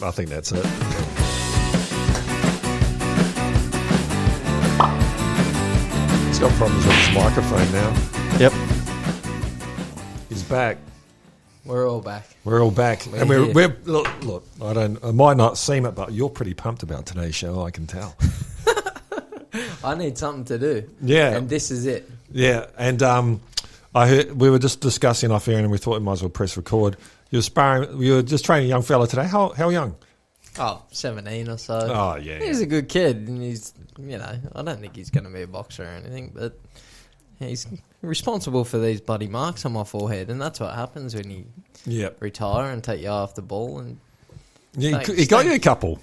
I think that's it. He's got problems with his microphone now. Yep. He's back. We're all back. We're all back. And we're look, I might not seem it, but you're pretty pumped about today's show, I can tell. I need something to do. Yeah. And this is it. Yeah. And I heard we were just discussing off air and we thought we might as well press record. You were just training a young fella today. How young? Oh, 17 or so. Oh, yeah. He's a good kid, and he's, I don't think he's going to be a boxer or anything, but he's responsible for these bloody marks on my forehead, and that's what happens when you retire and take your eye off the ball. And yeah, he got you a couple.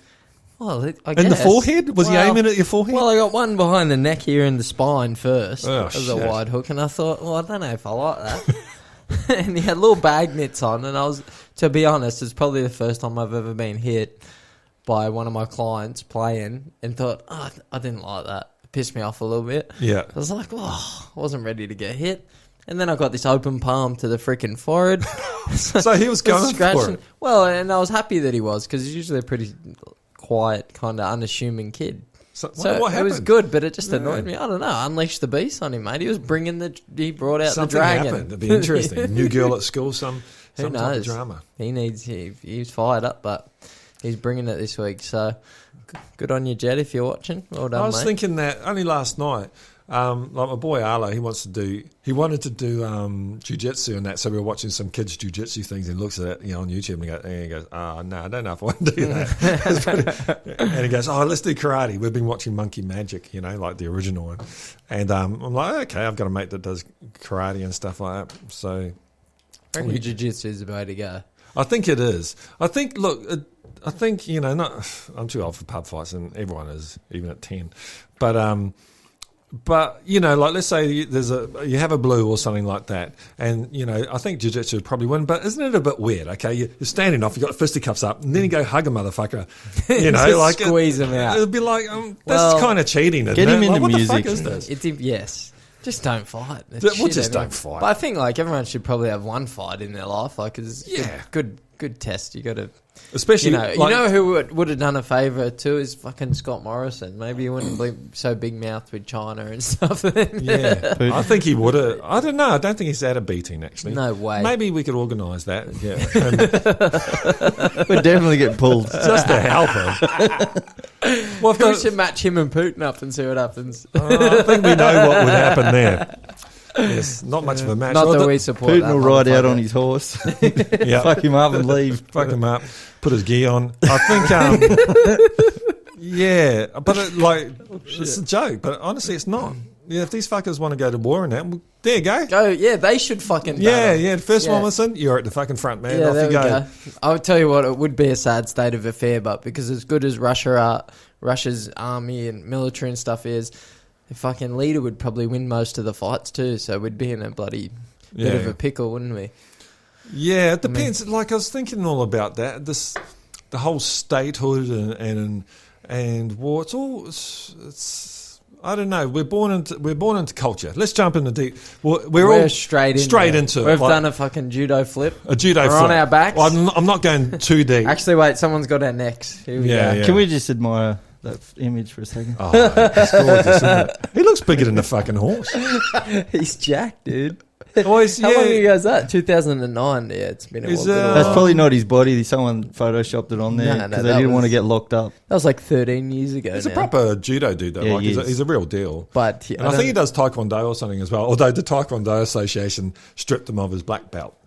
Well, I guess. In the forehead? Was he aiming at your forehead? Well, I got one behind the neck here in the spine first as a shit. wide hook, and I thought, well, I don't know if I like that. And he had little bag mitts on, and I was, to be honest, it's probably the first time I've ever been hit by one of my clients playing and thought, I didn't like that. It pissed me off a little bit. Yeah. I was like, I wasn't ready to get hit. And then I got this open palm to the freaking forehead. So he was going for it. Well, and I was happy that he was, because he's usually a pretty quiet, kind of unassuming kid. So what happened? It was good, but it just annoyed me. I don't know. Unleashed the beast on him, mate. He brought out something the dragon. Happened. It'd be interesting. New girl at school, some Who knows? type of drama. He's fired up, but he's bringing it this week. So good on you, Jed, if you're watching. Well done, I was mate. thinking that only last night. Like my boy Arlo, he wanted to do jiu-jitsu and that, so we were watching some kids jiu-jitsu things, and he looks at it, on YouTube, and he goes, no, I don't know if I want to do that. And he goes, let's do karate. We've been watching Monkey Magic, like the original one. And I'm like, okay, I've got a mate that does karate and stuff like that. So I reckon jiu-jitsu is the way to go. I think it is. I think, I'm too old for pub fights, and everyone is, even at 10. But let's say you have a blue or something like that, and I think jiu-jitsu would probably win. But isn't it a bit weird? Okay, you're standing off, you got fisticuffs up, and then you go hug a motherfucker. Squeeze him out. It'd be like that's kind of cheating. Isn't get him it? into what music. the fuck is this? Yes. Just don't fight. Don't fight. But I think everyone should probably have one fight in their life. It's good test. You got to. Especially, who would have done a favour too is fucking Scott Morrison. Maybe he wouldn't be so big mouthed with China and stuff. Yeah, I think he would have. I don't know. I don't think he's had a beating actually. No way. Maybe we could organise that. Yeah, we'd definitely get pulled just to help him. Well, we should match him and Putin up and see what happens. I think we know what would happen there. Yes, not much of a match. Not that we support Putin that. will ride out on his horse, fuck him up and leave. Fuck him up, put his gear on. I think, yeah, but it's a joke, but honestly it's not. Yeah, if these fuckers want to go to war and that, there you go. Go, yeah, they should fucking the first one listen, you're at the fucking front, man. Yeah, off you go. I would tell you what, it would be a sad state of affair, but because as good as Russia's army and military and stuff is, the fucking leader would probably win most of the fights too, so we'd be in a bloody bit of a pickle, wouldn't we? Yeah, it depends. I was thinking all about that. The whole statehood and war. It's I don't know. We're born into culture. Let's jump into deep. We're all straight into it. We've done a fucking judo flip. We're on our backs. Well, I'm not going too deep. Actually, wait. Someone's got our necks. Here we go. Yeah. Can we just admire that image for a second? Oh, it's gorgeous, isn't it? He looks bigger than the fucking horse. He's jacked, dude. How long ago was that? 2009. Yeah, it's been a while. That's probably not his body. Someone photoshopped it on there because they didn't want to get locked up. That was like 13 years ago. He's a proper judo dude, though. Yeah, he's a real deal. But I think he does taekwondo or something as well. Although the Taekwondo Association stripped him of his black belt.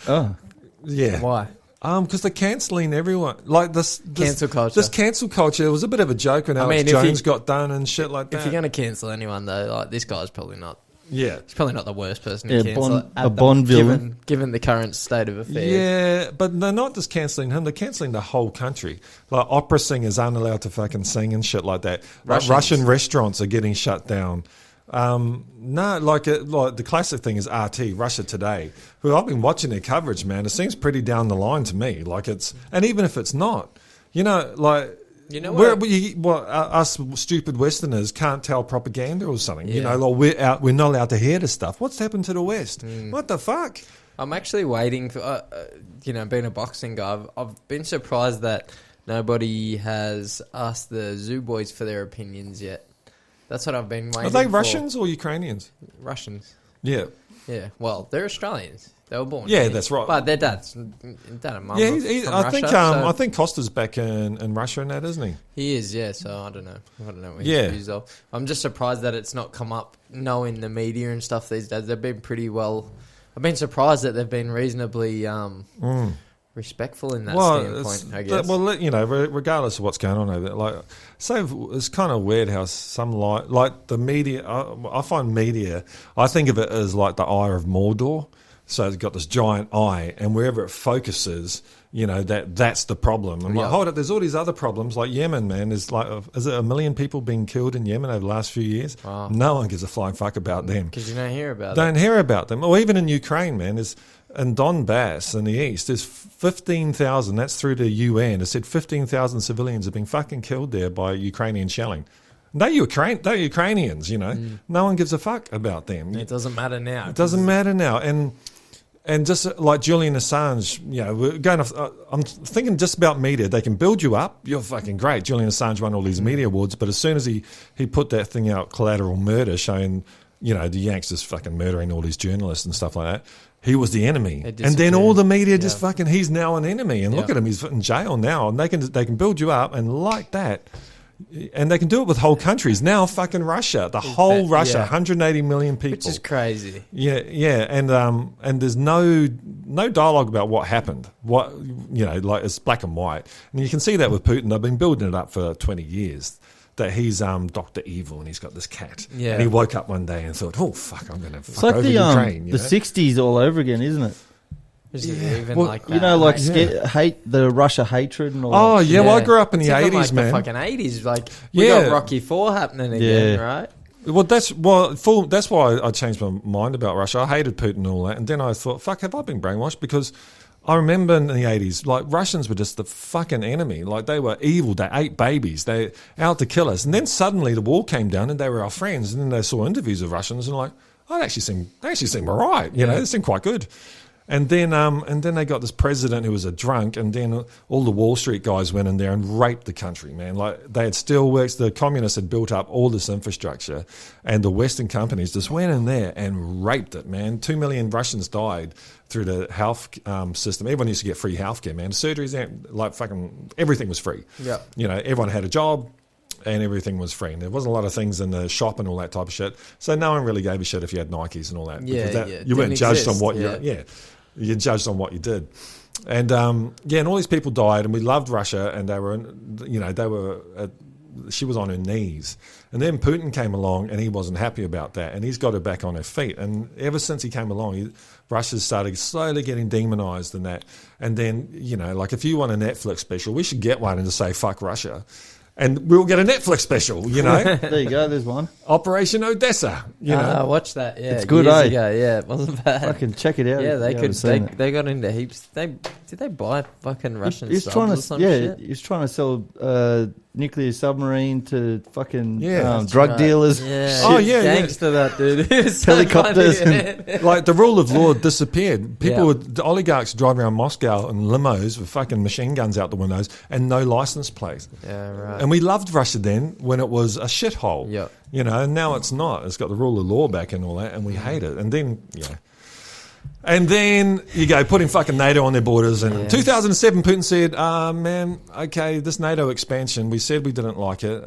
Oh, yeah. Why? Because they're cancelling everyone. Like this cancel culture. This cancel culture, it was a bit of a joke when Alex Jones got done and shit like that. If you're going to cancel anyone, though, this guy's probably not. Yeah. He's probably not the worst person to cancel. A Bond villain. Given the current state of affairs. Yeah, but they're not just cancelling him, they're cancelling the whole country. Like opera singers aren't allowed to fucking sing and shit like that. Like Russian restaurants are getting shut down. The classic thing is RT, Russia Today. Well, I've been watching their coverage, man. It seems pretty down the line to me. And even if it's not, us stupid Westerners can't tell propaganda or something. Yeah. We're not allowed to hear this stuff. What's happened to the West? What the fuck? I'm actually waiting for, being a boxing guy, I've been surprised that nobody has asked the Zoo Boys for their opinions yet. That's what I've been waiting for. Are they Russians or Ukrainians? Russians. Yeah. Yeah. Well, they're Australians. They were born. Yeah, here. that's right. But their dad and mum. Yeah, I I think Costa's back in Russia and that, isn't he? He is, yeah. So I don't know. What his Yeah. views are. I'm just surprised that it's not come up. Knowing the media and stuff these days, they've been pretty well. I've been surprised that they've been reasonably respectful in that standpoint. I guess. Regardless of what's going on over there, like, so it's kind of weird how some like the media. I find media. I think of it as like the eye of Mordor. So it's got this giant eye, and wherever it focuses, that's the problem. And like, hold up, there's all these other problems, like Yemen, man. Is it 1 million people being killed in Yemen over the last few years? Wow. No one gives a flying fuck about them. Because you don't hear about Don't hear about them. Or even in Ukraine, man, in Donbass in the east, there's 15,000, that's through the UN, it said 15,000 civilians have been fucking killed there by Ukrainian shelling. They're Ukrainians, No one gives a fuck about them. It doesn't matter now. It doesn't matter now. And just like Julian Assange, we're going off. I'm thinking just about media. They can build you up. You're fucking great. Julian Assange won all these media awards, but as soon as he put that thing out, Collateral Murder, showing the Yanks just fucking murdering all these journalists and stuff like that, he was the enemy. And then all the media just fucking, he's now an enemy. And look at him, he's in jail now. And they can build you up, and like that. And they can do it with whole countries. Now fucking Russia, the whole Russia, 180 million people. Which is crazy. Yeah. And there's no dialogue about what happened. Like it's black and white. And you can see that with Putin. They've been building it up for 20 years. That he's Dr. Evil and he's got this cat. Yeah. And he woke up one day and thought, oh, fuck, I'm going to fuck over Ukraine. The 60s all over again, isn't it? Hate the Russia hatred and all that. Oh, yeah, well, I grew up in the 80s, man. The fucking 80s. Like, we got Rocky IV happening again, right? Well, that's why I changed my mind about Russia. I hated Putin and all that. And then I thought, fuck, have I been brainwashed? Because I remember in the 80s, like, Russians were just the fucking enemy. Like, they were evil. They ate babies. They out to kill us. And then suddenly the wall came down and they were our friends. And then they saw interviews of Russians and like, oh, they actually seem all right. They seem quite good. And then they got this president who was a drunk, and then all the Wall Street guys went in there and raped the country, man. Like, they had steelworks, the communists had built up all this infrastructure, and the Western companies just went in there and raped it, man. 2 million Russians died through the health system. Everyone used to get free healthcare, man. Surgeries, like fucking everything was free. Yeah, everyone had a job. And everything was free. And there wasn't a lot of things in the shop and all that type of shit. So no one really gave a shit if you had Nikes and all that. You weren't judged on what you're judged on what you did. And and all these people died, and we loved Russia, and she was on her knees. And then Putin came along, and he wasn't happy about that, and he's got her back on her feet. And ever since he came along, Russia's started slowly getting demonized and that. And then, like, if you want a Netflix special, we should get one and just say, fuck Russia. And we'll get a Netflix special, There you go, there's one. Operation Odessa, watch that, yeah. It's good, years ago, yeah, it wasn't bad. Fucking check it out. Yeah, they got into heaps. Did they buy fucking Russian shit? He was trying to sell nuclear submarine to fucking drug dealers. Yeah. Gangster that dude. Helicopters. Like, the rule of law disappeared. The oligarchs drive around Moscow in limos with fucking machine guns out the windows and no license plate. Yeah, right. And we loved Russia then when it was a shithole. Yeah. And now it's not. It's got the rule of law back and all that, and we hate it. And then, And then you go putting fucking NATO on their borders. And in 2007, Putin said, man, okay, this NATO expansion, we said we didn't like it.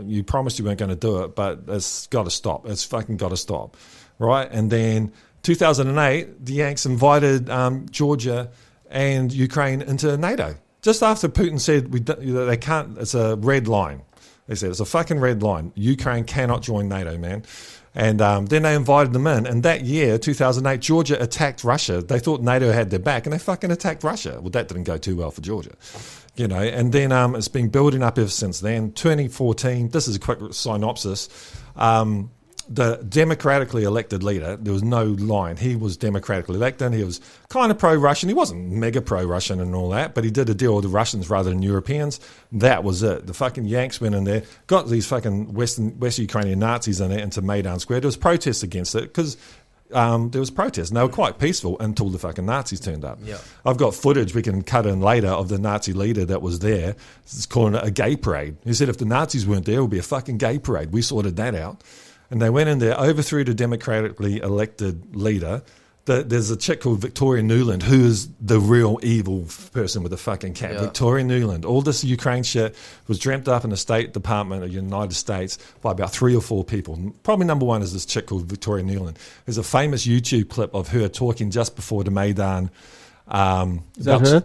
You promised you weren't going to do it, but it's got to stop. It's fucking got to stop. Right? And then 2008, the Yanks invited Georgia and Ukraine into NATO. Just after Putin said they can't, it's a red line. They said it's a fucking red line. Ukraine cannot join NATO, man. And then they invited them in. And that year, 2008, Georgia attacked Russia. They thought NATO had their back, and they fucking attacked Russia. Well, that didn't go too well for Georgia. And then it's been building up ever since then. 2014, this is a quick synopsis. The democratically elected leader, there was no line. He was democratically elected. He was kind of pro-Russian. He wasn't mega pro-Russian and all that, but he did a deal with the Russians rather than Europeans. That was it. The fucking Yanks went in there, got these fucking West Ukrainian Nazis in there into Maidan Square. There was protests against it because there was protests, and they were quite peaceful until the fucking Nazis turned up. Yeah. I've got footage we can cut in later of the Nazi leader that was there. It's calling it a gay parade. He said if the Nazis weren't there, it would be a fucking gay parade. We sorted that out. And they went in there, overthrew the democratically elected leader. There's a chick called Victoria Nuland, who is the real evil person with the fucking cat. Yeah. Victoria Nuland. All this Ukraine shit was dreamt up in the State Department of the United States by about 3 or 4 people. Probably number one is this chick called Victoria Nuland. There's a famous YouTube clip of her talking just before the Maidan. Is that her?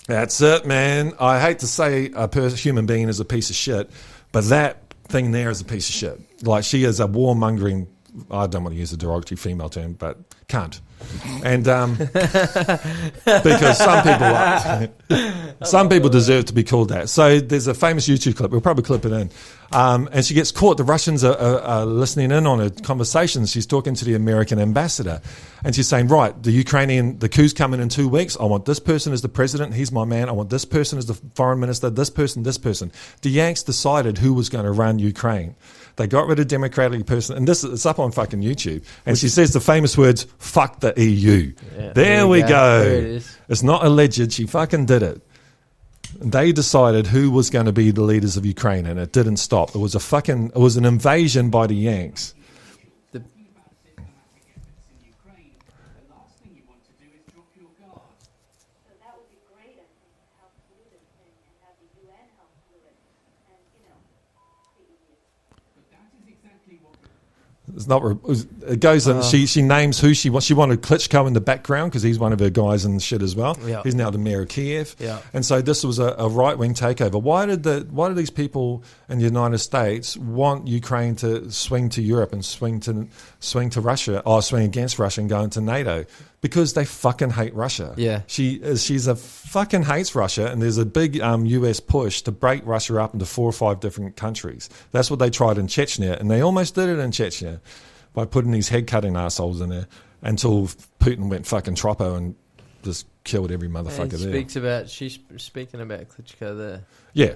That's it, man. I hate to say a human being is a piece of shit, but that thing there is a piece of shit. Like, she is a warmongering, I don't want to use a derogatory female term, but cunt. And because some people deserve to be called that. So there's a famous YouTube clip. We'll probably clip it in. And she gets caught. The Russians are listening in on her conversations. She's talking to the American ambassador. And she's saying, right, the coup's coming in 2 weeks. I want this person as the president. He's my man. I want this person as the foreign minister. This person, this person. The Yanks decided who was going to run Ukraine. They got rid of democratic person, and it's up on fucking YouTube. And she says the famous words, "Fuck the EU." Yeah, there we go. There it is. It's not alleged. She fucking did it. They decided who was going to be the leaders of Ukraine, and it didn't stop. It was an invasion by the Yanks. It's not. It goes and she names who she wants. She wanted Klitschko in the background because he's one of her guys and shit as well. Yeah. He's now the mayor of Kiev. Yeah. And so this was a right wing takeover. Why did these people in the United States want Ukraine to swing to Europe and swing to Russia, or swing against Russia and go into NATO? Because they fucking hate Russia. Yeah. She's a fucking hates Russia, and there's a big US push to break Russia up into 4 or 5 different countries. That's what they tried in Chechnya, and they almost did it in Chechnya by putting these head-cutting assholes in there until Putin went fucking troppo and just killed every motherfucker there. She's speaking about Klitschko there. Yeah.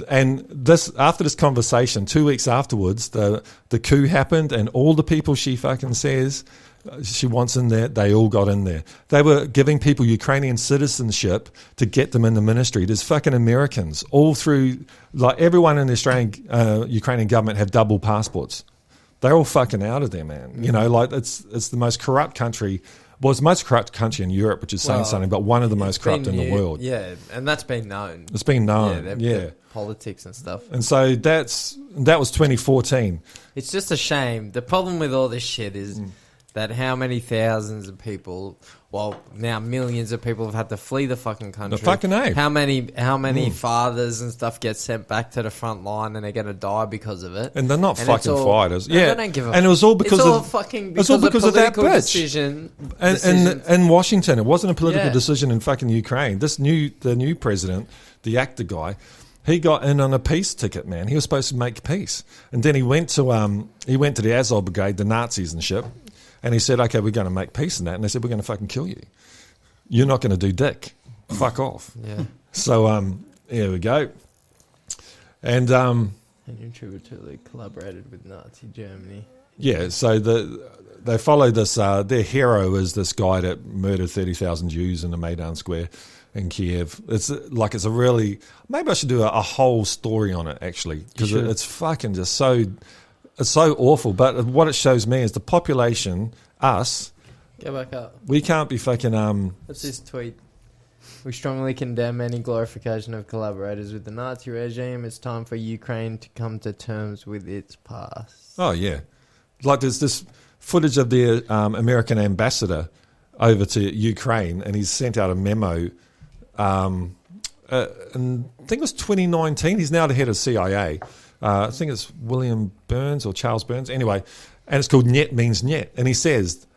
And after this conversation, 2 weeks afterwards, the coup happened, and all the people she fucking says she wants in there, they all got in there. They were giving people Ukrainian citizenship to get them in the ministry. There's fucking Americans all through, like everyone in the Australian, Ukrainian government have double passports. They're all fucking out of there, man. You know, like it's the most corrupt country. Well, it's the most corrupt country in Europe, which is saying something, but one of the most corrupt in the world. Yeah, and that's been known. It's been known, yeah. Politics and stuff. And so that was 2014. It's just a shame. The problem with all this shit is that how many thousands of people, well, now millions of people have had to flee the fucking country. The fucking A. How many fathers and stuff get sent back to the front line and they're going to die because of it? And they're not fucking fighters. Yeah, they don't give a and it was all because of that bitch. Decision in Washington. It wasn't a political decision in fucking Ukraine. The new president, the actor guy, he got in on a peace ticket, man. He was supposed to make peace, and then he went to the Azov Brigade, the Nazis and shit. And he said, okay, we're going to make peace in that. And they said, we're going to fucking kill you. You're not going to do dick. Fuck off. Yeah. So, here we go. And intuitively collaborated with Nazi Germany. Yeah, so they follow this. Their hero is this guy that murdered 30,000 Jews in the Maidan Square in Kiev. It's a really... Maybe I should do a whole story on it, actually. Because it's fucking just so... It's so awful, but what it shows me is the population, us... Go back up. We can't be fucking... What's this tweet? We strongly condemn any glorification of collaborators with the Nazi regime. It's time for Ukraine to come to terms with its past. Oh, yeah. Like there's this footage of the American ambassador over to Ukraine, and he's sent out a memo. And I think it was 2019. He's now the head of CIA. I think it's William Burns or Charles Burns. Anyway, and it's called Net Means Net. And he says,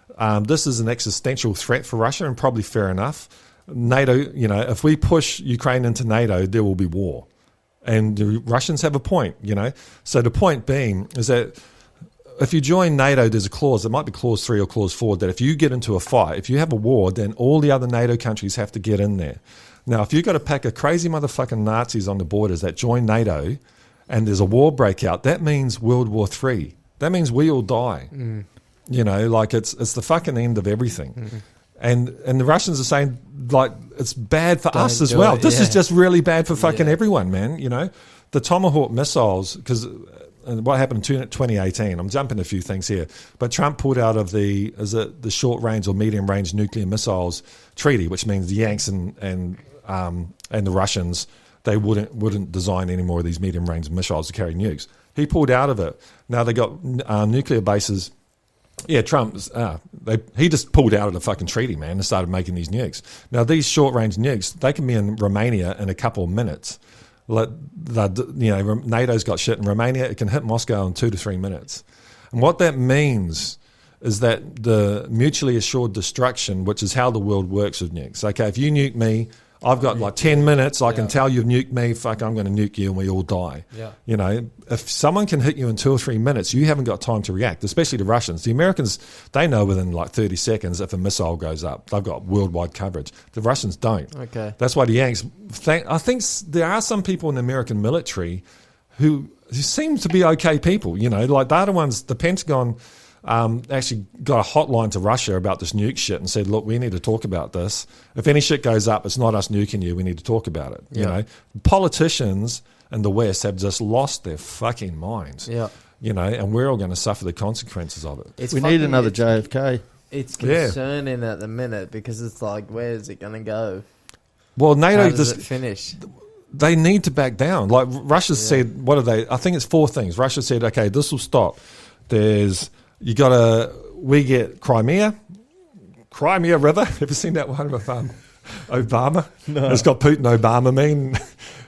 this is an existential threat for Russia, and probably fair enough. NATO, if we push Ukraine into NATO, there will be war. And the Russians have a point, So the point being is that if you join NATO, there's a clause, it might be clause 3 or clause 4, that if you get into a fight, if you have a war, then all the other NATO countries have to get in there. Now, if you've got a pack of crazy motherfucking Nazis on the borders that join NATO, and there's a war breakout, that means World War III. That means we all die. You know, like it's the fucking end of everything. Mm-hmm. And the Russians are saying, like, it's bad for us as do well. it, This is just really bad for fucking Yeah. everyone, man. You know, the Tomahawk missiles, because what happened in 2018, I'm jumping a few things here, but Trump pulled out of the short range or medium range nuclear missiles treaty, which means the Yanks and the Russians, they wouldn't design any more of these medium range missiles to carry nukes. He pulled out of it. Now they got nuclear bases. Yeah, Trump, he just pulled out of the fucking treaty, man, and started making these nukes. Now, these short-range nukes, they can be in Romania in a couple of minutes. Like, NATO's got shit in Romania. It can hit Moscow in 2 to 3 minutes. And what that means is that the mutually assured destruction, which is how the world works with nukes. Okay, if you nuke me, I've got like 10 minutes. I can tell you've nuked me. Fuck, I'm going to nuke you and we all die. Yeah. You know, if someone can hit you in 2 or 3 minutes, you haven't got time to react, especially the Russians. The Americans, they know within like 30 seconds if a missile goes up. They've got worldwide coverage. The Russians don't. Okay. That's why the Yanks, I think there are some people in the American military who seem to be okay people. You know, like they're the ones, the Pentagon actually got a hotline to Russia about this nuke shit and said, look, we need to talk about this. If any shit goes up, it's not us nuking you. We need to talk about it. Yeah. You know, politicians in the West have just lost their fucking minds. Yeah. You know, and we're all going to suffer the consequences of it. We need another JFK. It's concerning at the minute because it's like, where is it going to go? Well, NATO How does it finish? They need to back down. Like Russia said, what are they? I think it's 4 things. Russia said, okay, this will stop. We get Crimea River. Ever seen that one with Obama? No. It's got Putin, Obama meme.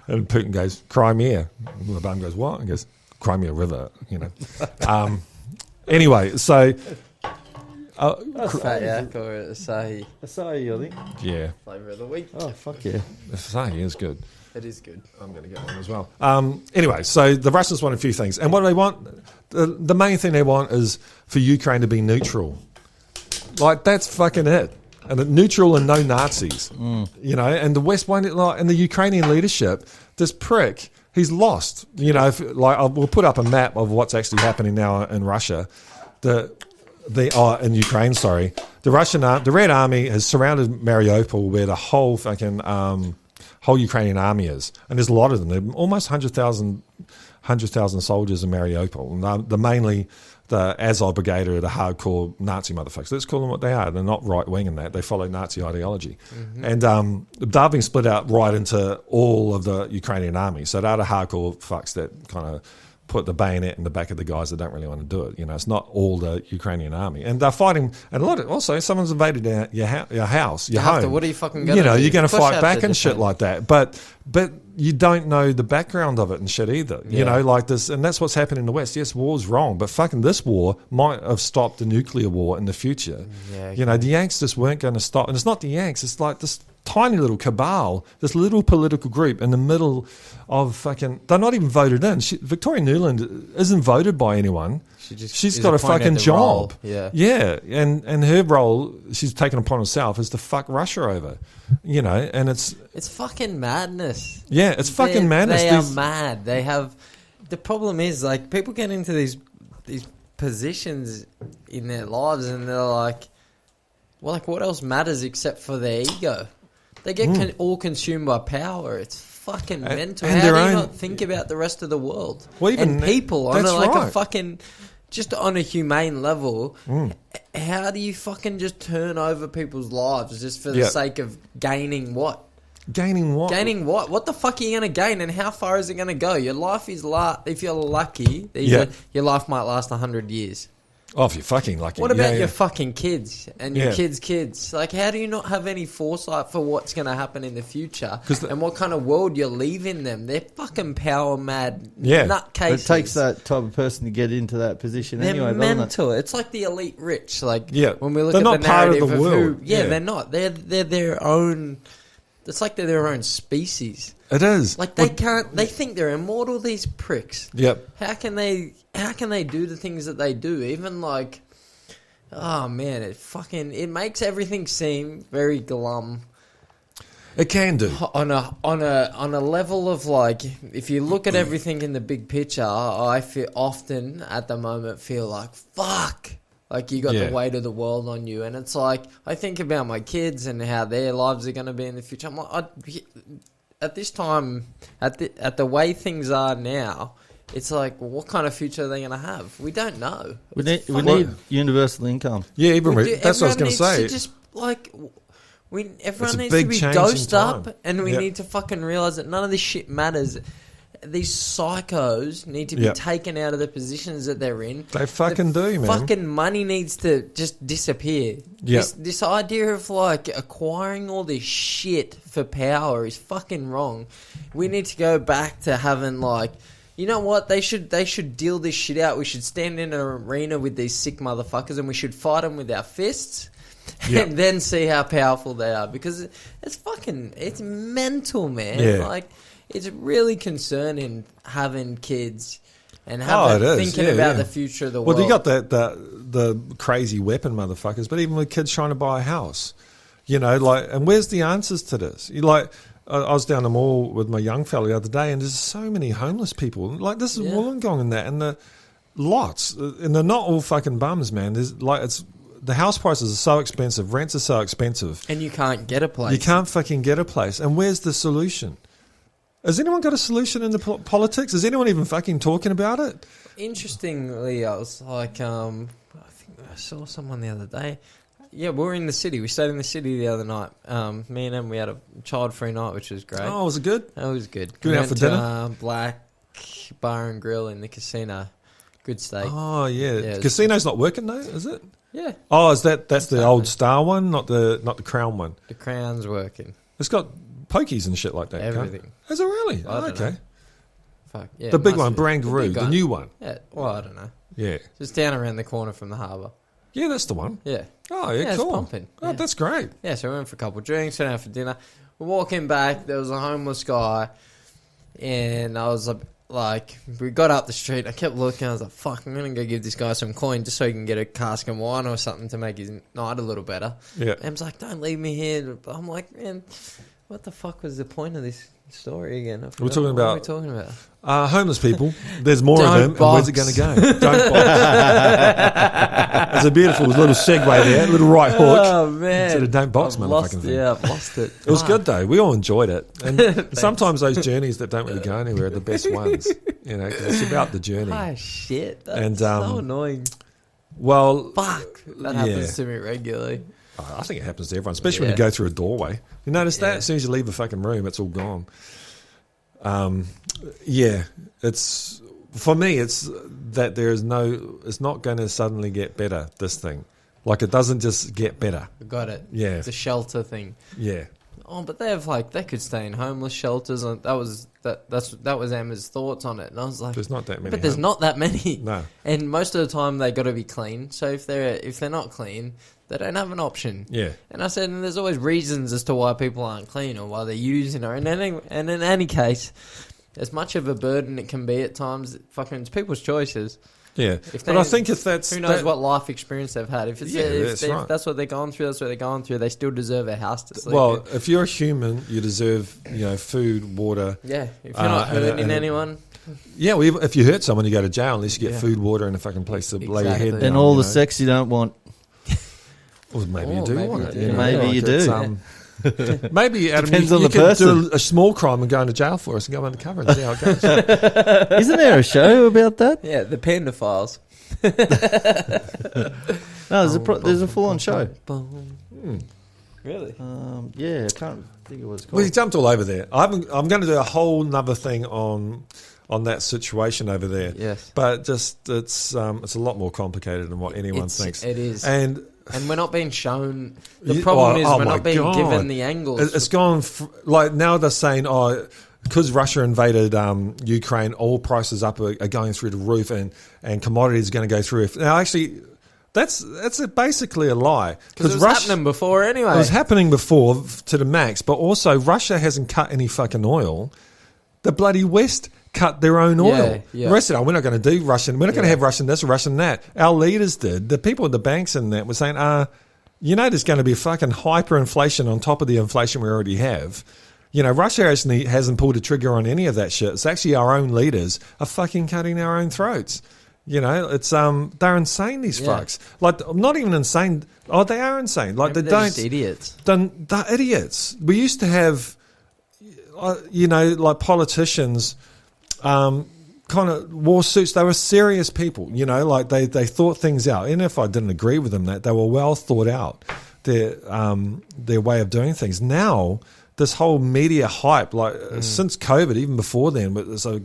And Putin goes, Crimea. And Obama goes, what? And goes, Crimea River, you know. Anyway, so... Fat Yak or Asahi? Asahi, I think. Yeah. Flavour of the week. Oh, fuck yeah. Asahi is good. It is good. I'm going to get one as well. Anyway, so the Russians want a few things. And what do they want? The main thing they want is for Ukraine to be neutral. Like, that's fucking it. And neutral and no Nazis. You know, and the West won't, like, and the Ukrainian leadership, this prick, he's lost. You know, we'll put up a map of what's actually happening now in Russia. In Ukraine, sorry. The Red Army has surrounded Mariupol, where the whole fucking whole Ukrainian army is, and there's a lot of them. There are almost 100,000 soldiers in Mariupol, and they're mainly the Azov Brigade are the hardcore Nazi motherfuckers. Let's call them what they are. They're not right wing in that. They follow Nazi ideology, and they've been split out right into all of the Ukrainian army. So they're the hardcore fucks that kind of put the bayonet in the back of the guys that don't really want to do it. You know, it's not all the Ukrainian army. And they're fighting, and a lot of, also, someone's invaded your house, your home. What are you fucking going to do? You know, you're going to fight back and shit like that. But you don't know the background of it and shit either. Yeah. You know, like this, and that's what's happened in the West. Yes, war's wrong, but fucking this war might have stopped the nuclear war in the future. Yeah, you know, the Yanks just weren't going to stop. And it's not the Yanks, it's like this tiny little cabal, this little political group in the middle of fucking... They're not even voted in. Victoria Nuland isn't voted by anyone. She's got a fucking job. Yeah. Yeah, and her role, she's taken upon herself, is to fuck Russia over. You know, and it's fucking madness. Yeah, it's fucking madness. They are mad. They have... The problem is, like, people get into these positions in their lives and they're like, well, like, what else matters except for their ego? They get all consumed by power. It's fucking mental. How do you not think about the rest of the world? Well, even people on a fucking, just on a humane level, how do you fucking just turn over people's lives just for the sake of gaining what? Gaining what? Gaining what? What the fuck are you going to gain and how far is it going to go? Your life is, if you're lucky, your life might last 100 years. Oh, if you're fucking lucky. What about your fucking kids and your kids' kids? Like, how do you not have any foresight for what's going to happen in the future and what kind of world you're leaving them? They're fucking power mad nutcases. It takes that type of person to get into that position anyway, doesn't it? Mental. It's like the elite rich. Like, when we look they're at not the part narrative of the world. They're not. They're their own... It's like they're their own species. It is. Like, they can't... They think they're immortal, these pricks. Yep. How can they do the things that they do? Even like, oh man, it makes everything seem very glum. It can do. On a level of like, if you look at everything in the big picture, I feel often at the moment feel like, fuck, Like, you got the weight of the world on you. And it's like, I think about my kids and how their lives are going to be in the future. I'm like, at this time, at the way things are now, it's like, well, what kind of future are they going to have? We don't know. We need universal income. Yeah, that's what I was going to say. Just like, everyone needs to be dosed up, and we need to fucking realize that none of this shit matters. These psychos need to be taken out of the positions that they're in. They fucking do, man. Fucking money needs to just disappear. Yeah. This idea of like acquiring all this shit for power is fucking wrong. We need to go back to having like, you know what? They should deal this shit out. We should stand in an arena with these sick motherfuckers, and we should fight them with our fists. And then see how powerful they are, because it's mental, man. Yeah. Like, it's really concerning having kids and thinking about the future of the world. Well, you got the crazy weapon motherfuckers, but even with kids trying to buy a house, you know, like, and where's the answers to this? You like, I was down the mall with my young fella the other day, and there's so many homeless people. Like, this is Wollongong and that, and the lots, and they're not all fucking bums, man. There's like, the house prices are so expensive, rents are so expensive, and you can't get a place. You can't fucking get a place. And where's the solution? Has anyone got a solution in the politics? Is anyone even fucking talking about it? Interestingly, I was like, I think I saw someone the other day. Yeah, we were in the city. We stayed in the city the other night. Me and him, we had a child-free night, which was great. Oh, was it good? It was good. Good out for dinner? Black Bar and Grill in the casino. Good steak. Oh, yeah. Casino's not working though, is it? Yeah. Oh, that's the old Star one, not the Crown one. The Crown's working. It's got pokies and shit like that. Everything. Is it really? I don't okay. know. Fuck, yeah, the big one, Barangaroo, the new one. Yeah, well, I don't know. Yeah. Just down around the corner from the harbour. Yeah, that's the one. Yeah. Oh, yeah, cool. It's pumping. Oh, that's great. Yeah, so we went for a couple of drinks, went out for dinner. We're walking back, there was a homeless guy, and I was like, we got up the street, I kept looking, I was like, fuck, I'm going to go give this guy some coin just so he can get a cask of wine or something to make his night a little better. Yeah. Em's like, don't leave me here. I'm like, man, what the fuck was the point of this story again? We're talking about... What are we talking about? Homeless people. There's more of them, box. and where's it going to go? Don't box. There's a beautiful little segue there, a little right hook. Oh, man. Instead of don't box, motherfucking thing. Yeah, I've lost it. It was good, though. We all enjoyed it. And sometimes those journeys that don't really go anywhere are the best ones. You know, 'cause it's about the journey. Oh, shit. That's so annoying. Well... Fuck. That happens to me regularly. I think it happens to everyone, especially when you go through a doorway. You notice that? As soon as you leave the fucking room, it's all gone. It's... For me, it's that there is no... It's not going to suddenly get better, this thing. Like, it doesn't just get better. Got it. Yeah. It's a shelter thing. Yeah. Oh, but they could stay in homeless shelters. And that was Emma's thoughts on it. And I was like... There's not that many. But there's not that many. No. And most of the time, they got to be clean. So if they're not clean... They don't have an option. Yeah. And I said, and there's always reasons as to why people aren't clean or why they're using it. And in any case, as much of a burden it can be at times, fucking it's people's choices. Yeah. But I think if that's... Who knows what life experience they've had. If that's what they're going through, that's what they're going through. They still deserve a house to sleep in. Well, if you're a human, you deserve, food, water. Yeah. If you're not hurting anyone... Yeah, well, if you hurt someone, you go to jail unless you get food, water, and a fucking place to lay your head down. And all the sex you don't want. Well, maybe you do want it. Maybe you do. Maybe, Adam, depends on you the could person. do a small crime and go into jail for us and go undercover and see how it goes. Isn't there a show about that? Yeah, the Panda Files. No, there's a full-on show. Really? Yeah, I can't think of what it's called. Well, he jumped all over there. I'm going to do a whole nother thing on that situation over there. Yes. But just it's a lot more complicated than what anyone thinks. It is. And we're not being shown. The problem is we're not being given the angles. It's gone like now they're saying, because Russia invaded Ukraine, all prices up are going through the roof, and commodities are going to go through. Now, actually, that's basically a lie because it was happening before anyway. It was happening before to the max, but also Russia hasn't cut any fucking oil. The bloody West cut their own oil. Yeah. The rest of it, we're not going to do Russian. We're not going to have Russian this, Russian that. Our leaders did. The people at the banks and that were saying, there's going to be fucking hyperinflation on top of the inflation we already have. Russia hasn't pulled a trigger on any of that shit. It's actually our own leaders are fucking cutting our own throats. You know, it's they're insane. These fucks, like, not even insane. Oh, they are insane. Like, Maybe they they're don't. just idiots. They're idiots. We used to have, you know, like politicians, kind of wore suits. They were serious people. You know, like they thought things out. Even if I didn't agree with them, that they were well thought out. Their way of doing things. Now, this whole media hype, like since COVID, even before then, it's a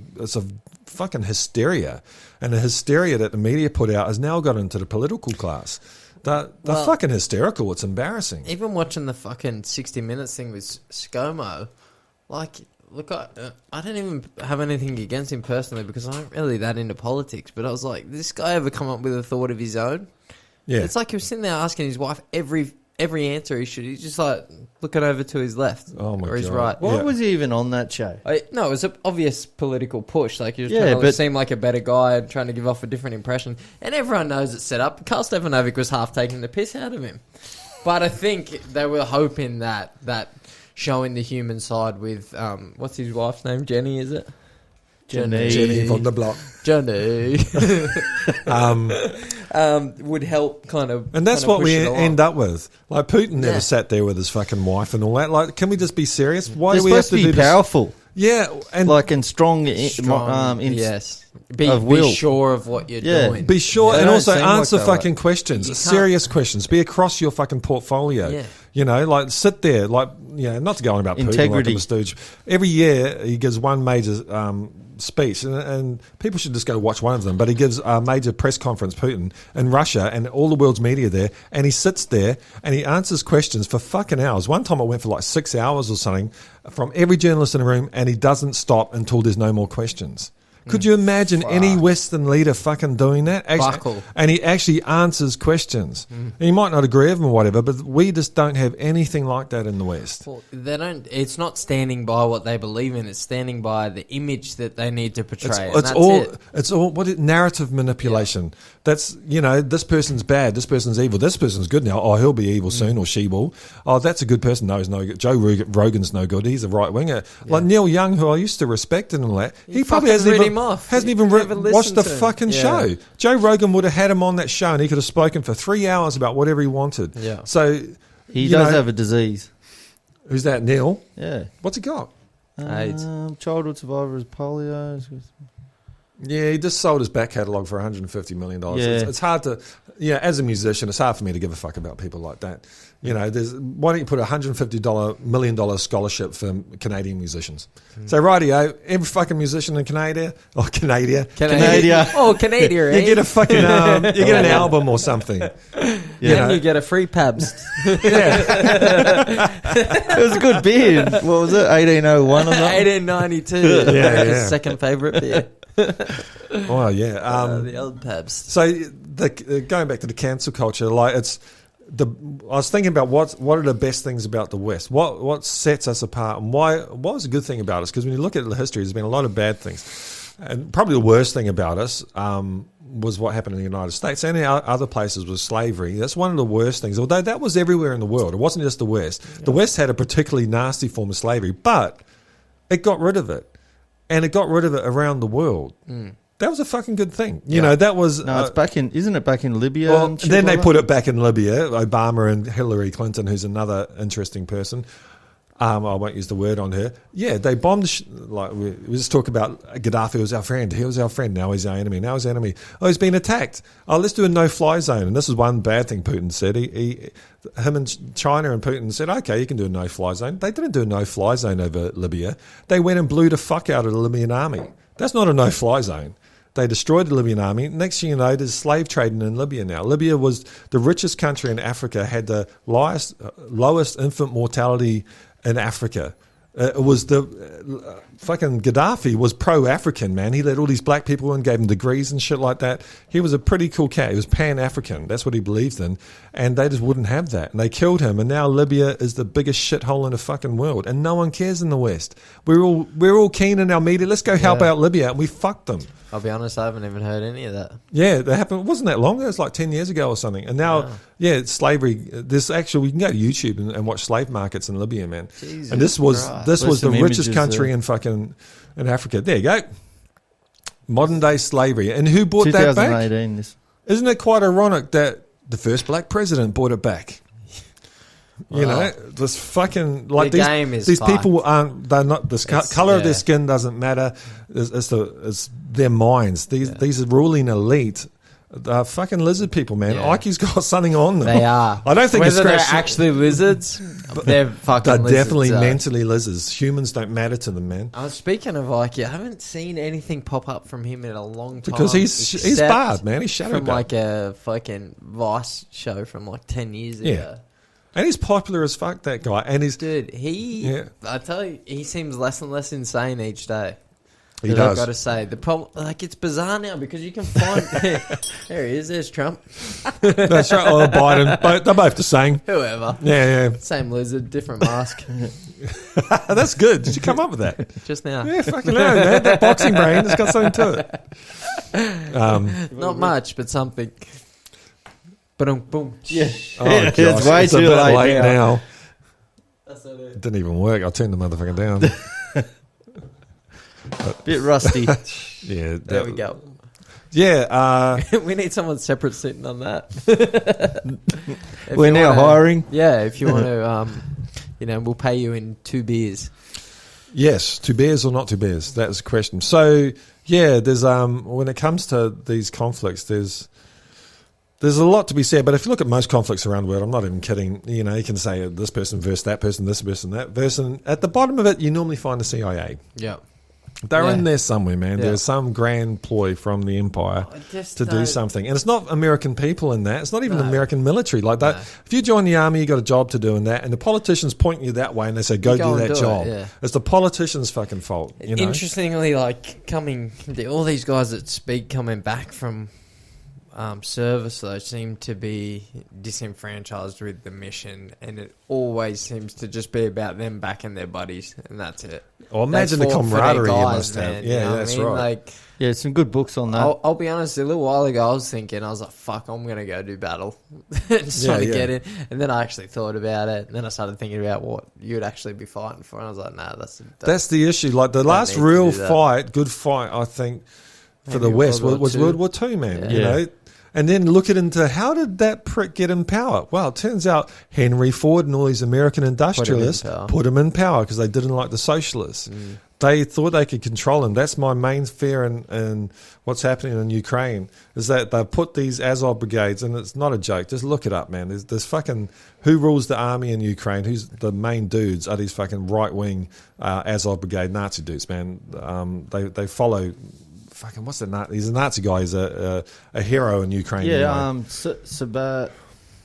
fucking hysteria, and the hysteria that the media put out has now got into the political class. They're fucking hysterical. It's embarrassing. Even watching the fucking 60 Minutes thing with ScoMo, like, look, I don't even have anything against him personally because I'm not really that into politics. But I was like, this guy ever come up with a thought of his own? Yeah, it's like he was sitting there asking his wife every answer he should. He's just like looking over to his left or his right. Why was he even on that show? No, it was an obvious political push. Like, he was trying to seem like a better guy and trying to give off a different impression. And everyone knows it's set up. Karl Stefanovic was half taking the piss out of him. But I think they were hoping that showing the human side with, what's his wife's name? Jenny, is it? Jenny von der Block. Jenny. Would help kind of... And that's what we end up with. Like, Putin never sat there with his fucking wife and all that. Like, can we just be serious? Why do we have to be powerful? This? Yeah. And like, and strong yes. of will. Be sure of what you're doing. Be sure, and also answer fucking questions, serious questions. Be across your fucking portfolio. Yeah. You know, like, sit there, like, you know, not to go on about integrity. Putin like a stooge. Every year he gives one major speech, and people should just go watch one of them. But he gives a major press conference, Putin, in Russia, and all the world's media there, and he sits there and he answers questions for fucking hours. One time it went for like 6 hours or something from every journalist in the room, and he doesn't stop until there's no more questions. Could you imagine any Western leader fucking doing that? And he actually answers questions. And you might not agree with him or whatever, but we just don't have anything like that in the West. Well, they don't. It's not standing by what they believe in. It's standing by the image that they need to portray. It's all narrative manipulation. Yeah. That's, you know, this person's bad, this person's evil, this person's good now. Oh, he'll be evil soon, or she will. Oh, that's a good person. No, he's no good. Joe Rogan's no good. He's a right winger. Yeah. Like Neil Young, who I used to respect and all that. He probably hasn't even watched the fucking show. Joe Rogan would have had him on that show, and he could have spoken for 3 hours about whatever he wanted. Yeah. So he does have a disease. Who's that, Neil? Yeah. What's he got? AIDS. Childhood survivor of polio. Yeah, he just sold his back catalogue for $150 million. Yeah. It's hard to, as a musician, it's hard for me to give a fuck about people like that. You know, why don't you put a $150 million scholarship for Canadian musicians? So, rightio, every fucking musician in Canada, or Canada. Oh, Canada, you get a fucking, you get an album or something. Yeah, and you get a free Pabst. Yeah. It was a good beer. What was it, 1801 or something? 1892. America's second favourite beer. Oh, yeah. The old Pabst. So, going back to the cancel culture, like, I was thinking about what are the best things about the West? What sets us apart, and what was a good thing about us? Because when you look at the history, there's been a lot of bad things, and probably the worst thing about us was what happened in the United States and in other places was slavery. That's one of the worst things. Although that was everywhere in the world, it wasn't just the West. Yeah. The West had a particularly nasty form of slavery, but it got rid of it, and it got rid of it around the world. That was a fucking good thing. You know, that was... No, it's back in... Isn't it back in Libya? Well, then they put it back in Libya. Obama and Hillary Clinton, who's another interesting person. I won't use the word on her. Yeah, they bombed... we just talk about Gaddafi was our friend. He was our friend. Now he's our enemy. Now he's our enemy. Oh, he's been attacked. Oh, let's do a no-fly zone. And this is one bad thing Putin said. Him and China and Putin said, okay, you can do a no-fly zone. They didn't do a no-fly zone over Libya. They went and blew the fuck out of the Libyan army. That's not a no-fly zone. They destroyed the Libyan army. Next thing you know, there's slave trading in Libya now. Libya was the richest country in Africa, had the lowest infant mortality in Africa. It was fucking Gaddafi was pro-African, man. He let all these black people in, gave them degrees and shit like that. He was a pretty cool cat. He was pan-African. That's what he believed in. And they just wouldn't have that. And they killed him. And now Libya is the biggest shithole in the fucking world. And no one cares in the West. We're all keen in our media. Let's go help out Libya. And we fucked them. I'll be honest, I haven't even heard any of that. Yeah, that happened. It wasn't that long. It was like 10 years ago or something. And now, it's slavery. We can go to YouTube and watch slave markets in Libya, man. Jesus and this was the richest country in Africa. There you go. Modern day slavery. And who bought that back? 2018. Isn't it quite ironic that the first black president bought it back? You know, this fucking like these people aren't. They're not. The color of their skin doesn't matter. It's their minds. These ruling elite. They're fucking lizard people, man. Yeah. Ikey's got something on them. They are. I don't think whether they're actually lizards. They're fucking. They're lizards, definitely mentally lizards. Humans don't matter to them, man. Speaking of Ikey, I haven't seen anything pop up from him in a long time because he's barred, man. He's shadow from like a fucking Vice show from like 10 years ago. And he's popular as fuck, that guy. And he's I tell you, he seems less and less insane each day. He does. I've got to say, the problem, like, it's bizarre now because you can find. There he is. There's Trump. That's right. Or Biden. They're both the same. Whoever. Yeah. Same lizard, different mask. That's good. Did you come up with that? Just now. Yeah, fucking hell, man. That boxing brain has got something to it. Not much, but something. Boom. Yeah. Oh, gosh. It's way It's too a bit late now. That's it. It didn't even work. I turned the motherfucker down. Bit rusty. Yeah. There we go. Yeah. We need someone separate sitting on that. We're now hiring. Yeah, if you want to, we'll pay you in 2 beers. Yes, 2 beers or not 2 beers? That's the question. So, yeah, there's when it comes to these conflicts, there's a lot to be said. But if you look at most conflicts around the world, I'm not even kidding. You know, you can say this person versus that person, this person, that person. At the bottom of it, you normally find the CIA. Yeah. They're in there somewhere, man. Yeah. There's some grand ploy from the empire to do something. And it's not American people in that. It's not even the American military. Like that. If you join the army, you got a job to do in that. And the politicians point you that way and they say, go do that job. It's the politicians' fucking fault. You know? Interestingly, like all these guys that speak coming back from service, though, seem to be disenfranchised with the mission, and it always seems to just be about them backing their buddies, and that's it. Well, imagine the camaraderie you must have. Yeah, that's right. Like, yeah, some good books on that. I'll be honest, a little while ago I was like, fuck, I'm going to go do battle. Just trying to get in. And then I actually thought about it, and then I started thinking about what you'd actually be fighting for, and I was like, nah, that's the issue. Like the last real good fight, I think, for the West was World War II, man. You know? And then look into how did that prick get in power? Well, it turns out Henry Ford and all these American industrialists put him in power because they didn't like the socialists. They thought they could control him. That's my main fear in what's happening in Ukraine is that they've put these Azov brigades, and it's not a joke. Just look it up, man. There's fucking who rules the army in Ukraine? Who's the main dudes? Are these fucking right-wing Azov brigade Nazi dudes, man? They follow. Fucking what's the Nazi? He's a Nazi guy. He's a hero in Ukraine. Yeah, Sabat.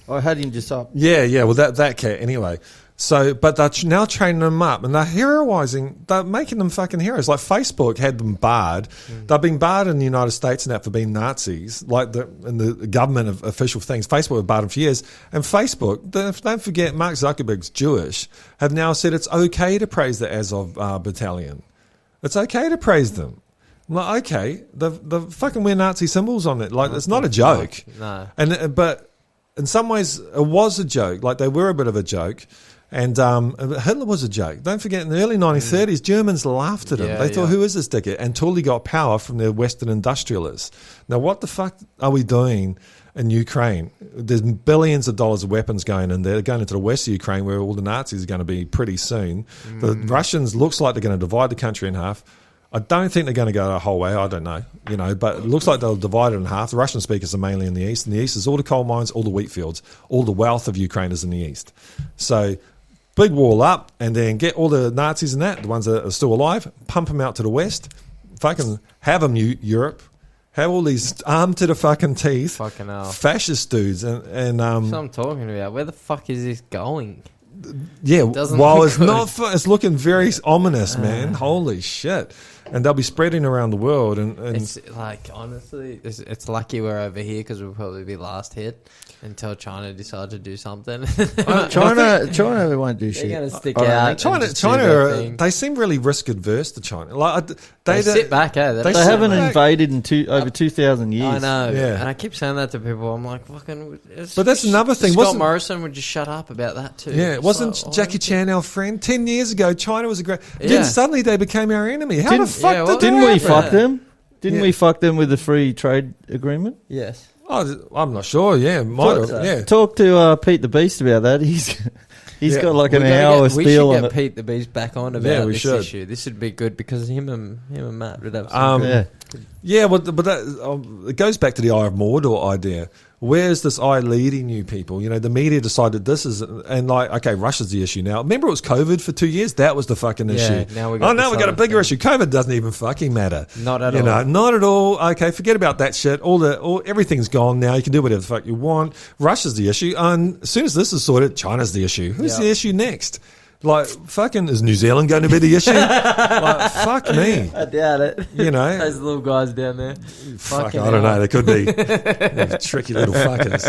I had him just up. Yeah. Well, that cat anyway. So, but they're now training them up, and they're heroising. They're making them fucking heroes. Like Facebook had them barred. They've been barred in the United States and that for being Nazis. Like in the government of official things, Facebook have barred them for years. And Facebook, don't forget, Mark Zuckerberg's Jewish, have now said it's okay to praise the Azov battalion. It's okay to praise them. I'm like, okay, the fucking wear Nazi symbols on it. Like, it's not a joke. No. But in some ways, it was a joke. Like, they were a bit of a joke. And Hitler was a joke. Don't forget, in the early 1930s, Germans laughed at him. They thought, who is this dickhead? Until he got power from the Western industrialists. Now, what the fuck are we doing in Ukraine? There's billions of dollars of weapons going in there. They're going into the west of Ukraine where all the Nazis are going to be pretty soon. The Russians looks like they're going to divide the country in half. I don't think they're going to go the whole way. I don't know, but it looks like they'll divide it in half. The Russian speakers are mainly in the east. In the east is all the coal mines, all the wheat fields, all the wealth of Ukraine is in the east. So big wall up, and then get all the Nazis and that, the ones that are still alive, pump them out to the west, fucking have them, Europe, have all these armed to the fucking teeth, fucking hell, fascist dudes, and that's what I'm talking about. Where the fuck is this going? Yeah, while it's not, it's looking very ominous, man. Holy shit! And they'll be spreading around the world, and it's like, honestly, it's lucky we're over here because we'll probably be last hit until China decides to do something. China won't do shit. They're going to stick out. China, they seem really risk adverse to China. Like they sit back. They haven't invaded in over 2,000 years. I know. Yeah. And I keep saying that to people. I'm like, fucking. But that's another thing. Scott Morrison would just shut up about that too. Yeah, wasn't Jackie Chan our friend? 10 years ago, China was a great. Then suddenly they became our enemy. How the fuck did we fuck them? Didn't we fuck them with the free trade agreement? Yes. Oh, I'm not sure. Yeah, might have. Yeah. Talk to Pete the Beast about that. He's got like an hour We spiel should on get it. Pete the Beast back on about this issue. This would be good because him and Matt would have some Yeah, but that it goes back to the Eye of Mordor idea. Where's this eye leading you people? You know, the media decided this is, and like, okay, Russia's the issue now. Remember it was COVID for 2 years? That was the fucking issue. Now we got we got a bigger issue. COVID doesn't even fucking matter. Not at all. You know, not at all. Okay, forget about that shit. Everything's gone now. You can do whatever the fuck you want. Russia's the issue. And as soon as this is sorted, China's the issue. Who's the issue next? Like, fucking, is New Zealand going to be the issue? Like, fuck me. I doubt it. You know? Those little guys down there. Fuck, I don't know. They could be. They're tricky little fuckers.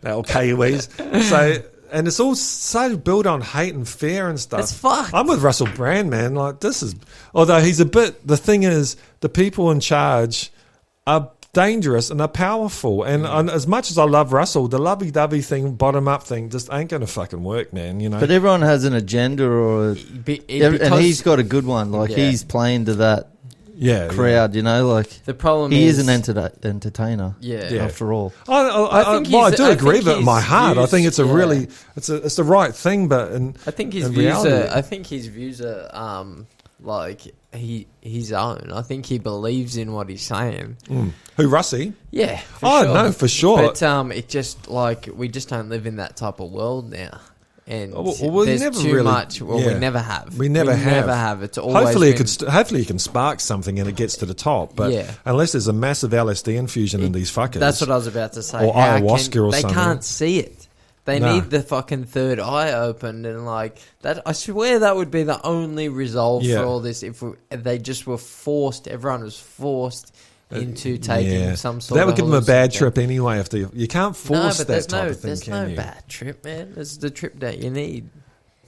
They're Kiwis. So, and it's all so built on hate and fear and stuff. It's fucked. I'm with Russell Brand, man. Like, this is... Although he's a bit... The thing is, the people in charge are dangerous and they're powerful. And as much as I love Russell, the lovey-dovey thing, bottom-up thing, just ain't going to fucking work, man, you know? But everyone has an agenda and he's got a good one. Like, he's playing to that crowd, you know? Like, the problem he is an entertainer, after all. I do agree with it in my heart. I think it's a really... It's the right thing, but... I think his views are... like his own. I think he believes in what he's saying. Who, Russie? Yeah. No, for sure. But it just like we just don't live in that type of world now. And there's too much. Well, we never have. We never have. It's always hopefully it can spark something and it gets to the top. But unless there's a massive LSD infusion in these fuckers, that's what I was about to say. Or ayahuasca or something. They can't see it. They need the fucking third eye opened, and like that. I swear that would be the only resolve for all this. If they just were forced, everyone was forced into taking some sort. That of would give them a bad trip anyway. If you can't force that type of thing, there's no bad trip, man. It's the trip that you need.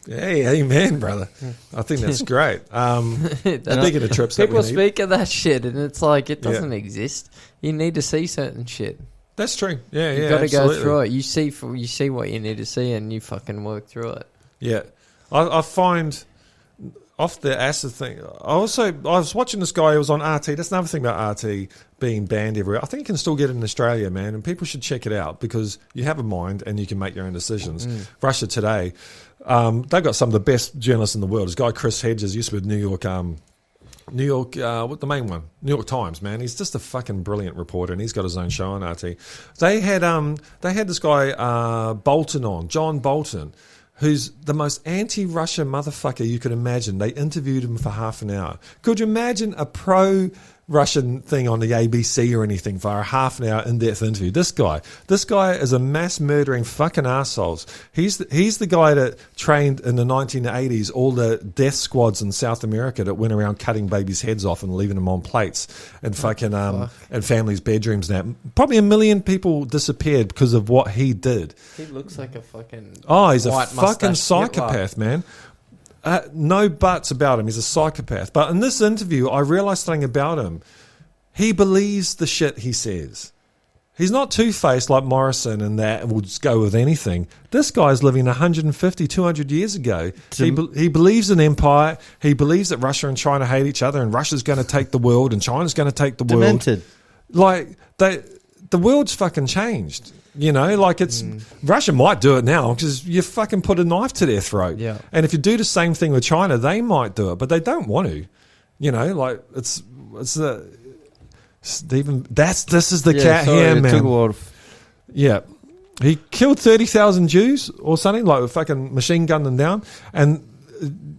Hey, amen, brother. I think that's great. Speaking of trips, people speak of that shit, and it's like it doesn't exist. You need to see certain shit. That's true. Yeah, You've got to go through it. You see what you need to see, and you fucking work through it. Yeah, I find off the acid thing. I was watching this guy who was on RT. That's another thing about RT being banned everywhere. I think you can still get it in Australia, man, and people should check it out because you have a mind and you can make your own decisions. Russia Today, they've got some of the best journalists in the world. This guy Chris Hedges used to be with New York. What the main one? New York Times, man. He's just a fucking brilliant reporter, and he's got his own show on RT. They had this guy Bolton on, John Bolton, who's the most anti-Russia motherfucker you could imagine. They interviewed him for half an hour. Could you imagine a pro-Russian thing on the ABC or anything for a half an hour in-depth interview? This guy is a mass murdering fucking assholes. He's the guy that trained in the 1980s all the death squads in South America that went around cutting babies' heads off and leaving them on plates and and families' bedrooms. Now, probably 1 million people disappeared because of what he did. He looks like a fucking he's a fucking psychopath, man. No buts about him. He's a psychopath. But in this interview, I realised something about him. He believes the shit he says. He's not two-faced like Morrison and that will just go with anything. This guy's living 150, 200 years ago. He believes in empire. He believes that Russia and China hate each other and Russia's going to take the world and China's going to take the world. Demented. Like, the world's fucking changed. You know, like Russia might do it now because you fucking put a knife to their throat. Yeah. And if you do the same thing with China, they might do it, but they don't want to. You know, like this is the cat here, man. It took a while yeah. He killed 30,000 Jews or something, like fucking machine gunned them down. And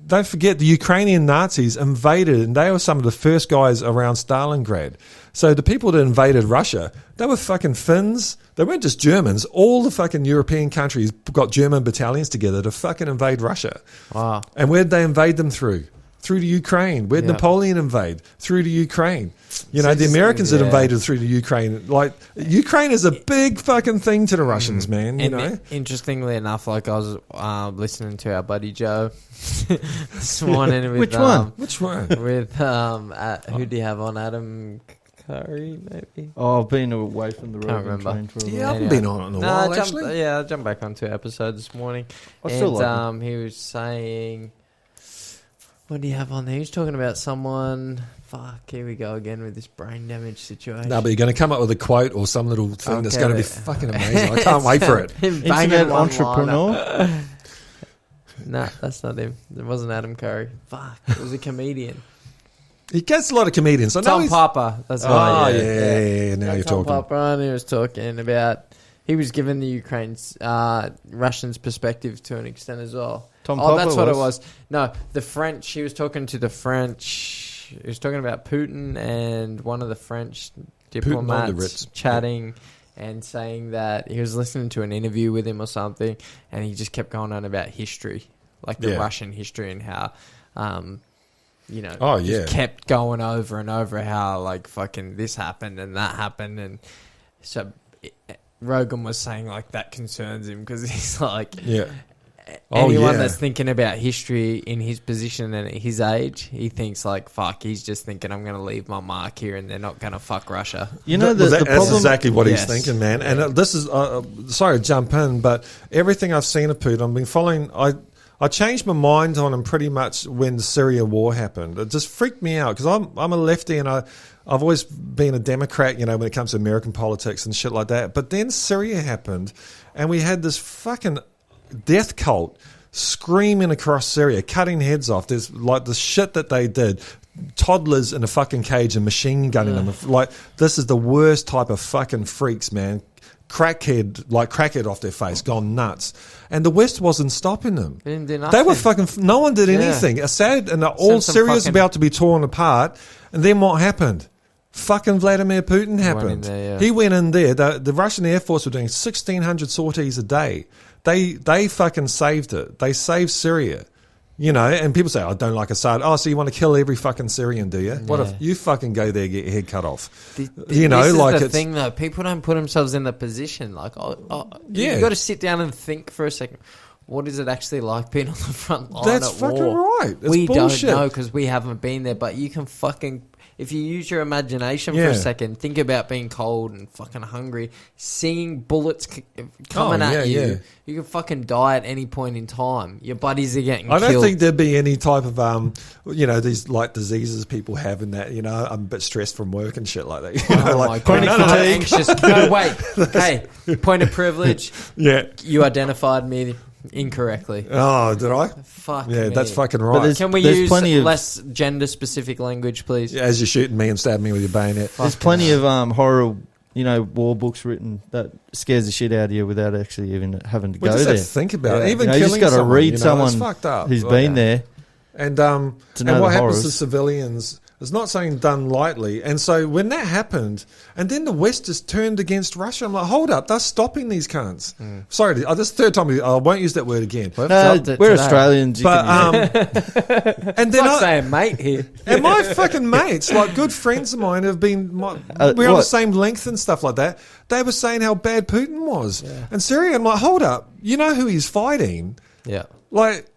don't forget, the Ukrainian Nazis invaded, and they were some of the first guys around Stalingrad. So the people that invaded Russia, they were fucking Finns. They weren't just Germans. All the fucking European countries got German battalions together to fucking invade Russia. Wow. And where'd they invade them through? Through to Ukraine. Where'd Napoleon invade? Through to Ukraine. You know, the Americans had invaded through to Ukraine. Like, Ukraine is a big fucking thing to the Russians, man, you know? Interestingly enough, like I was listening to our buddy Joe this morning with... Which one? With, who do you have on? Adam Curry, maybe? Oh, I've been away from the road. Can't remember. For a I haven't been on it in a while, actually. I jumped back on 2 episodes this morning. I still like he was saying... What do you have on there? He's talking about someone. Fuck, here we go again with this brain damage situation. No, but you're going to come up with a quote or some little thing that's going to be fucking amazing. I can't wait for it. Internet entrepreneur. Nah, that's not him. It wasn't Adam Curry. Fuck, it was a comedian. He gets a lot of comedians. Tom Papa. That's right. Yeah. Now you're talking. Tom Papa, and he was talking about. He was giving the Ukraine's Russians' perspective to an extent as well. That's what it was. No, the French. He was talking to the French. He was talking about Putin and one of the French diplomats chatting and saying that he was listening to an interview with him or something, and he just kept going on about history, like the Russian history and how, just kept going over and over how like fucking this happened and that happened, and so Rogan was saying like that concerns him because he's like, anyone that's thinking about history in his position and at his age, he thinks like, fuck, he's just thinking I'm going to leave my mark here and they're not going to fuck Russia. You know, the problem... That's exactly what he's thinking, man. And this is, sorry to jump in, but everything I've seen of Putin, I've been following... I changed my mind on him pretty much when the Syria war happened. It just freaked me out because I'm a lefty and I've always been a Democrat, when it comes to American politics and shit like that. But then Syria happened and we had this fucking death cult screaming across Syria, cutting heads off. There's like the shit that they did. Toddlers in a fucking cage and machine gunning them. Like, this is the worst type of fucking freaks, man. Crackhead off their face, gone nuts. And the West wasn't stopping them. They didn't do nothing. They were fucking... No one did anything. Assad and all Syria's about to be torn apart. And then what happened? Fucking Vladimir Putin happened. He went in there. The Russian Air Force were doing 1,600 sorties a day. They fucking saved it. They saved Syria. And people say, I don't like Assad. Oh, so you want to kill every fucking Syrian, do you? Yeah. What if you fucking go there and get your head cut off? This is the thing, though. People don't put themselves in the position. Like, you got to sit down and think for a second. What is it actually like being on the front line That's at fucking war? right. We bullshit. Don't know because we haven't been there, but you can fucking... If you use your imagination for a second, think about being cold and fucking hungry, seeing bullets coming at you. You can fucking die at any point in time. Your buddies are getting killed. I don't think there'd be any type of, these like diseases people have in that, I'm a bit stressed from work and shit like that. Like chronic fatigue. Anxious. No, wait. Hey, point of privilege. Yeah. You identified me incorrectly. Oh, did I? Fuck yeah, me. That's fucking right. Can we use less gender-specific language, please? Yeah, as you're shooting me and stabbing me with your bayonet. There's plenty of horror, war books written that scares the shit out of you without actually even having to go there. Have to think about it. Even you killing just got to read someone someone who's been there. And what happens to civilians is not something done lightly. And so when that happened, and then the West just turned against Russia, I'm like, hold up, they're stopping these cunts. Sorry, this is the third time I won't use that word again. We're Australians. And then I'm saying mate here. And my fucking mates, like good friends of mine, have been we're on the same length and stuff like that. They were saying how bad Putin was, and Syria. I'm like, hold up, you know who he's fighting? Yeah, like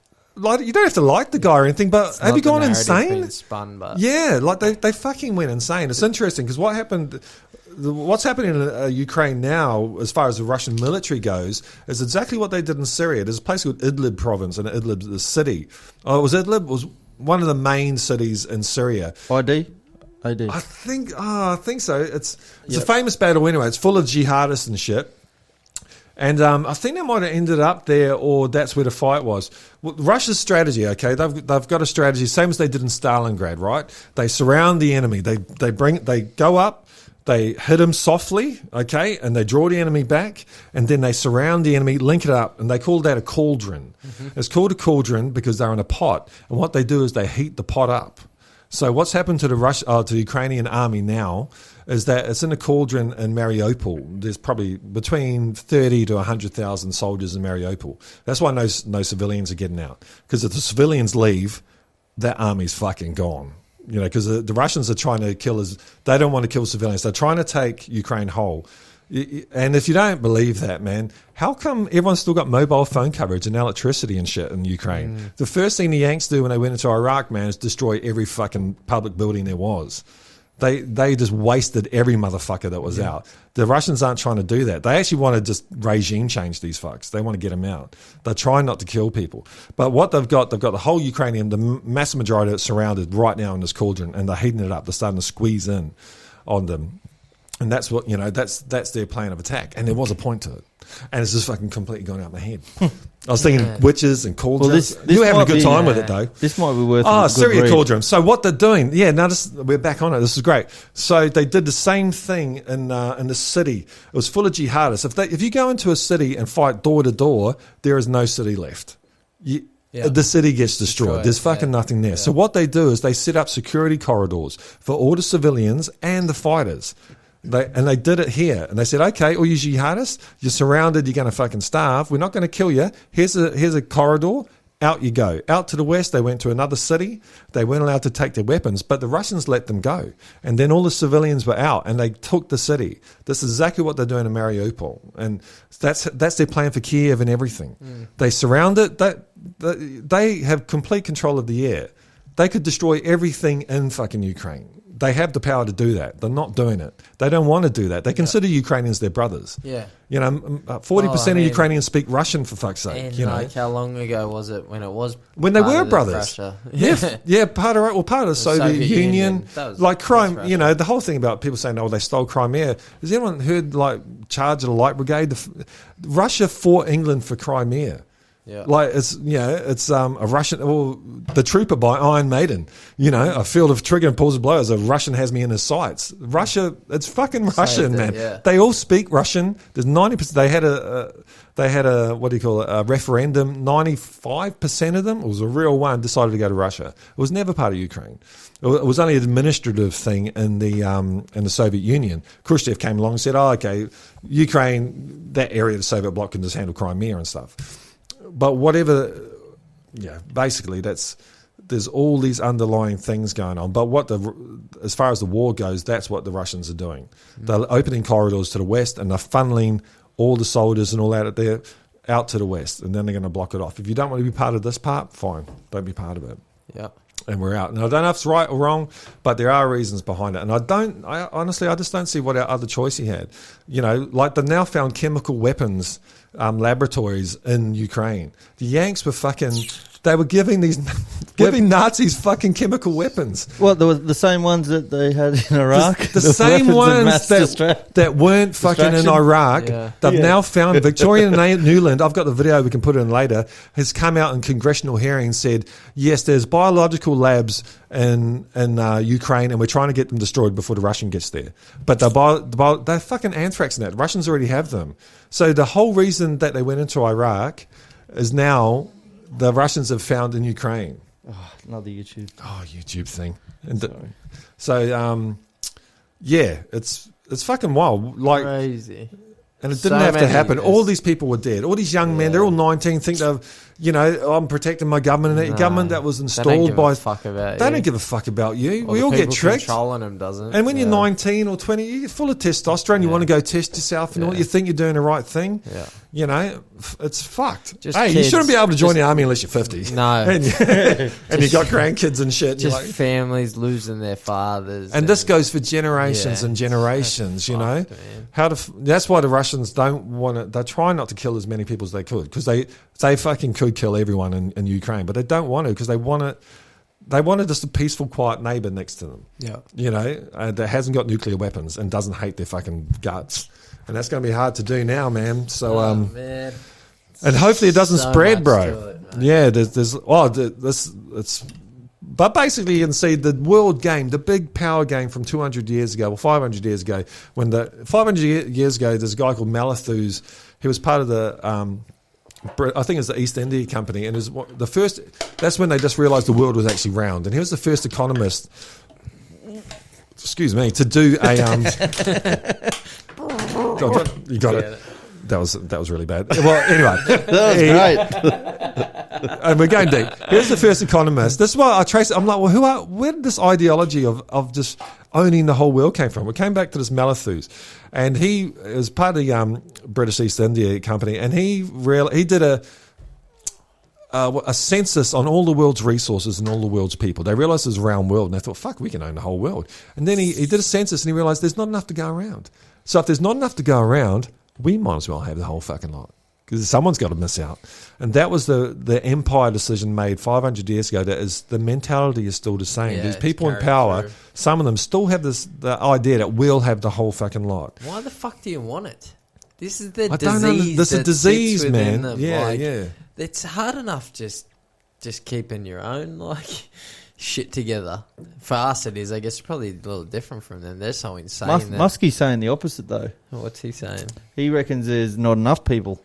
you don't have to like the guy or anything, but have you gone insane? Spun, but yeah, like they fucking went insane. It's interesting because what's happening in Ukraine now, as far as the Russian military goes, is exactly what they did in Syria. There's a place called Idlib province, and Idlib is the city. Oh, it was Idlib. It was one of the main cities in Syria. ID. I think so. It's a famous battle anyway. It's full of jihadists and shit. And I think they might have ended up there, or that's where the fight was. Well, Russia's strategy, okay, they've got a strategy, same as they did in Stalingrad, right? They surround the enemy. They go up, they hit him softly, okay, and they draw the enemy back, and then they surround the enemy, link it up, and they call that a cauldron. It's called a cauldron because they're in a pot, and what they do is they heat the pot up. So what's happened to the Ukrainian army now is that it's in a cauldron in Mariupol. There's probably between 30 to 100,000 soldiers in Mariupol. That's why no civilians are getting out. Because if the civilians leave, that army's fucking gone. Because the Russians are trying to kill us. They don't want to kill civilians. They're trying to take Ukraine whole. And if you don't believe that, man, how come everyone's still got mobile phone coverage and electricity and shit in Ukraine? The first thing the Yanks do when they went into Iraq, man, is destroy every fucking public building there was. They just wasted every motherfucker that was out. The Russians aren't trying to do that. They actually want to just regime change these fucks. They want to get them out. They're trying not to kill people. But what they've got the whole Ukrainian, the massive majority of it surrounded right now in this cauldron, and they're heating it up. They're starting to squeeze in on them. And that's what, that's their plan of attack. And there was a point to it. And it's just fucking completely gone out my head. I was thinking witches and cauldrons. Well, you were having a good time with it, though. This might be worth a good Syria read. Cauldron. So what they're doing, we're back on it. This is great. So they did the same thing in the city. It was full of jihadists. If you go into a city and fight door to door, there is no city left. The city gets destroyed. There's fucking nothing there. So what they do is they set up security corridors for all the civilians and the fighters. They did it here, and they said, "Okay, all you jihadists, you're surrounded. You're going to fucking starve. We're not going to kill you. Here's a corridor. Out you go. Out to the west. They went to another city. They weren't allowed to take their weapons, but the Russians let them go. And then all the civilians were out, and they took the city. This is exactly what they're doing in Mariupol, and that's their plan for Kiev and everything. They surround it. They have complete control of the air. They could destroy everything in fucking Ukraine. They have the power to do that. They're not doing it. They don't want to do that. They consider Ukrainians their brothers. Yeah. 40% of Ukrainians speak Russian, for fuck's sake. And how long ago was it when it was when they were brothers? Part of the Soviet Union. Like Crimea, the whole thing about people saying, they stole Crimea. Has anyone heard charge of the Light Brigade? Russia fought England for Crimea. Yeah. It's a Russian, the trooper by Iron Maiden, a field of trigger and pulls a blow as a Russian has me in his sights. Russia, it's fucking Russian, man. Yeah. They all speak Russian. There's 90%. They had a a referendum. 95% of them, it was a real one, decided to go to Russia. It was never part of Ukraine. It was only an administrative thing in the Soviet Union. Khrushchev came along and said, okay, Ukraine, that area of the Soviet bloc can just handle Crimea and stuff. But whatever, basically there's all these underlying things going on. But as far as the war goes, that's what the Russians are doing. They're opening corridors to the west, and they're funneling all the soldiers and all that there out to the west, and then they're going to block it off. If you don't want to be part of this part, fine, don't be part of it. Yeah. And we're out. And I don't know if it's right or wrong, but there are reasons behind it. And I honestly just don't see what our other choice he had. They've now found chemical weapons laboratories in Ukraine. The Yanks were they were giving Nazis fucking chemical weapons. Well, they were the same ones that they had in Iraq. The same ones that weren't fucking in Iraq. Yeah. They've now found Victoria Newland. I've got the video, we can put it in later, has come out in congressional hearings, said, yes, there's biological labs in Ukraine, and we're trying to get them destroyed before the Russian gets there. But they're fucking anthrax in that. Russians already have them. So the whole reason that they went into Iraq is now the Russians have found in Ukraine. Oh, another YouTube. Oh, YouTube thing. It's fucking wild. Crazy. And it didn't have to happen. All these people were dead. All these young men, they're all 19, think they've, I'm protecting my government. And government that was installed by... They don't give a fuck about you. We all get tricked. Controlling them doesn't. And when you're 19 or 20, you're full of testosterone. You want to go test yourself and all. You think you're doing the right thing. Yeah. It's fucked. You shouldn't be able to join the army unless you're 50. No. And you've got grandkids and shit. Just families losing their fathers. And this goes for generations and generations, That's why the Russians don't want to... They try not to kill as many people as they could, because they fucking could kill everyone in Ukraine, but they don't want to, because they want just a peaceful, quiet neighbour next to them. Yeah. That hasn't got nuclear weapons and doesn't hate their fucking guts. And that's going to be hard to do now, man. So, man. And hopefully it doesn't spread, bro. But basically, you can see the world game, the big power game from 200 years ago, or 500 years ago, 500 years ago, there's a guy called Malthus. He was part of the... I think it's the East India Company, and that's when they just realised the world was actually round. And he was the first economist, to do a... You got it. That was really bad. Well, anyway. That was great. And we're going deep. Here's the first economist. This is why I trace it. I'm like, where did this ideology of just owning the whole world came from? We came back to this Malthus. And he was part of the British East India Company, and he did a census on all the world's resources and all the world's people. They realised there's a round world, and they thought, fuck, we can own the whole world. And then he did a census, and he realised there's not enough to go around. So if there's not enough to go around, we might as well have the whole fucking lot, because someone's got to miss out. And that was the empire decision made 500 years ago. That is, the mentality is still the same. Yeah, There's people in power. through. Some of them still have the idea that we'll have the whole fucking lot. Why the fuck do you want it? This is the I don't know. disease. This is a that disease, sits within man. them. Yeah, Like, yeah. It's hard enough just keeping your own shit together. For us, it is. I guess it's probably a little different from them. They're so insane. Muskie's saying the opposite though. What's he saying? He reckons there's not enough people.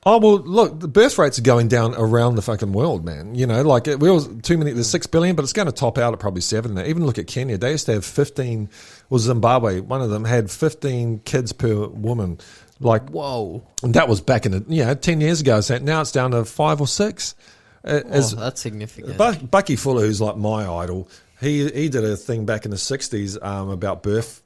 Oh, well, look, the birth rates are going down around the fucking world, man. You know, like, there's 6 billion, but it's going to top out at probably 7. Even look at Kenya. They used to have 15, or Zimbabwe, one of them had 15 kids per woman. Like, whoa. And that was back in 10 years ago. So now it's down to 5 or 6. That's significant. Bucky Fuller, who's like my idol, he did a thing back in the 60s about birth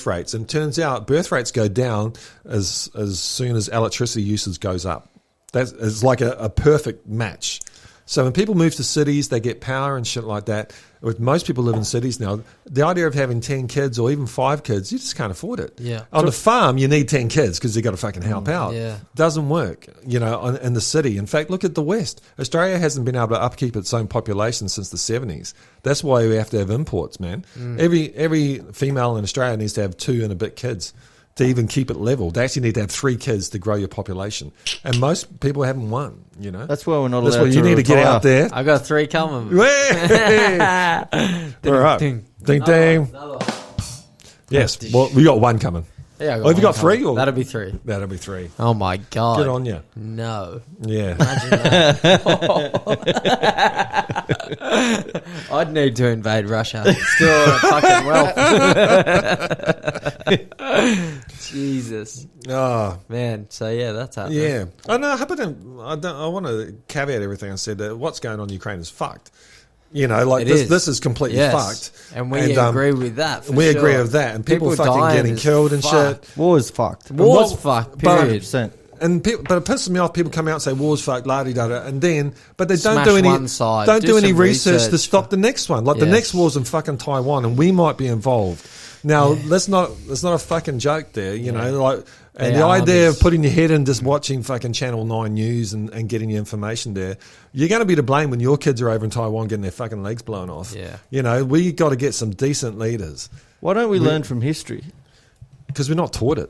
rates, and turns out birth rates go down as soon as electricity usage goes up. It's like a perfect match. So when people move to cities, they get power and shit like that. With most people live in cities now, the idea of having 10 kids or even 5 kids, you just can't afford it. Yeah. On the farm, you need 10 kids because you've got to fucking help out. Yeah. Doesn't work, in the city. In fact, look at the West. Australia hasn't been able to upkeep its own population since the 70s. That's why we have to have imports, man. Every female in Australia needs to have 2 and a bit kids to even keep it level. They actually need to have 3 kids to grow your population. And most people haven't 1, That's why we're not allowed to That's why you need to get out there. I got 3 coming. All right. Ding, ding. Yes. Well, we got 1 coming. Yeah, Have you got 3? Or? That'll be 3. That'll be 3. Oh, my God. Good on you. No. Yeah. Imagine that. I'd need to invade Russia. Still fucking wealth. Jesus. Oh. Man, so yeah, that's happening. Yeah. I want to caveat everything I said. That what's going on in Ukraine is fucked. This is completely fucked. And we agree with that. We agree with that. And people fucking getting killed and shit. War's fucked. War's fucked, period. 100%. But it pisses me off. People come out and say war's fucked, la-di-da-da, and then, but they Smash don't do any one side. don't do any some research to stop the next one. Like the Yes. next war's in fucking Taiwan, and we might be involved. Now, that's not a fucking joke there, and the idea of putting your head in just watching fucking Channel 9 news and getting your information there, you're going to be to blame when your kids are over in Taiwan getting their fucking legs blown off. Yeah. We got to get some decent leaders. Why don't we learn from history? Because we're not taught it.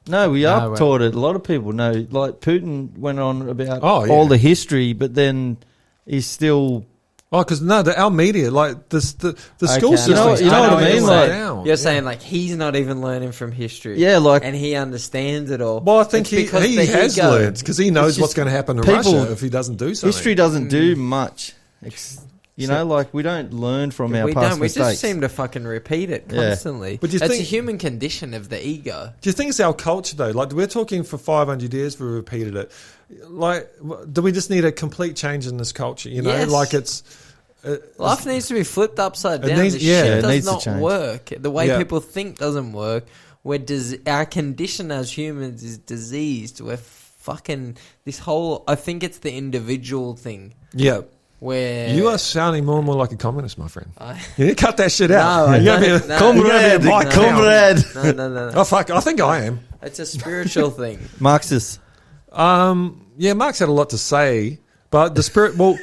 No, we are taught it. A lot of people know. Like Putin went on about all the history, but then he's still... Oh, because our media, like the school system, you know what I mean? Like, you're saying like he's not even learning from history, and he understands it all. Well, I think he has learned because he knows what's going to happen to Russia if he doesn't do something. History doesn't do much. We don't learn from our past mistakes. We just seem to fucking repeat it constantly. But it's a human condition of the ego. Do you think it's our culture though? Like we're talking for 500 years, we repeated it. Like, do we just need a complete change in this culture? Yes. Like it's... Life needs to be flipped upside down. This shit does not work. The way people think doesn't work. Our condition as humans is diseased. We're fucking... I think it's the individual thing. Yeah. Where you are sounding more and more like a communist, my friend. You need to cut that shit out. No, comrade. No. Oh fuck! I think I am. It's a spiritual thing. Marxist. Marx had a lot to say, but the spirit. Well,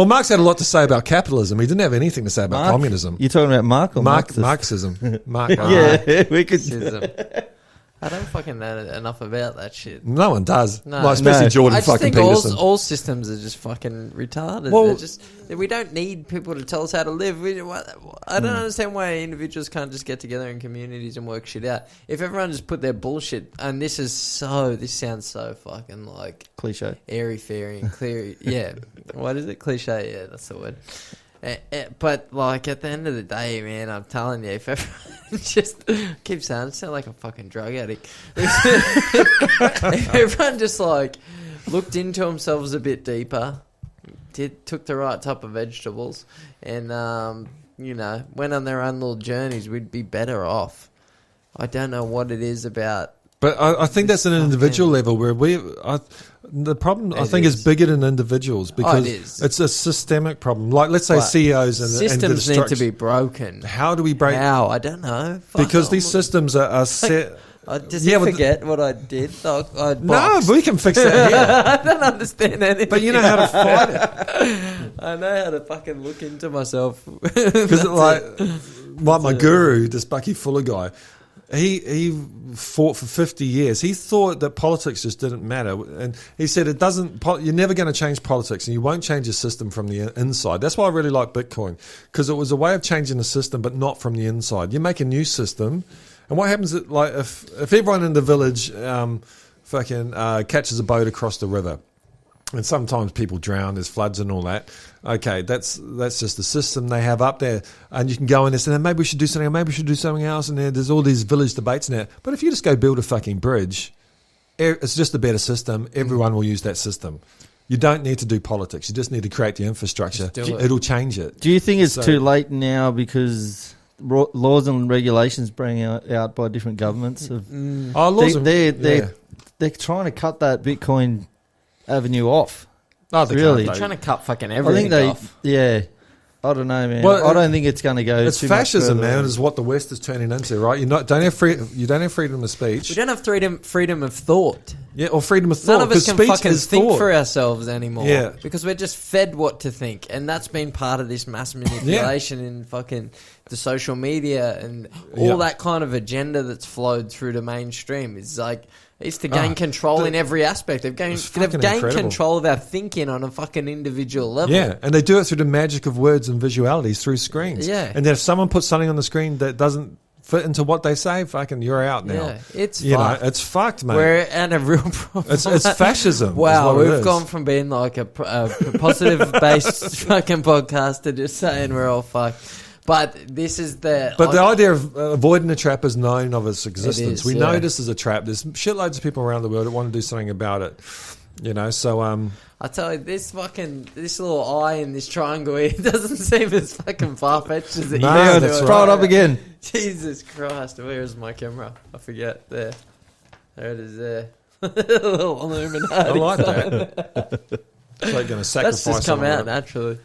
Marx had a lot to say about capitalism. He didn't have anything to say about communism. You're talking about Marx or Marxism? Marx. Yeah, we could. I don't fucking know enough about that shit. No one does. No. Like, especially Jordan fucking Peterson. I just think all systems are just fucking retarded. Well, we don't need people to tell us how to live. I don't understand why individuals can't just get together in communities and work shit out. If everyone just put their bullshit, and this sounds so fucking like... Cliche. Airy-fairy and clear. Yeah. What is it? Cliche? Yeah, that's the word. But like at the end of the day, man, I'm telling you, if everyone just keep saying, I sound like a fucking drug addict. If everyone just like looked into themselves a bit deeper, took the right type of vegetables, and went on their own little journeys, we'd be better off. I don't know what it is about But I think that's an individual level where the problem I think is bigger than individuals because it's a systemic problem. Like let's say CEOs and systems need to be broken. How do we break? How? I don't know. Because these systems are set. Does he forget what I did? No, we can fix that here. I don't understand anything. But you know how to fight it. I know how to fucking look into myself. Because like my guru, this Bucky Fuller guy, he fought for 50 years. He thought that politics just didn't matter. And he said you're never going to change politics and you won't change a system from the inside. That's why I really like Bitcoin, because it was a way of changing the system, but not from the inside. You make a new system. And what happens if everyone in the village catches a boat across the river, and sometimes people drown, there's floods and all that. Okay, that's just the system they have up there, and you can go in and say, maybe we should do something, maybe we should do something else, and there's all these village debates now. But if you just go build a fucking bridge, it's just a better system. Everyone will use that system. You don't need to do politics. You just need to create the infrastructure. It'll change it. Do you think it's too late now because laws and regulations bring out by different governments? They're trying to cut that Bitcoin avenue off. Oh, they're trying to cut fucking everything off. Yeah. I don't know, man. Well, I don't think it's going to go. It's fascism, man. Is what the West is turning into, right? You don't have freedom of speech. We don't have freedom of thought. Yeah, or freedom of thought. None of us can fucking think for ourselves anymore. Yeah, because we're just fed what to think, and that's been part of this mass manipulation in fucking the social media and all that kind of agenda that's flowed through the mainstream. It's to gain control in every aspect. They've gained control of our thinking on a fucking individual level. Yeah, and they do it through the magic of words and visualities through screens. Yeah. And then if someone puts something on the screen that doesn't fit into what they say, fucking you're out now. Yeah, it's fucked. It's fucked, mate. We're at a real problem. It's fascism. Wow, we've gone from being like a positive-based fucking podcast to just saying we're all fucked. But this is the idea of avoiding the trap is known of its existence. We know this is a trap. There's shitloads of people around the world that want to do something about it. So I tell you, this little eye in this triangle here doesn't seem as fucking far fetched as it used to. Throw it up again. Jesus Christ, where is my camera? I forget. There it is. There, a little Illuminati. I like that. It's like going to sacrifice. That's just come out naturally.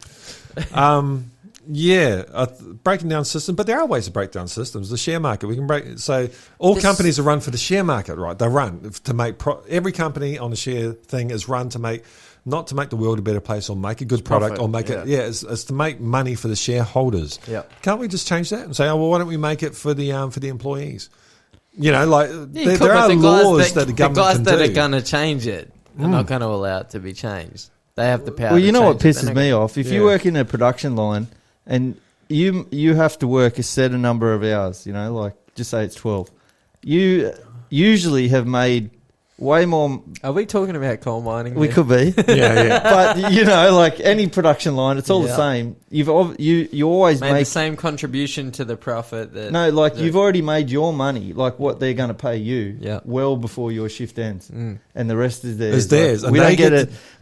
Breaking down systems, but there are ways to break down systems. The share market, we can break. So all companies are run for the share market, right? They run to make every company on the share thing is run to make, not to make the world a better place or make a good product or make it. Yeah, it's to make money for the shareholders. Yeah, can't we just change that and say, why don't we make it for the employees? There are laws that the government can do. The guys that are going to change it are not going to allow it to be changed. They have the power. Well, you know what pisses me off? If you work in a production line and you have to work a certain number of hours, like just say it's 12. You usually have made way more. Are we talking about coal mining? We could be. Yeah. But like any production line, it's all the same. You always make the same contribution to the profit. You've already made your money, like what they're going to pay you, well before your shift ends, and the rest is theirs. It's theirs. Like,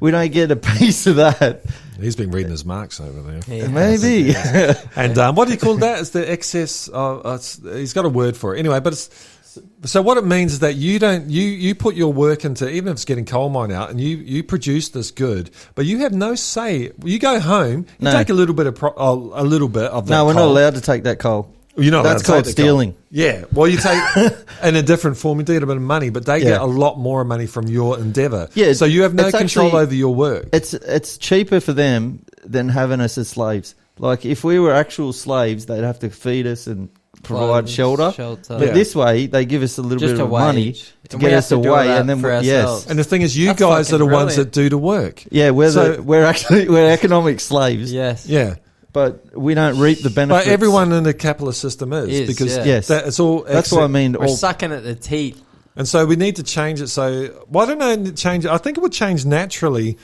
we don't get a piece of that. He's been reading his marks over there. Yeah, maybe. And what do you call that? It's the excess. He's got a word for it anyway, but it's. So what it means is that you put your work into, even if it's getting coal mine out, and you produce this good, but you have no say. You go home, take a little bit of that. No, we're not allowed to take that coal. You're not. That's called stealing. Yeah. Well, you take in a different form. You get a bit of money, but they get a lot more money from your endeavour. Yeah. So you have no control over your work. It's cheaper for them than having us as slaves. Like if we were actual slaves, they'd have to feed us and provide shelter. But this way, they give us a little bit of money to get us away, and then And the thing is, you guys are the ones that do the work. Yeah, we're economic slaves. Yes. Yeah. But we don't reap the benefits. But everyone in the capitalist system is because it's all. That's what I mean. We're sucking at the teeth, and so we need to change it. So why don't I change it? I think it would change naturally.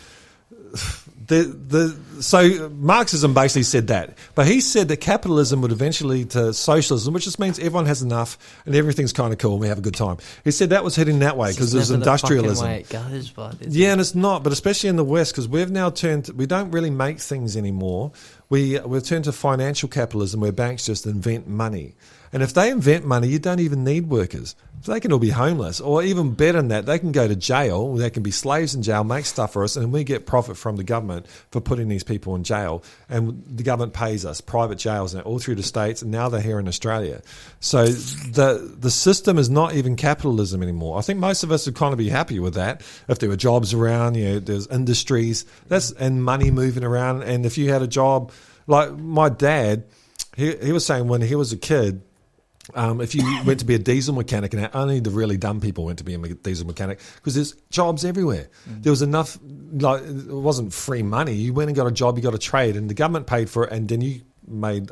So Marxism basically said that, but he said that capitalism would eventually lead to socialism, which just means everyone has enough and everything's kind of cool and we have a good time. He said that was heading that way because there's industrialism. The way it goes, and it's not, but especially in the West, because we've now we don't really make things anymore. We've turned to financial capitalism where banks just invent money. And if they invent money, you don't even need workers. So they can all be homeless, or even better than that, they can go to jail. They can be slaves in jail, make stuff for us, and we get profit from the government for putting these people in jail. And the government pays us, private jails, and all through the States, and now they're here in Australia. So the system is not even capitalism anymore. I think most of us would kind of be happy with that if there were jobs around, there's industries, and money moving around. And if you had a job, like my dad, he was saying when he was a kid, if you went to be a diesel mechanic, and only the really dumb people went to be a diesel mechanic, because there's jobs everywhere. There was enough, like, it wasn't free money. You went and got a job, you got a trade, and the government paid for it, and then you made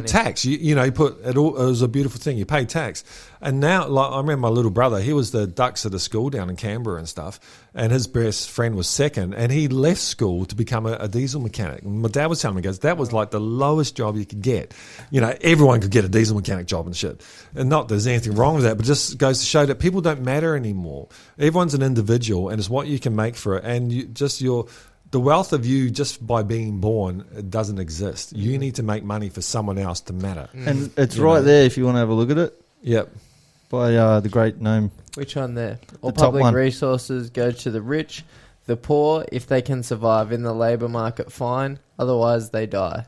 tax. You put it all. It was a beautiful thing. You paid tax, and now, like, I remember my little brother. He was the dux at a school down in Canberra and stuff, and his best friend was second, and he left school to become a diesel mechanic. And my dad was telling me, goes, that was like the lowest job you could get. Everyone could get a diesel mechanic job and shit, and not that there's anything wrong with that, but just goes to show that people don't matter anymore. Everyone's an individual, and it's what you can make for it, and the wealth of you just by being born, it doesn't exist. You need to make money for someone else to matter. And it's there if you want to have a look at it. Yep. By the great gnome. Which one there? All top public one. resources go to the rich. The poor, if they can survive in the labour market, fine. Otherwise, they die.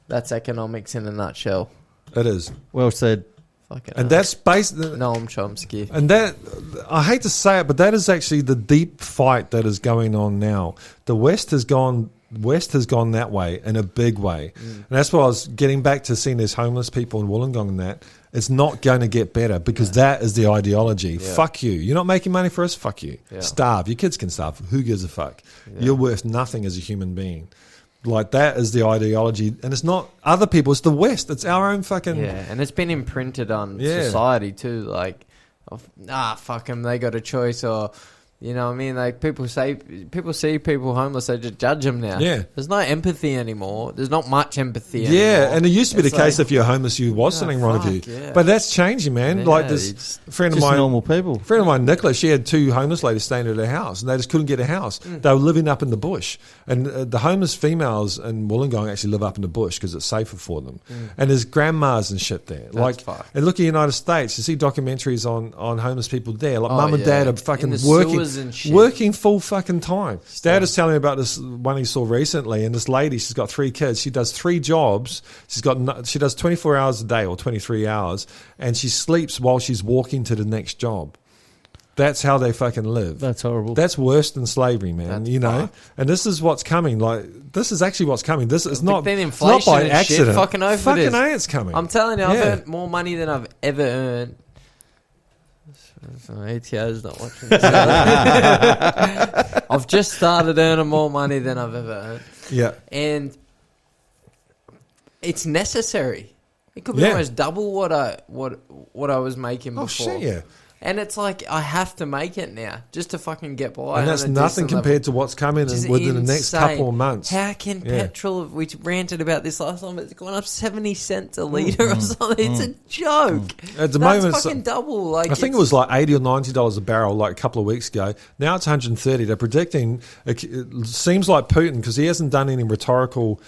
That's economics in a nutshell. It is. Well said. And that's based Noam Chomsky. And that, I hate to say it, but that is actually the deep fight that is going on now. The West has gone that way in a big way. And that's why I was getting back to seeing these homeless people in Wollongong and that. It's not going to get better because that is the ideology. Yeah. Fuck you. You're not making money for us? Fuck you. Yeah. Starve. Your kids can starve. Who gives a fuck? Yeah. You're worth nothing as a human being. Like, that is the ideology, and it's not other people, it's the West, it's our own fucking... Yeah, and it's been imprinted on society too, like, fuck them, they got a choice, or, you know what I mean, like, people see people homeless, they just judge them now. Yeah. There's no empathy anymore, there's not much empathy anymore. Yeah, and it used to be the case if you're homeless, you was something wrong with you. Yeah. But that's changing, man. Yeah, like, this friend of mine... normal people. Friend of mine, Nicola, she had 2 homeless ladies staying at her house, and they just couldn't get a house. They were living up in the bush. And the homeless females in Wollongong actually live up in the bush because it's safer for them. And there's grandmas and shit there. That's and look at the United States, you see documentaries on homeless people there. Like, mum and dad are fucking working full fucking time. Dad is telling me about this one he saw recently, and this lady, she's got 3 kids. She does 3 jobs. She does 24 hours a day or 23 hours, and she sleeps while she's walking to the next job. That's how they fucking live. That's horrible. That's worse than slavery, man. That's And this is what's coming. Like, this is actually what's coming. This is not. It's not by accident. Shit, fucking it's coming. I'm telling you, I've earned more money than I've ever earned. ATO's not watching this. I've just started earning more money than I've ever earned. Yeah. And it's necessary. It could be almost double what I was making before. Oh shit, yeah. And it's like, I have to make it now just to fucking get by. And that's nothing compared to what's coming within the next couple of months. How can petrol, we ranted about this last time, it's gone up 70 cents a litre or something. It's a joke. At the that's moment, fucking double. Like, I think it was like $80 or $90 a barrel like a couple of weeks ago. Now it's 130. They're predicting, it seems like Putin, because he hasn't done any rhetorical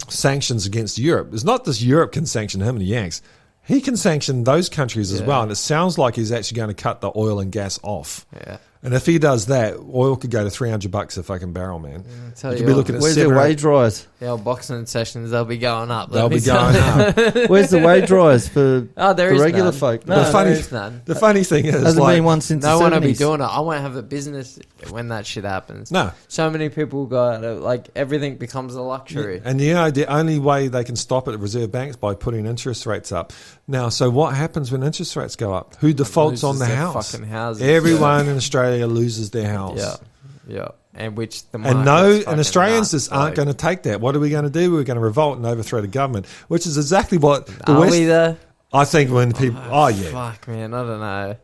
sanctions against Europe. It's not just Europe can sanction him and the Yanks. He can sanction those countries as well, and it sounds like he's actually going to cut the oil and gas off. Yeah. And if he does that, oil could go to $300 a fucking barrel, man. You could be looking at where's the wage rise? The old boxing sessions, they'll be going up. They'll be going up. Where's the wage rise for the regular folk? No, there is none. The funny thing is, hasn't been one since no the 70s. one will be doing it. I won't have a business when that shit happens. No. So many people go out of, like, everything becomes a luxury. And the only way they can stop it at Reserve Banks by putting interest rates up. Now, so what happens when interest rates go up? Who defaults on the house? Fucking houses. Everyone in Australia loses their house. Yeah. And which the and Australians just aren't going to take that. What are we going to do? We're going to revolt and overthrow the government, which is exactly what the West. I think when people, fuck, man, I don't know.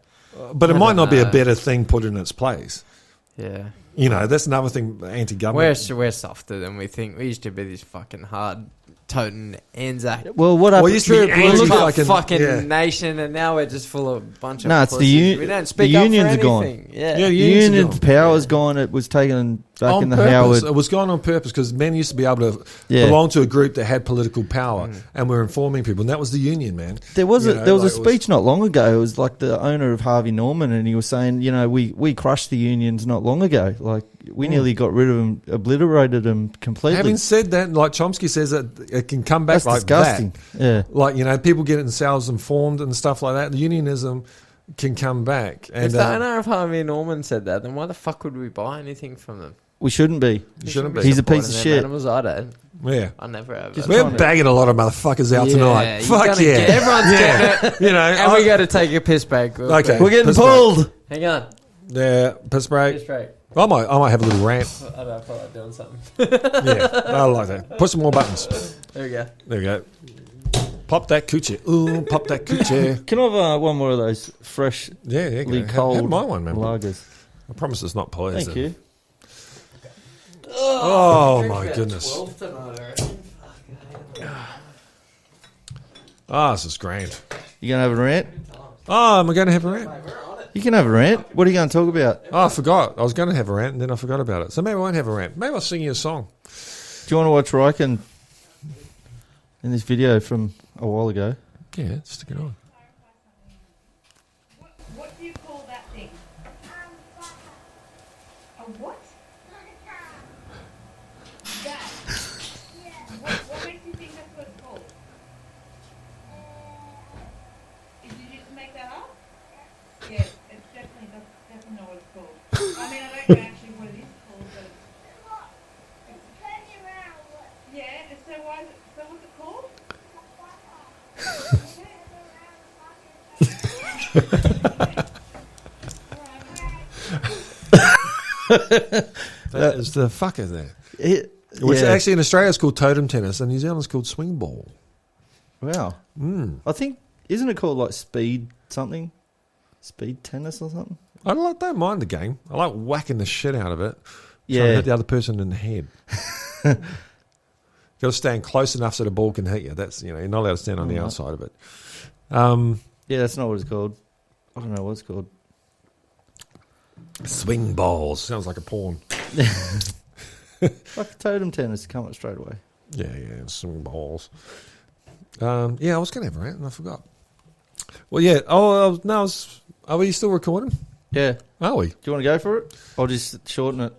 But it might not be a better thing put in its place. Yeah. You know, that's another thing. Anti-government. We're softer than we think. We used to be this fucking hard toting Anzac. Well, what happened? used to be We're fucking nation, and now we're just full of a bunch of. No, it's we don't speak the up unions for are gone. anything. Yeah, Yeah, The unions are union's gone. power's gone. It was taken back On in the purpose. Howard. It was gone on purpose because men used to be able to Yeah. belong to a group that had political power and were informing people, and that was the union, man. There was You a know, there was like a it was- speech not long ago. It was like the owner of Harvey Norman, and he was saying, we crushed the unions not long ago. Like we nearly got rid of them, obliterated them completely. Having said that, like Chomsky says, that it can come back That's like disgusting. that. Yeah. Like, people get themselves informed and stuff like that. The unionism can come back. And if the owner of Harvey Norman said that, then why the fuck would we buy anything from them? We shouldn't be. you shouldn't be. He's a piece of supporting them shit. Animals, I don't. Yeah. I never have. Just We're trying to- bagging a lot of motherfuckers out Yeah, tonight. you're Fuck gonna yeah. get- everyone's getting it. And we got to take a piss break. real Okay. quick. We're getting Piss pulled. Hang on. Yeah, piss break. Piss break. I might have a little rant. I don't feel like doing something. Yeah, I like that. Put some more buttons. There we go. There we go. Pop that coochie. Ooh, pop that coochie. Can I have one more of those freshly Yeah, go. cold Have my one, man. lagers? I promise it's not poison. Thank you. Oh, my goodness. This is grand. You gonna have a rant? Oh, am I going to have a rant? You can have a rant. What are you going to talk about? Oh, I forgot. I was going to have a rant and then I forgot about it. So maybe I won't have a rant. Maybe I'll sing you a song. Do you want to watch Riken in this video from a while ago? Yeah, stick it on. What do you call that thing? A what? That. What makes you think that's what it's called? Did you just make that up? Yeah, it's definitely not what it's called. I mean, I don't know actually what it is called, but yeah. And so what's it called? That is the fucker there. Which Yeah. actually in Australia is called totem tennis and New Zealand's called swing ball. Wow. I think, isn't it called like speed something? Speed tennis or something? I don't mind the game. I like whacking the shit out of it. Trying to Yeah. hit the other person in the head. Got to stand close enough so the ball can hit you. That's you're not allowed to stand on the outside of it. Yeah, that's not what it's called. I don't know what it's called. Swing balls sounds like a porn. Like totem tennis, come up straight away. Yeah, swing balls. Yeah, I was going to have a rant and I forgot. Well, yeah. Oh no, are we still recording? Yeah. Are we? Do you want to go for it? I'll just shorten it.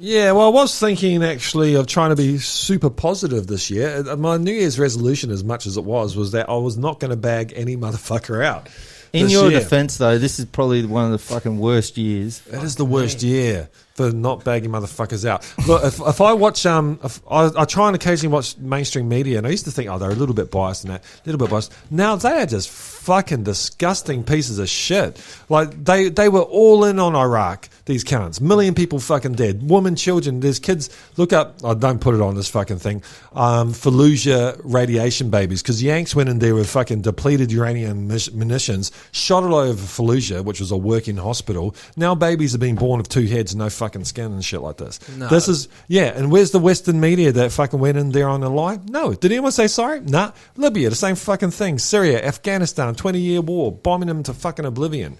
Yeah, well, I was thinking actually of trying to be super positive this year. My New Year's resolution, as much as it was that I was not going to bag any motherfucker out. In this your year. defense, though, this is probably one of the fucking worst years. It is the worst year for not bagging motherfuckers out. Look, if I watch, I try and occasionally watch mainstream media, and I used to think, they're a little bit biased in that, a little bit biased. Now they are just fucking disgusting pieces of shit. Like they were all in on Iraq. These cunts, 1 million people fucking dead, women, children. There's kids. Look up. Don't put it on this fucking thing. Fallujah radiation babies, because Yanks went in there with fucking depleted uranium munitions, shot it over Fallujah, which was a working hospital. Now babies are being born of 2 heads, no fucking skin and shit like this. No. This is and where's the Western media that fucking went in there on a lie? No. Did anyone say sorry? Nah. Libya, the same fucking thing. Syria, Afghanistan, 20-year war, bombing them to fucking oblivion.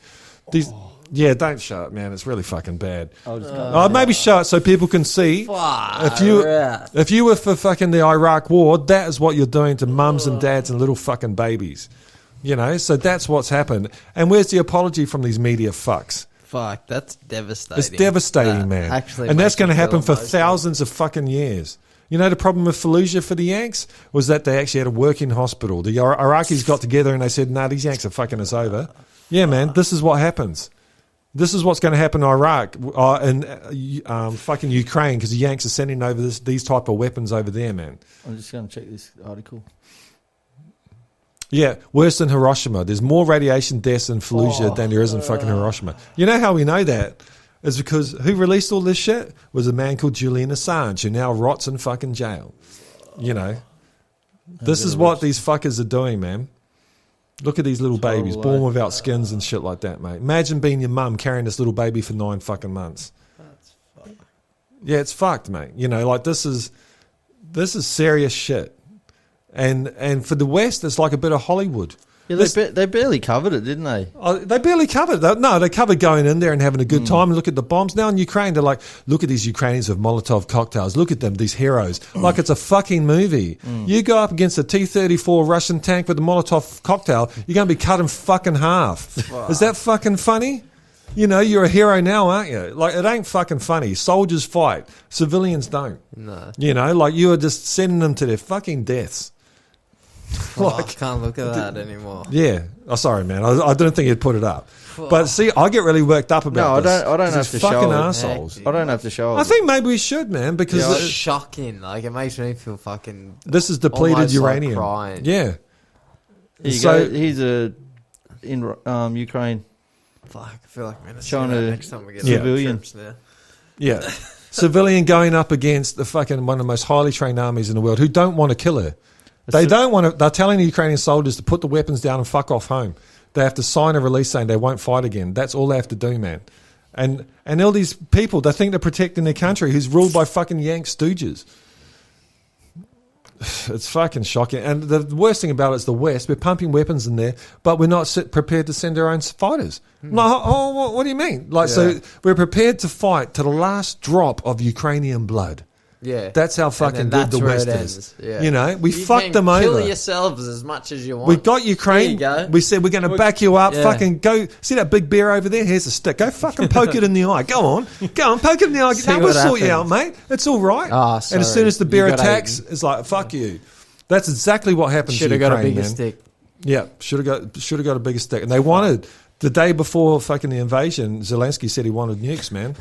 These. Yeah, don't show it, man. It's really fucking bad. Maybe show it so people can see. If you were for fucking the Iraq war, that is what you're doing to mums and dads and little fucking babies. So that's what's happened. And where's the apology from these media fucks? Fuck, that's devastating. It's devastating, man. And that's going to happen for thousands of fucking years. The problem with Fallujah for the Yanks was that they actually had a working hospital. The Iraqis got together and they said, nah, these Yanks are fucking us over. Yeah, man, this is what happens. This is what's going to happen in Iraq and fucking Ukraine, because the Yanks are sending over these type of weapons over there, man. I'm just going to check this article. Yeah, worse than Hiroshima. There's more radiation deaths in Fallujah than there is in fucking Hiroshima. You know how we know that? It's because who released all this shit was a man called Julian Assange, who now rots in fucking jail. This is what these fuckers are doing, man. Look at these little babies, born without skins and shit like that, mate. Imagine being your mum carrying this little baby for 9 fucking months. That's fucked. Yeah, it's fucked, mate. This is serious shit. And for the West, it's like a bit of Hollywood. Yeah, they barely covered it, didn't they? They barely covered it. No, they covered going in there and having a good time and look at the bombs. Now in Ukraine, they're like, look at these Ukrainians with Molotov cocktails. Look at them, these heroes. Like it's a fucking movie. You go up against a T-34 Russian tank with a Molotov cocktail, you're going to be cut in fucking half. Is that fucking funny? You know, you're a hero now, aren't you? Like, it ain't fucking funny. Soldiers fight. Civilians don't. No. You know, like you are just sending them to their fucking deaths. I can't look at that anymore. Yeah. Oh, sorry, man. I didn't think you'd put it up. But see, I get really worked up about this. I don't have to show fucking it. assholes. I don't have to show it. I think maybe we should, man, because It's shocking. Like, it makes me feel fucking... this is depleted almost uranium. like crying. Yeah. Here you go. He's in Ukraine. Fuck, I feel like I'm going to Showing see that a next time we get civilian. trips there. Yeah. Civilian going up against the fucking one of the most highly trained armies in the world who don't want to kill her. They don't want to. They're telling the Ukrainian soldiers to put the weapons down and fuck off home. They have to sign a release saying they won't fight again. That's all they have to do, man. And all these people, they think they're protecting their country who's ruled by fucking Yank stooges. It's fucking shocking. And the worst thing about it is the West. We're pumping weapons in there, but we're not prepared to send our own fighters. Like, what do you mean? Like, so we're prepared to fight to the last drop of Ukrainian blood. Yeah. That's how fucking good the West is. Yeah. You know, we You fucked them over. Kill yourselves as much as you want. We got Ukraine. There you go. We said we're going to back you up. Yeah. Fucking go. See that big bear over there? Here's a stick. Go fucking poke it in the eye. Go on. Poke it in the eye. See That will what sort you out, happens. mate. It's all right. Ah, and as soon as the bear You got attacks, eaten. it's like, fuck you. That's exactly what happened to Should Ukraine, have got a bigger man. stick. Yeah, should have got a bigger stick. And they wanted, the day before fucking the invasion, Zelensky said he wanted nukes, man.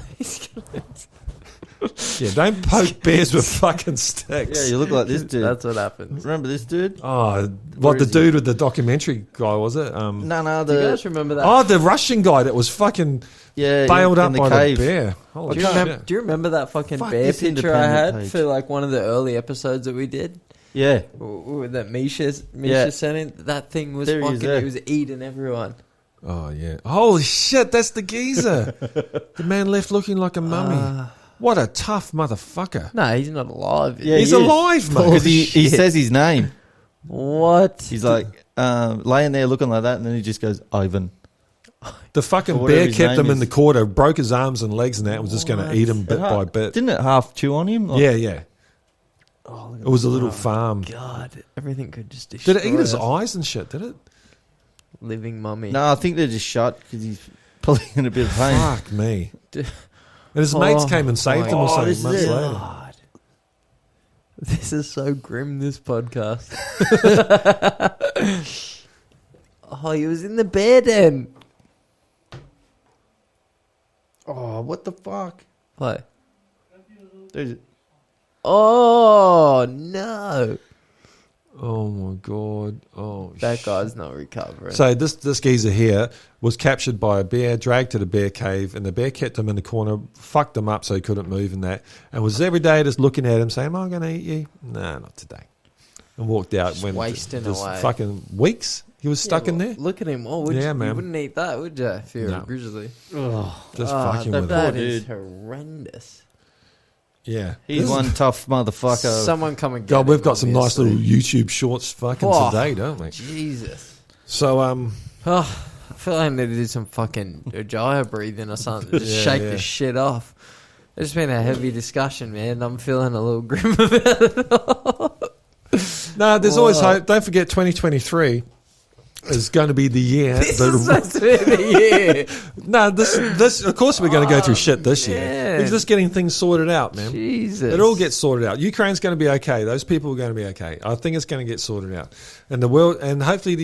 Yeah, don't poke bears with fucking sticks. Yeah, you look like this dude. That's what happens. Remember this dude? Oh, what, the dude with the documentary guy, was it? No, Do you guys remember that? Oh, the Russian guy that was fucking bailed up in the by cave. the bear. Holy Do you, remember, shit. do you remember that fucking Fuck bear this picture I had independent page. for like one of the early episodes that we did? Yeah. That Misha sent in? That thing was There he is fucking, there. it was eating everyone. Oh, yeah. Holy shit, that's the geezer. The man left looking like a mummy. What a tough motherfucker. No, he's not alive. Yeah, He's he is. alive, mate. Because he says his name. What? He's like laying there looking like that, and then he just goes, Ivan. The fucking Or whatever bear his kept name him in is. the quarter, broke his arms and legs and that, and was just going to eat him bit by bit. Didn't it half chew on him? Like, Yeah. It was a little farm. God, everything could just destroy Did it eat his us. eyes and shit, did it? Living mummy. No, I think they're just shut because he's probably in a bit of pain. Fuck me. And his mates came and saved him or something this is months it. later. God. This is so grim, this podcast. Oh, he was in the bear den. Oh, what the fuck? What? There's, Oh, no. Oh my god. Oh That guy's not recovering. So this geezer here was captured by a bear, dragged to the bear cave, and the bear kept him in the corner, fucked him up so he couldn't move and that, and was every day just looking at him saying, am I going to eat you? No, not today. And walked out. Just when wasting just away. Fucking weeks he was stuck in there. Look at him. Oh, Yeah, you man. wouldn't eat that, would you? If you were No. a grizzly. Just fucking with it. That Poor is dude. horrendous. Yeah. he's This- one tough motherfucker. Someone come and get God, we've him, got some nice obviously. little YouTube shorts fucking Oh, today, don't we? Jesus. So, Oh, I feel like I need to do some fucking Ujjayi breathing or something. Just Yeah, shake yeah. this shit off. It's been a heavy discussion, man. I'm feeling a little grim about it all. no, there's always Whoa. hope. Don't forget 2023 is going to be the year. This is supposed to be the year. No, this. Of course, we're going to go through shit this year. man. We're just getting things sorted out, man. Jesus. It all gets sorted out. Ukraine's going to be okay. Those people are going to be okay. I think it's going to get sorted out, and the world, and hopefully,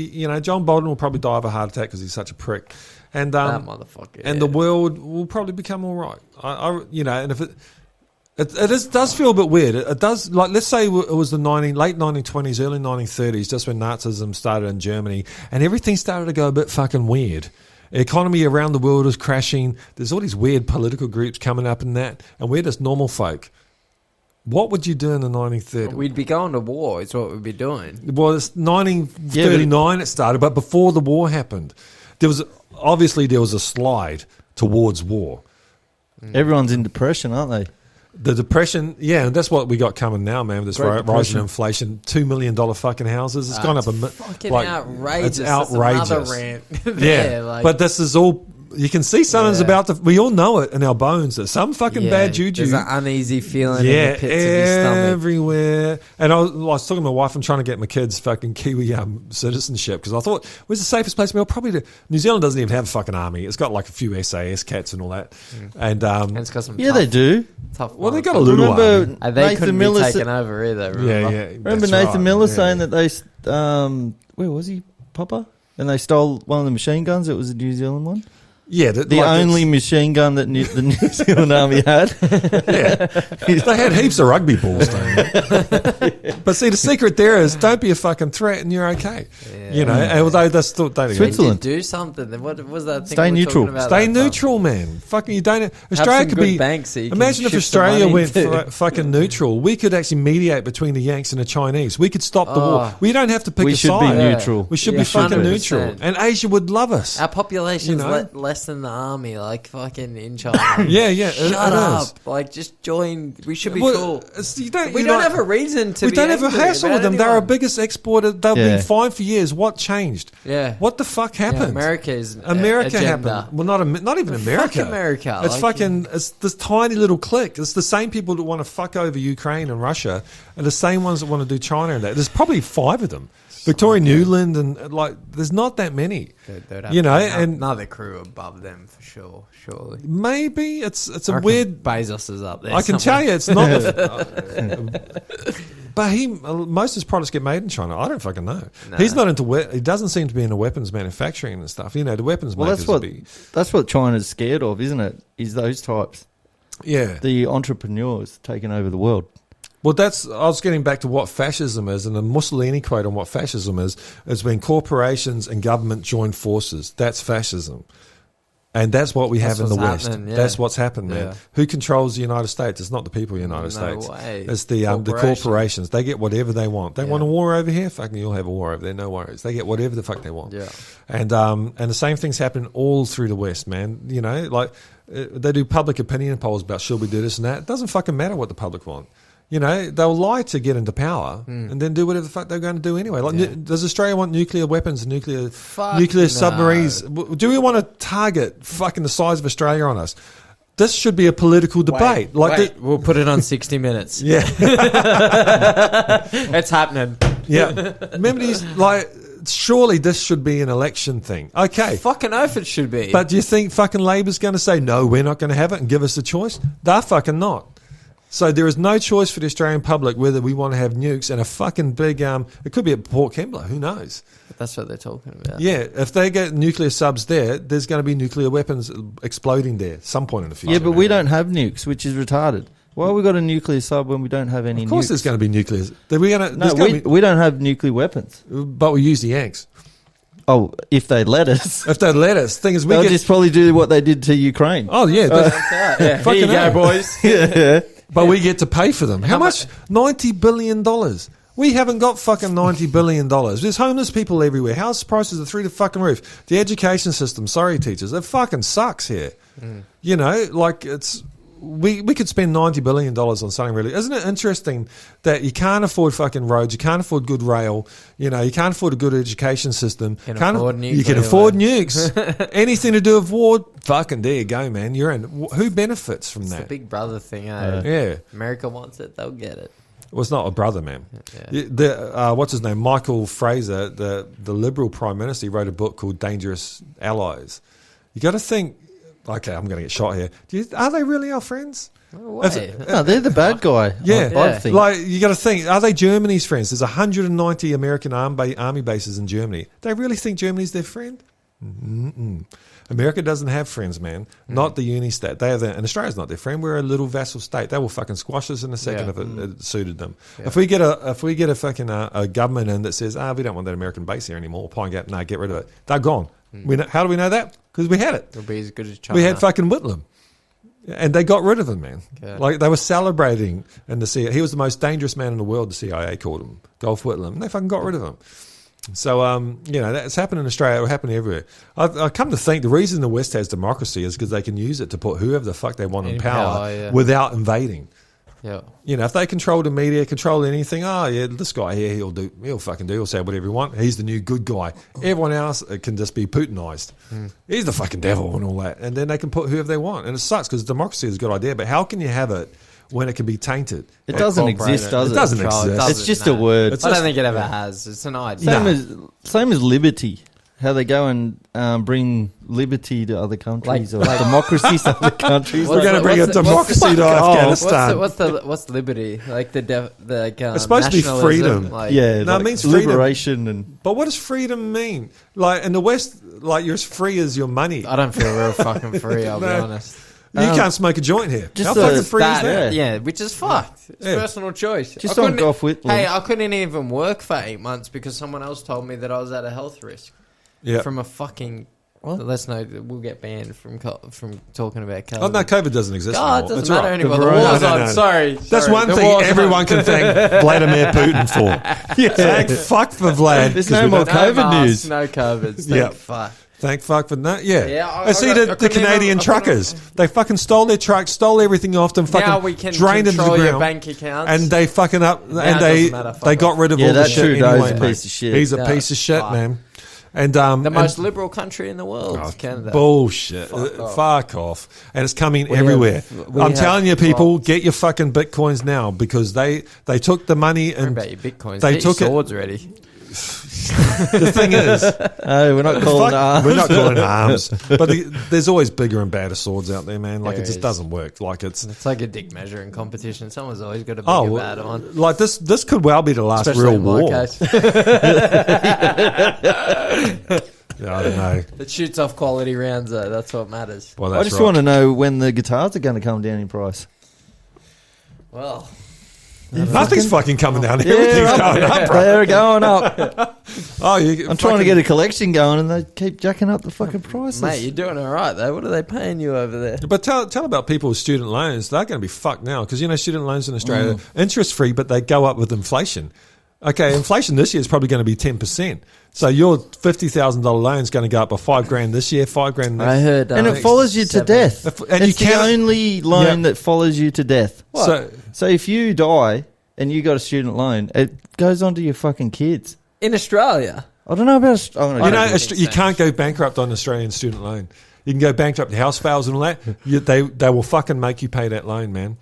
John Bolton will probably die of a heart attack because he's such a prick, and that motherfucker. and the world will probably become all right. And if it does feel a bit weird. It does, like, let's say it was the late 1920s, early 1930s, just when Nazism started in Germany, and everything started to go a bit fucking weird. Economy around the world is crashing. There's all these weird political groups coming up in that, and we're just normal folk. What would you do in the 1930s? We'd be going to war, is what we'd be doing. Well, it's 1939 it started, but before the war happened, there was a slide towards war. Everyone's in depression, aren't they? The depression, yeah, and that's what we got coming now, man. With this rising inflation, $2 million fucking houses. It's gone up fucking outrageous. It's outrageous. That's another rant. Yeah, but this is all. You can see something's about to. We all know it in our bones. That some fucking bad juju. There's an uneasy feeling in the pits of your stomach. Everywhere. And I was talking to my wife. I'm trying to get my kids fucking Kiwi citizenship because I thought, where's the safest place? Well, probably New Zealand doesn't even have a fucking army. It's got like a few SAS cats and all that. And it's got some they do. Tough. Well, they got a little army. And they couldn't be taken over either. Remember Nathan Miller saying that they where was he, Papa? And they stole one of the machine guns. It was a New Zealand one. Yeah, the only machine gun that the New Zealand Army had. They had heaps of rugby balls. But see, the secret there is don't be a fucking threat and you're okay. You know, although that's still Switzerland. Do something. What was that thing? Stay neutral. Stay neutral, man. Fucking you don't. Australia could be. Imagine if Australia went fucking neutral. We could actually mediate between the Yanks and the Chinese. We could stop the war. We don't have to pick a side. We should be neutral. We should be fucking 100%. Neutral. And Asia would love us. Our population's less than the army, like fucking in China. Yeah. Shut up. Like, just join. We should be cool. We don't have a reason to. We don't have a hassle with them. They're our biggest exporter. They've been fine for years. What changed? Yeah. What the fuck happened? America happened. Well, not even America. Fuck America. It's fucking. It's this tiny little clique. It's the same people that want to fuck over Ukraine and Russia, and the same ones that want to do China and that. There's probably 5 of them. Victoria Newland and there's not that many, and another crew above them for sure. Surely, maybe it's a weird. Bezos is up there. I can tell you, it's not. But most of his products get made in China. I don't fucking know. No. He's not into. He doesn't seem to be into weapons manufacturing and stuff. The weapons makers. That's what China's scared of, isn't it? Is those types? Yeah, the entrepreneurs taking over the world. Well, I was getting back to what fascism is, and the Mussolini quote on what fascism is when corporations and government join forces. That's fascism. And that's what we have in the West. Yeah. That's what's happened, man. Yeah. Who controls the United States? It's not the people of the United States. Way. It's the corporations. They get whatever they want. They want a war over here? Fucking you'll have a war over there. No worries. They get whatever the fuck they want. Yeah. And the same thing's happening all through the West, man. They do public opinion polls about should we do this and that. It doesn't fucking matter what the public want. They'll lie to get into power and then do whatever the fuck they're going to do anyway. Does Australia want nuclear weapons, nuclear submarines? Do we want to target fucking the size of Australia on us? This should be a political debate. We'll put it on 60 Minutes. Yeah. It's happening. Yeah. Remember these, surely this should be an election thing. Okay. Fucking oath it should be. But do you think fucking Labor's going to say, no, we're not going to have it and give us a choice? They're fucking not. So there is no choice for the Australian public whether we want to have nukes and a fucking big it could be at Port Kembla, who knows? But that's what they're talking about. Yeah, if they get nuclear subs there's going to be nuclear weapons exploding there at some point in the future. Yeah, but we don't have nukes, which is retarded. Why have we got a nuclear sub when we don't have any nukes? Of course there's going to be nuclear. We don't have nuclear weapons. But we use the Yanks. Oh, if they let us. If they let us. Thing is, they'll just probably do what they did to Ukraine. Oh, yeah. Here you go, boys. Yeah. But we get to pay for them. How much? $90 billion. We haven't got fucking $90 billion. There's homeless people everywhere. House prices are through the fucking roof. The education system, sorry teachers, it fucking sucks here. We could spend $90 billion on something really. Isn't it interesting that you can't afford fucking roads, you can't afford good rail, you can't afford a good education system. You can afford nukes. Anything to do with war, fucking there you go, man. You're in. Who benefits from that? It's the big brother thing, eh? Yeah. America wants it, they'll get it. Well, it's not a brother, man. Yeah. What's his name? Michael Fraser, the Liberal Prime Minister, he wrote a book called Dangerous Allies. You got to think, okay, I'm going to get shot here. Are they really our friends? No, they're the bad guy. Yeah. I think. You got to think, are they Germany's friends? There's 190 American army bases in Germany. They really think Germany's their friend? Mm-mm. America doesn't have friends, man. Not the uni state. They have and Australia's not their friend. We're a little vassal state. They will fucking squash us in a second if it suited them. Yeah. If we get a fucking a government in that says, we don't want that American base here anymore, Pine Gap, no, get rid of it. They're gone. How do we know that? Because we had it. It'll be as good as China. We had fucking Whitlam. And they got rid of him, man. Okay. They were celebrating in the CIA. He was the most dangerous man in the world, the CIA called him. Golf Whitlam. And they fucking got rid of him. So, that's happened in Australia. It will happen everywhere. I've come to think the reason the West has democracy is because they can use it to put whoever the fuck they want in power without invading. Yeah. You know, if they control the media, control anything, this guy here, he'll fucking do, he'll say whatever he wants. He's the new good guy. Everyone else can just be Putinized. He's the fucking devil and all that. And then they can put whoever they want. And it sucks because democracy is a good idea, but how can you have it when it can be tainted? It doesn't exist, does it? It doesn't exist. It's just a word. I don't think it ever has. It's an idea. Same as liberty. How they go and bring liberty to other countries or democracy to other countries. We're going to bring a democracy to Afghanistan. What's liberty? Like it's supposed to be freedom. It means freedom. Liberation. But what does freedom mean? Like in the West, like you're as free as your money. I don't feel real fucking free. I'll be honest. You can't smoke a joint here. How fucking free is that? Yeah, which is fucked. It's personal choice. Just on Golf Whitlam. Hey, I couldn't even work for 8 months because someone else told me that I was at a health risk. Yeah. From a fucking... Let's know that we'll get banned from talking about COVID. Oh, no, COVID doesn't exist anymore. It doesn't matter anymore. The war's on. No. Sorry. That's one thing everyone can thank Vladimir Putin for. Thank fuck for Vlad. There's no more COVID news. No COVID. Thank fuck. Thank fuck for that. Yeah. I see the Canadian truckers. They fucking stole their trucks, stole everything off them, fucking now we can drained into the control ground. your bank accounts. And they fucking up. Now and they got rid of all the shit anyway. He's a piece of shit. He's a piece of shit, man. And the most liberal country in the world, Canada. Bullshit. Fuck off. And it's coming everywhere. I'm telling you, people, get your fucking bitcoins now because they took the money and about your bitcoins. They get took your swords ready. The thing is, we're not calling arms. We're not calling arms. But there's always bigger and badder swords out there, man. Like it just doesn't work. Like it's like a dick measuring competition. Someone's always got a bigger, badder one. Like this could well be the last Especially real war. Yeah, I don't know. It shoots off quality rounds, though. That's what matters. Well, I just want to know when the guitars are going to come down in price. Well, nothing's fucking coming down. Everything's going up, bro. They're going up. I'm trying to get a collection going, and they keep jacking up the fucking prices. Mate, you're doing all right, though. What are they paying you over there? But tell about people with student loans. They're going to be fucked now because, student loans in Australia, interest-free, but they go up with inflation. Okay, inflation this year is probably going to be 10%. So your $50,000 loan is going to go up by $5,000 this year, $5,000 next. I heard, and it follows you to death. And it's the only loan that follows you to death. So if you die and you got a student loan, it goes on to your fucking kids in Australia. I don't know about. You can't go bankrupt on an Australian student loan. You can go bankrupt, the house fails and all that. They will fucking make you pay that loan, man.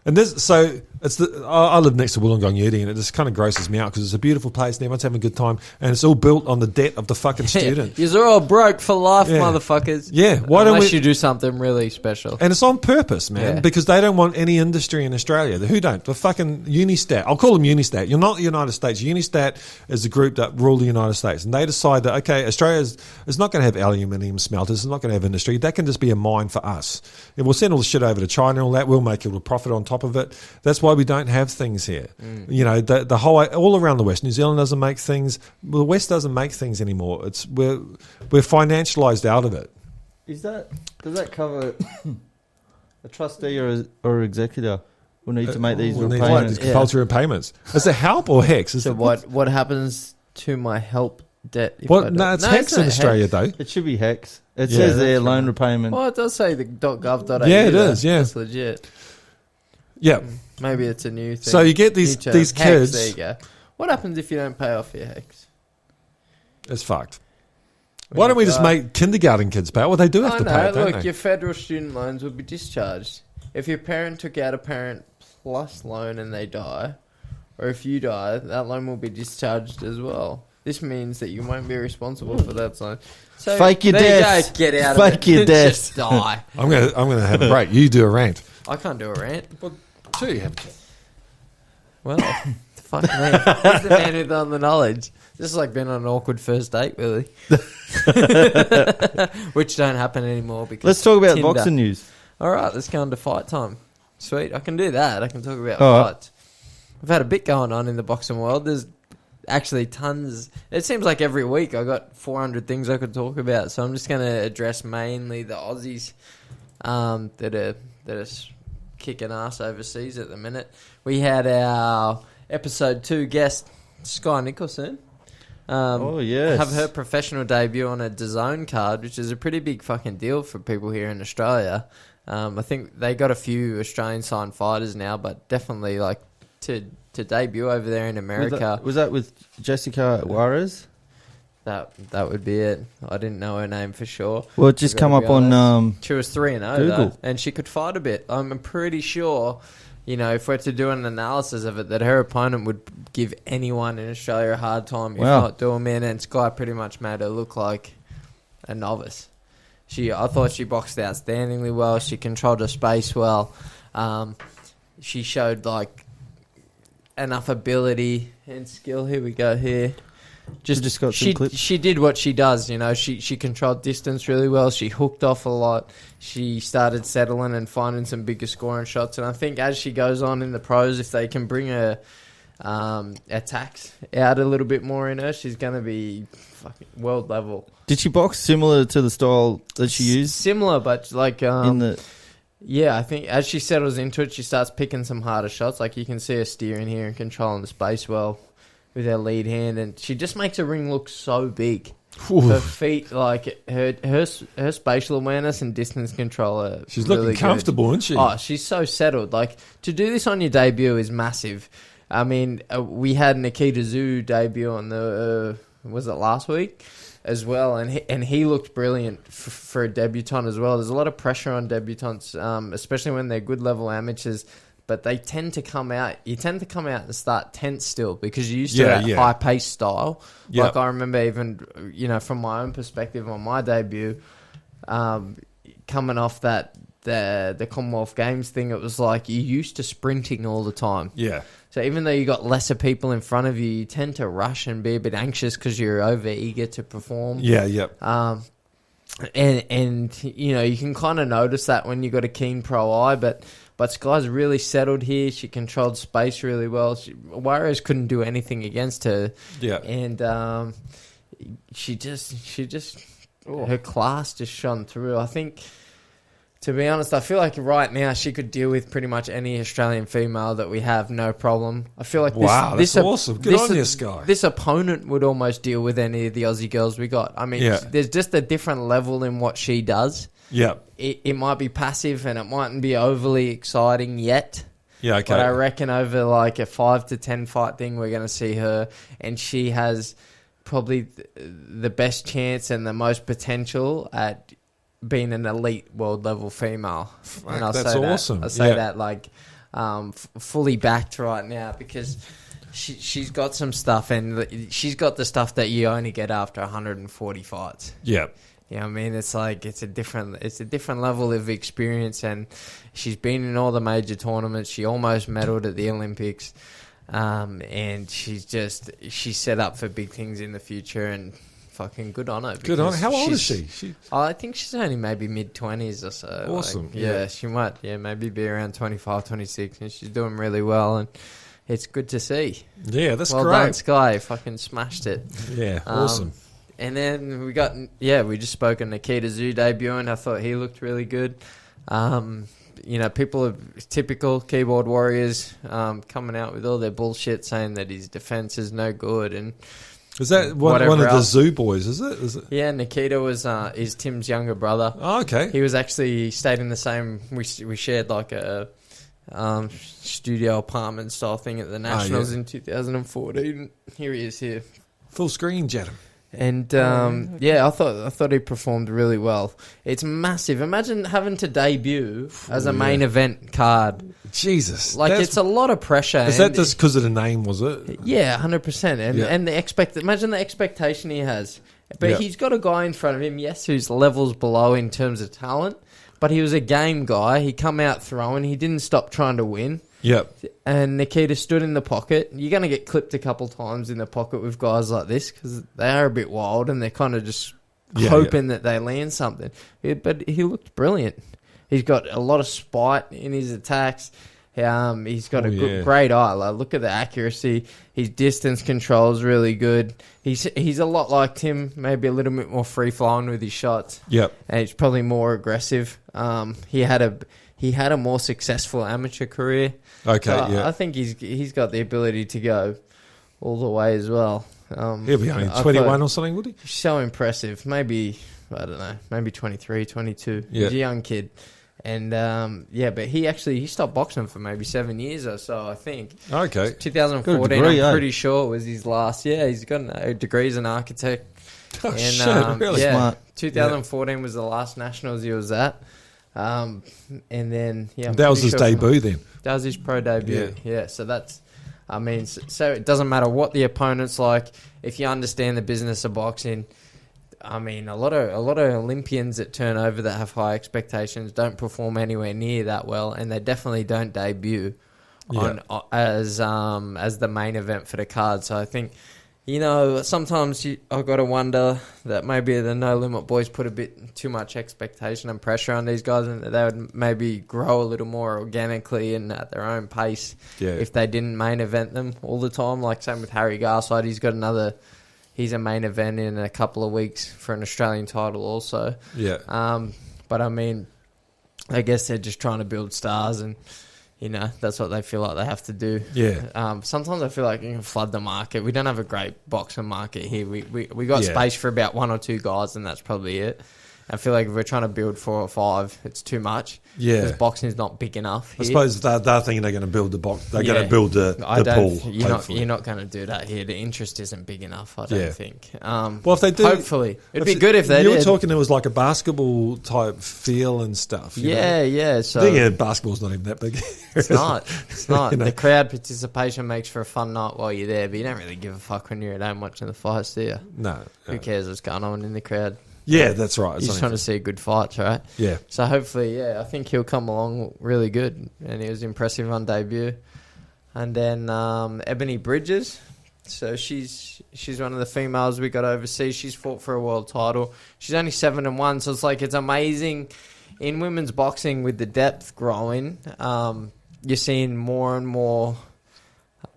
And I live next to Wollongong Uni, and it just kind of grosses me out because it's a beautiful place and everyone's having a good time, and it's all built on the debt of the fucking student. You're all broke for life, motherfuckers. Yeah, unless you do something really special. And it's on purpose, man, because they don't want any industry in Australia. Who don't? The fucking Unistat. I'll call them Unistat. You're not the United States. Unistat is the group that rule the United States, and they decide that Australia is not going to have aluminium smelters. It's not going to have industry. That can just be a mine for us. And we'll send all the shit over to China and all that. We'll make a little profit on top of it. That's why we don't have things here. The whole all around the West. New Zealand doesn't make things. Well, the West doesn't make things anymore. We're financialized out of it. Does that cover a trustee or executor will need to make these repayments? Compulsory repayments. Is it HELP or HEX? So what happens to my HELP debt? It's HEX in Australia though. It should be HEX. It says there loan repayment. Well, it does say the .gov.au. Yeah, it is. Yeah, that's legit. Yeah. Maybe it's a new thing. So you get these kids. HEX, there you go. What happens if you don't pay off your HEX? It's fucked. Why don't we just make kindergarten kids pay? Well, they do have to pay it, don't they? Your federal student loans will be discharged. If your parent took out a Parent Plus loan and they die, or if you die, that loan will be discharged as well. This means that you won't be responsible for that loan. So fake your death. You go, get out fake of it. Your death. Just die. I'm gonna have a break. You do a rant. I can't do a rant. Well, you have. Well, fuck me. He's the man with all the knowledge. This is like being on an awkward first date, really. Which don't happen anymore because let's talk about Tinder. boxing news. All right, let's go on to fight time. Sweet, I can do that. I can talk about fights. I've had a bit going on in the boxing world. There's actually tons. It seems like every week I got 400 things I could talk about. So I'm just going to address mainly the Aussies that are kicking ass overseas at the minute. We had our episode 2 guest Sky Nicholson. Have her professional debut on a DAZN card, which is a pretty big fucking deal for people here in Australia. I think they got a few Australian signed fighters now, but definitely like to debut over there in America. Was that with Jessica Juarez? That would be it. I didn't know her name for sure. Well, it just come up on she was 3-0 though, and she could fight a bit. I'm pretty sure, if we're to do an analysis of it, that her opponent would give anyone in Australia a hard time, if not do them in. And Sky pretty much made her look like a novice. I thought she boxed outstandingly well. She controlled her space well. She showed like enough ability and skill. Here we go. Here. Just got some clips. She did what she does, She controlled distance really well. She hooked off a lot. She started settling and finding some bigger scoring shots. And I think as she goes on in the pros, if they can bring her attacks out a little bit more in her, she's going to be fucking world level. Did she box similar to the style that she used? Similar, but like yeah, I think as she settles into it, she starts picking some harder shots. Like you can see her steering here and controlling the space well with her lead hand, and she just makes her ring look so big. Oof. Her feet, like her spatial awareness and distance control are she's really looking comfortable, good. isn't she? Oh, she's so settled. Like to do this on your debut is massive. I mean, we had Nikita Zhu debut on the was it last week as well, and he looked brilliant for a debutant as well. There's a lot of pressure on debutants, especially when they're good level amateurs. But they tend to come out. You tend to come out and start tense still because you're used to that high paced style. Yep. Like I remember even from my own perspective on my debut, coming off that the Commonwealth Games thing, it was like you're used to sprinting all the time. Yeah. So even though you got lesser people in front of you, you tend to rush and be a bit anxious because you're over eager to perform. Yeah. Yep. And you can kind of notice that when you got a keen pro eye, but Sky's really settled here. She controlled space really well. Juarez couldn't do anything against her. Yeah. And she just her class just shone through. I think, to be honest, I feel like right now she could deal with pretty much any Australian female that we have, no problem. I feel like that's awesome. Good on you, Sky. This opponent would almost deal with any of the Aussie girls we got. I mean, there's just a different level in what she does. Yeah. It might be passive and it mightn't be overly exciting yet. Yeah, okay. But I reckon over like a 5 to 10 fight thing, we're going to see her, and she has probably the best chance and the most potential at being an elite world level female. And that's awesome. I say that like fully backed right now because she's got some stuff, and she's got the stuff that you only get after 140 fights. Yeah. You know what I mean? It's like it's a different level of experience, and she's been in all the major tournaments. She almost medaled at the Olympics, and she's set up for big things in the future, and fucking good on her. Good on her. How old is she? I think she's only maybe mid-20s or so. Awesome. Like, she might maybe be around 25, 26, and she's doing really well, and it's good to see. Yeah, that's well great. Well done, Sky. Fucking smashed it. Yeah, awesome. And then we just spoke on Nikita Zhu debuting. I thought he looked really good. People are typical keyboard warriors coming out with all their bullshit saying that his defense is no good. And is that one of the Zoo boys, is it? Yeah, Nikita is Tim's younger brother. Oh, okay. He was actually stayed in the same... We shared like a studio apartment style thing at the Nationals in 2014. Here he is here. Full screen, Jadam. And I thought he performed really well. It's massive. Imagine having to debut as a main event card. Jesus, it's a lot of pressure. Is that just because of the name? Was it? Yeah, 100%. And the imagine the expectation he has. But he's got a guy in front of him, yes, who's levels below in terms of talent. But he was a game guy. He come out throwing. He didn't stop trying to win. Yep. And Nikita stood in the pocket. You're going to get clipped a couple times in the pocket with guys like this because they are a bit wild and they're kind of just hoping that they land something. But he looked brilliant. He's got a lot of spite in his attacks. He's got a great eye. Like, look at the accuracy. His distance control is really good. He's a lot like Tim, maybe a little bit more free-flowing with his shots. Yep. And he's probably more aggressive. He had a more successful amateur career. Okay, so I think he's got the ability to go all the way as well. He'll be only 21 or something, would he? So impressive. Maybe, I don't know, maybe 23, 22. Yeah. He's a young kid. And but he stopped boxing for maybe 7 years or so, I think. Okay. 2014, degree, I'm pretty sure it was his last. Yeah, he's got a degree as an architect. Oh, And, shit, really? Yeah, Smart. 2014 was the last nationals he was at. And then, I'm that was pretty his sure debut then. That was his pro debut. Yeah, so that's, so it doesn't matter what the opponent's like. If you understand the business of boxing, a lot of Olympians that turn over that have high expectations don't perform anywhere near that well, and they definitely don't debut as the main event for the card. So I think, sometimes I've got to wonder that maybe the No Limit boys put a bit too much expectation and pressure on these guys, and that they would maybe grow a little more organically and at their own pace if they didn't main event them all the time. Like same with Harry Garside, he's a main event in a couple of weeks for an Australian title also. Yeah. But I guess they're just trying to build stars, and that's what they feel like they have to do. Yeah. Sometimes I feel like you can flood the market. We don't have a great boxing market here. We got space for about 1 or 2 guys, and that's probably it. I feel like if we're trying to build 4 or 5, it's too much. Yeah. Because boxing is not big enough here. I suppose they're thinking they're going to build the box. They're going to build the pool. You're not going to do that here. The interest isn't big enough, I don't think. Well, if they do, hopefully it'd be good if they did. You were talking, it was like a basketball type feel and stuff. Yeah. So basketball's not even that big. It's not. The crowd participation makes for a fun night while you're there, but you don't really give a fuck when you're at home watching the fights, do you? No. Who cares what's going on in the crowd? Yeah, that's right. You're just trying to see good fights, right? Yeah. So hopefully, I think he'll come along really good, and he was impressive on debut. And then Ebony Bridges, so she's one of the females we got overseas. She's fought for a world title. She's only 7-1, so it's amazing in women's boxing with the depth growing. You're seeing more and more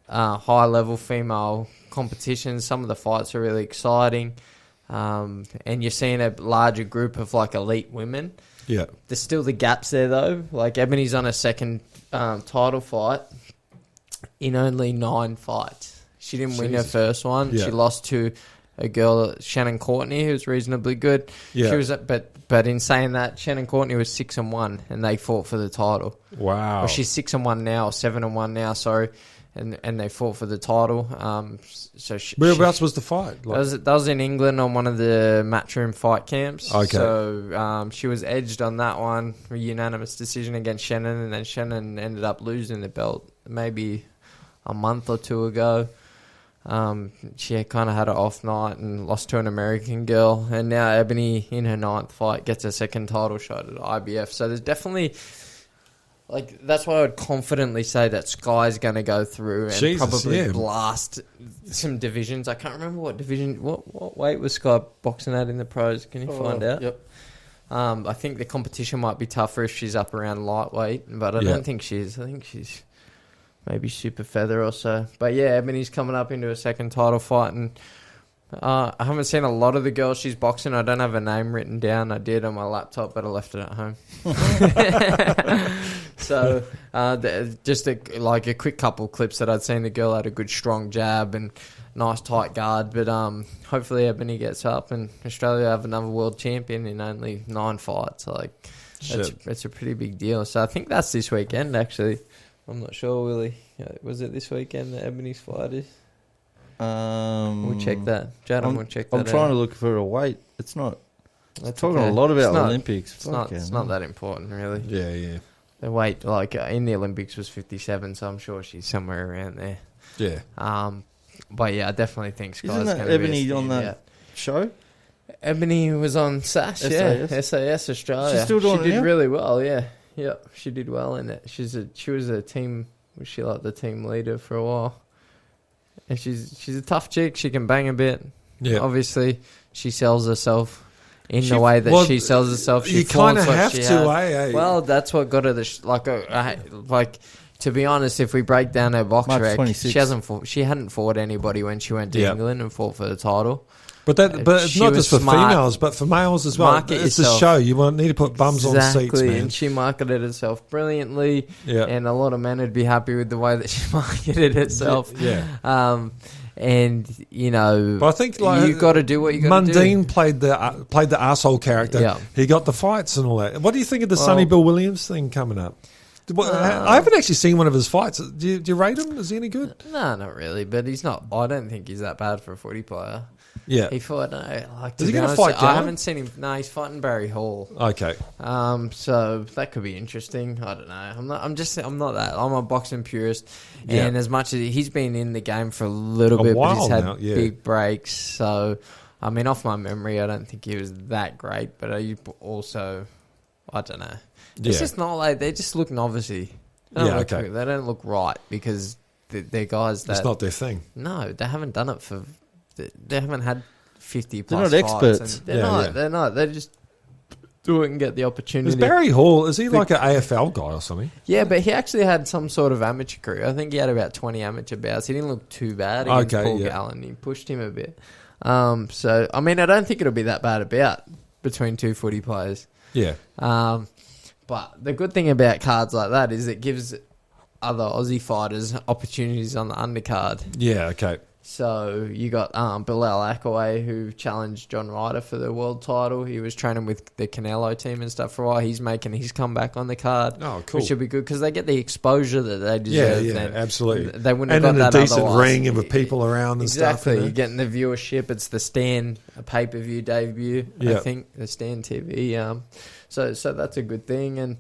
high level female competitions. Some of the fights are really exciting. And you're seeing a larger group of elite women. Yeah. There's still the gaps there though. Like Ebony's on a second title fight in only 9 fights. She didn't win her first one. Yeah. She lost to a girl, Shannon Courtney, who's reasonably good. Yeah. She was, but in saying that, Shannon Courtney was 6-1, and they fought for the title. Wow. Well, she's 6-1 now, or 7-1 now. Sorry. And they fought for the title. Whereabouts was the fight? That was in England on one of the Matchroom fight camps. Okay. So she was edged on that one, a unanimous decision against Shannon, and then Shannon ended up losing the belt maybe a month or 2 ago. She kind of had an off night and lost to an American girl, and now Ebony in her 9th fight gets a second title shot at IBF. So there's definitely... that's why I would confidently say that Sky's going to go through and probably blast some divisions. I can't remember what division, what weight was Sky boxing at in the pros. Can you find out? Yep. I think the competition might be tougher if she's up around lightweight, but I don't think she is. I think she's maybe super feather or so. But yeah, Ebony's coming up into a second title fight, and I haven't seen a lot of the girls she's boxing. I don't have her name written down. I did on my laptop, but I left it at home. So just a quick couple clips that I'd seen. The girl had a good strong jab and nice tight guard. But hopefully Ebony gets up, and Australia have another world champion in only 9 fights. It's a pretty big deal. So I think that's this weekend, actually. I'm not sure, Willie. Was it this weekend that Ebony's fight is? We'll check that. Jadam will check that. I'm trying to look for a weight. It's not. It's talking a lot about Olympics. It's not that important, really. Yeah. The weight, in the Olympics, was 57, so I'm sure she's somewhere around there. Yeah. But yeah, I definitely think Sky's going to be Ebony on that show? Ebony was on SAS, SAS Australia. She's still doing it. She did really well, yeah. Yep, she did well in it. She was a team. Was she the team leader for a while? And she's a tough chick. She can bang a bit. Yeah. Obviously, she sells herself in the way that she sells herself. She you kind of have to, Well, that's what got her to be honest, if we break down her box rec, she hadn't fought anybody when she went to England and fought for the title. But it's not just for females, but for males as well. It's a show. You need to put bums on seats, man. And she marketed herself brilliantly. Yeah. And a lot of men would be happy with the way that she marketed herself. Yeah. And but I think like you got to do what you got to do. Mundine played the asshole character. Yeah. He got the fights and all that. What do you think of the Sonny Bill Williams thing coming up? I haven't actually seen one of his fights. Do you rate him? Is he any good? No, not really. But he's not. I don't think he's that bad for a footy player. Yeah. He fought. Is he going to fight? I haven't seen him. No, he's fighting Barry Hall. Okay. So that could be interesting. I don't know. I'm not that. I'm a boxing purist, and as much as he's been in the game for a little bit, but he's had big breaks. So, I mean, off my memory, I don't think he was that great. But also, I don't know. It's just not like they just look novice-y. They don't look right because they're guys that... It's not their thing. No, they haven't done it for... They haven't had 50 plus They're not fights. experts. They're not. They just do it and get the opportunity. Is Barry Hall, is he like an AFL guy or something? Yeah, but he actually had some sort of amateur career. I think he had about 20 amateur bouts. He didn't look too bad against Paul Gallen. He pushed him a bit. So, I mean, I don't think it'll be that bad a bout between two footy players. Yeah. But the good thing about cards like that is it gives other Aussie fighters opportunities on the undercard. Yeah, okay. So you got Bilal Akaway, who challenged John Ryder for the world title. He was training with the Canelo team and stuff for a while. He's making his comeback on the card. Oh, cool. Which should be good because they get the exposure that they deserve. Yeah, absolutely. They wouldn't have got in that a decent otherwise. ring and with people around and stuff. Exactly. You're getting the viewership. It's the Stan pay-per-view debut, I think, the Stan TV. So that's a good thing. And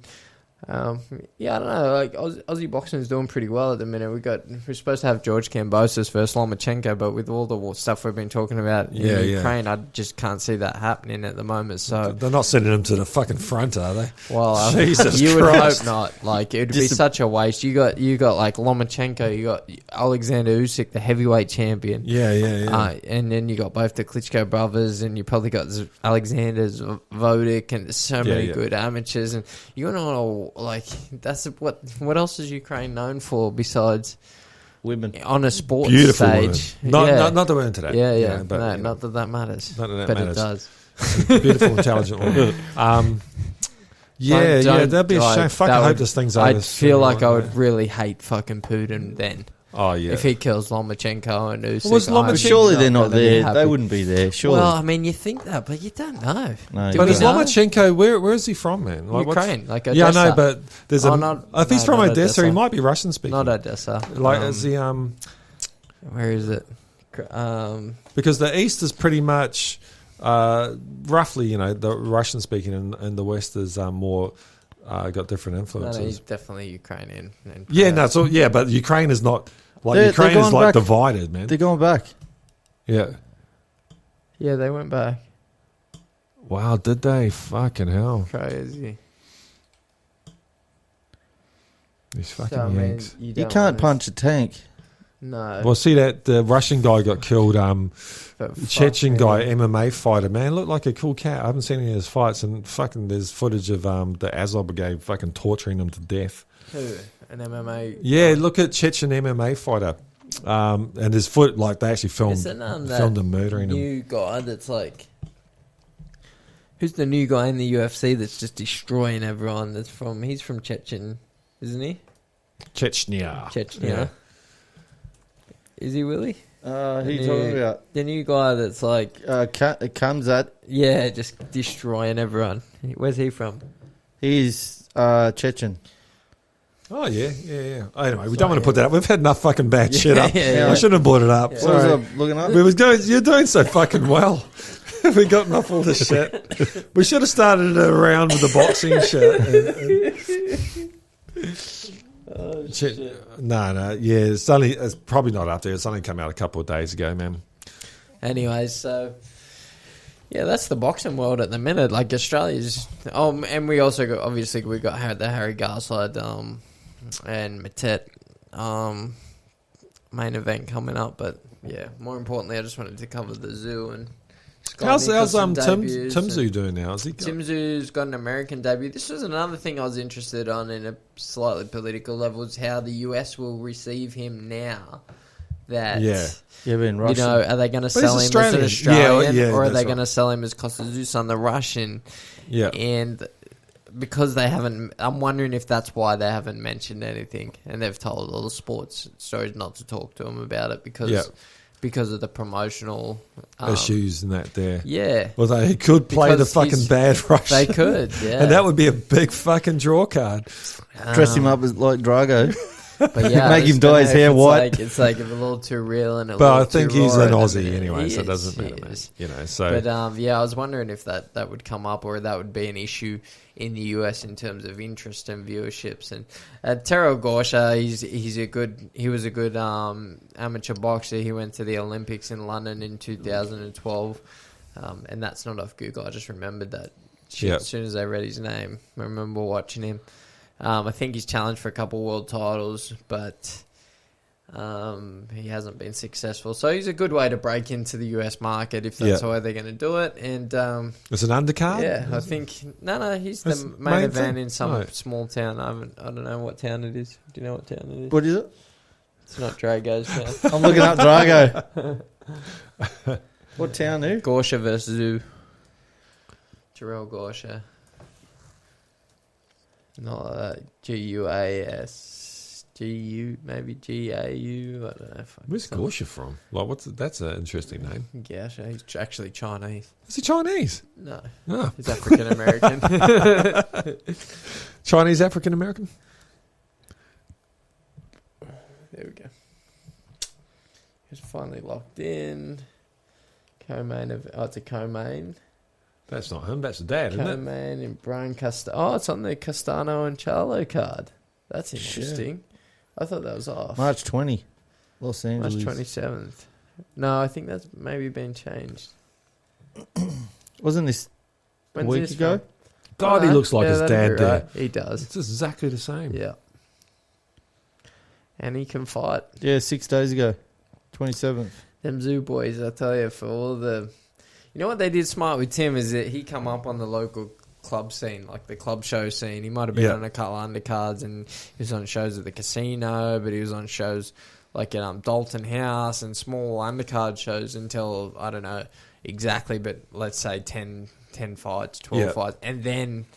I don't know. Like Aussie boxing is doing pretty well at the minute. We're supposed to have George Kambosos versus Lomachenko, but with all the stuff we've been talking about in Ukraine, I just can't see that happening at the moment. So they're not sending him to the fucking front, are they? Well, Jesus you Christ. would hope not. Like it would be such a waste. You got like Lomachenko, you got Alexander Usyk, the heavyweight champion. Yeah. And then you got both the Klitschko brothers, and you probably got Alexander Vodic, and there's so many good amateurs, and you know, like that's what else is Ukraine known for besides women on a sports beautiful stage? Not that we're into that. But no, not that matters. Not that but matters. It does. Beautiful, intelligent woman. That'd be a shame. Fuck, I hope this thing's over. I'd feel like I would really hate fucking Putin then. Oh, yeah. If he kills Lomachenko and Usyk. But surely they're not there. They wouldn't be there, surely. Well, I mean, you think that, but you don't know. No, but is Lomachenko, where is he from, man? Like, Ukraine, like Odessa. Yeah, I know, but there's if he's from Odessa, he might be Russian speaking. Not Odessa. Like, is he... Where is it? Because the East is pretty much... roughly, the Russian speaking, and the West is more... got different influences. No, he's definitely Ukrainian. But Ukraine is not... Ukraine is like divided, man. They're going back. Yeah. Yeah, they went back. Wow, did they? Fucking hell. Crazy. These fucking Yanks. You can't punch a tank. No. Well, see that the Russian guy got killed. Chechen guy, MMA fighter, man, looked like a cool cat. I haven't seen any of his fights, and fucking there's footage of the Azov brigade fucking torturing him to death. Who? An MMA? Yeah, look at Chechen MMA fighter. And his foot, like they actually filmed him murdering him. New guy that's like, who's the new guy in the UFC that's just destroying everyone? He's from Chechen, isn't he? Chechnya. Yeah. Is he Willie? He's talking about the new guy that's like comes at just destroying everyone. Where's he from? He's Chechen. Oh yeah. Anyway, we don't want to put that up. We've had enough fucking bad shit up. I shouldn't have brought it up. Yeah. What was I looking up? You're doing so fucking well. We got enough all this shit. We should have started around with the boxing shit. No. Yeah, it's probably not up there. It's only come out a couple of days ago, man. Anyway, so yeah, that's the boxing world at the minute. Like Australia's, and we also got the Harry Garside and Matet main event coming up. But yeah, more importantly, I just wanted to cover the zoo and. How's Timzu doing now? Timzu's got an American debut. This was another thing I was interested on in a slightly political level, is how the US will receive him now. That being Russian. Are they going to sell him as an Australian, or are they going to sell him as Kostadzusan, the Russian? Yeah, and because they haven't, I'm wondering if that's why they haven't mentioned anything, and they've told all the sports stories not to talk to him about it because. because of the promotional issues and that there. Yeah. Well, they could play Because the fucking bad Russian. They could, yeah. And that would be a big fucking draw card. Dress him up as like Drago. But yeah, Make him dye his hair white. It's like a little too real and a But little I think too he's raw an at the Aussie minute. anyway, so it He doesn't is, matter, he mate. is. You know, so... But yeah, I was wondering if that would come up or that would be an issue in the US in terms of interest and viewerships. And Tero Gosha, he was a good amateur boxer. He went to the Olympics in London in 2012, and that's not off Google. I just remembered that as soon as I read his name. I remember watching him. I think he's challenged for a couple world titles, but he hasn't been successful. So he's a good way to break into the US market if that's the way they're going to do it. And it's an undercard? Yeah, I think... No, he's the main event in some small town. I don't know what town it is. Do you know what town it is? What is it? It's not Drago's town. I'm looking up Drago. What town, who? Gosha versus Zoo. Terrell Gosha. Not Guas. GU, maybe GAU. I don't know. Where's Gosha from? Like, that's an interesting name. Gosha, he's actually Chinese. Is he Chinese? No. Oh. He's African American. Chinese African American? There we go. He's finally locked in. Co-main of... Oh, it's a co-main. That's not him. That's the dad, isn't it? Co-main in Brian Castano. Oh, it's on the Castano and Charlo card. That's interesting. I thought that was off. March 20. Los Angeles. March 27th. No, I think that's maybe been changed. Wasn't this a When's week this ago? from? God, he looks like his that'd dad be there. right. He does. It's exactly the same. Yeah. And he can fight. Yeah, 6 days ago. 27th. Them Zoo boys, I tell you, for all the... You know what they did smart with Tim is that he come up on the local club scene, like the club show scene. He might have been on a couple of undercards and he was on shows at the casino, but he was on shows like at Dalton House and small undercard shows until, I don't know exactly, but let's say 10 fights, 12 fights. And then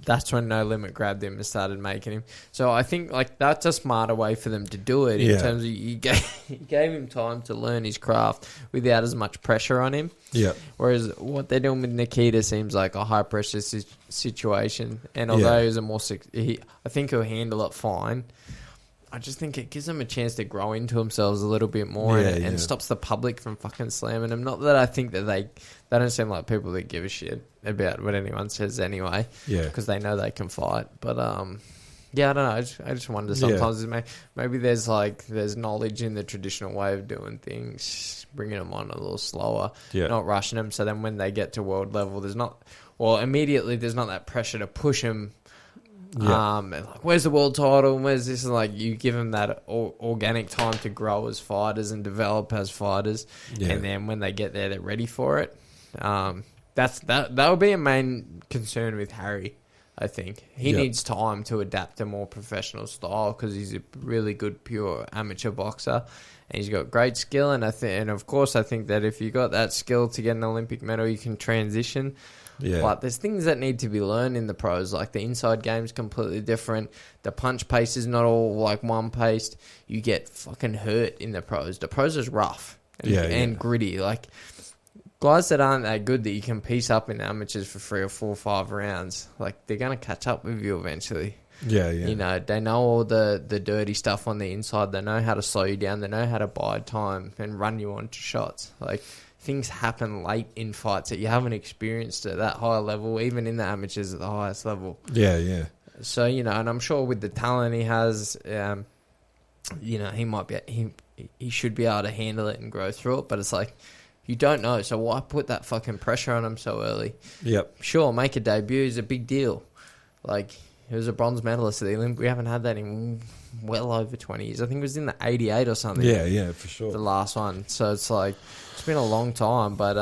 that's when No Limit grabbed him and started making him. So I think like that's a smarter way for them to do it in terms of you gave him time to learn his craft without as much pressure on him. Yeah. Whereas what they're doing with Nikita seems like a high pressure situation. And although he's I think he'll handle it fine. I just think it gives them a chance to grow into themselves a little bit more and stops the public from fucking slamming them. Not that I think that they don't seem like people that give a shit about what anyone says anyway. Yeah. Because they know they can fight. But, yeah, I don't know. I just wonder sometimes maybe there's knowledge in the traditional way of doing things, bringing them on a little slower, not rushing them. So then when they get to world level, immediately there's not that pressure to push them. Like, where's the world title? Where's this? And like, you give them that organic time to grow as fighters and develop as fighters, and then when they get there, they're ready for it. That would be a main concern with Harry. I think he needs time to adapt a more professional style because he's a really good pure amateur boxer, and he's got great skill. And of course, I think that if you got that skill to get an Olympic medal, you can transition. Yeah. But there's things that need to be learned in the pros, like the inside game's completely different. The punch pace is not all like one paced. You get fucking hurt in the pros. The pros is rough and gritty. Like guys that aren't that good that you can piece up in amateurs for 3 or 4 or 5 rounds, like they're gonna catch up with you eventually. Yeah. You know, they know all the dirty stuff on the inside. They know how to slow you down. They know how to bide time and run you onto shots. Like things happen late in fights that you haven't experienced at that higher level, even in the amateurs at the highest level. Yeah. So, you know, and I'm sure with the talent he has, you know, he should be able to handle it and grow through it. But it's like, you don't know. So why put that fucking pressure on him so early? Yep. Sure, make a debut is a big deal. Like, he was a bronze medalist at the Olympics. We haven't had that in well over 20 years. I think it was in the 88 or something. Yeah, for sure. The last one. So it's like, it's been a long time, but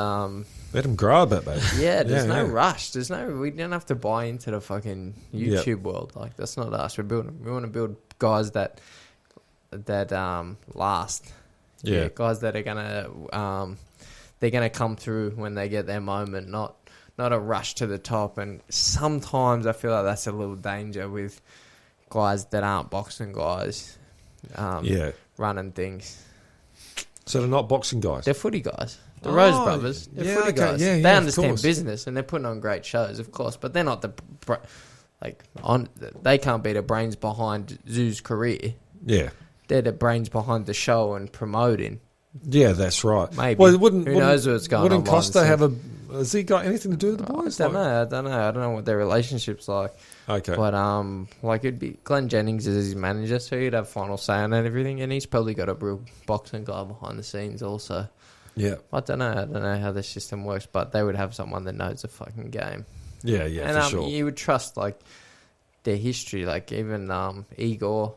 let him grow a bit, baby. Yeah, there's no rush. We don't have to buy into the fucking YouTube world. Like, that's not us. We want to build guys that last. Yeah, guys that are gonna they're gonna come through when they get their moment, not a rush to the top. And sometimes I feel like that's a little danger with guys that aren't boxing guys running things. So they're not boxing guys? They're footy guys. The Rose brothers. They're footy guys. Yeah, they understand business, and they're putting on great shows, of course. But they're not they can't be the brains behind Zoo's career. Yeah. They're the brains behind the show and promoting. Yeah, that's right. Maybe. Well, Who knows what's going on? Wouldn't Costa have a... Has he got anything to do with the boys? I don't know. I don't know what their relationship's like. Okay. But, it'd be... Glenn Jennings is his manager, so he'd have final say on everything, and he's probably got a real boxing guy behind the scenes also. Yeah. I don't know how the system works, but they would have someone that knows the fucking game. Yeah, and, for sure. You would trust, their history. Even Igor,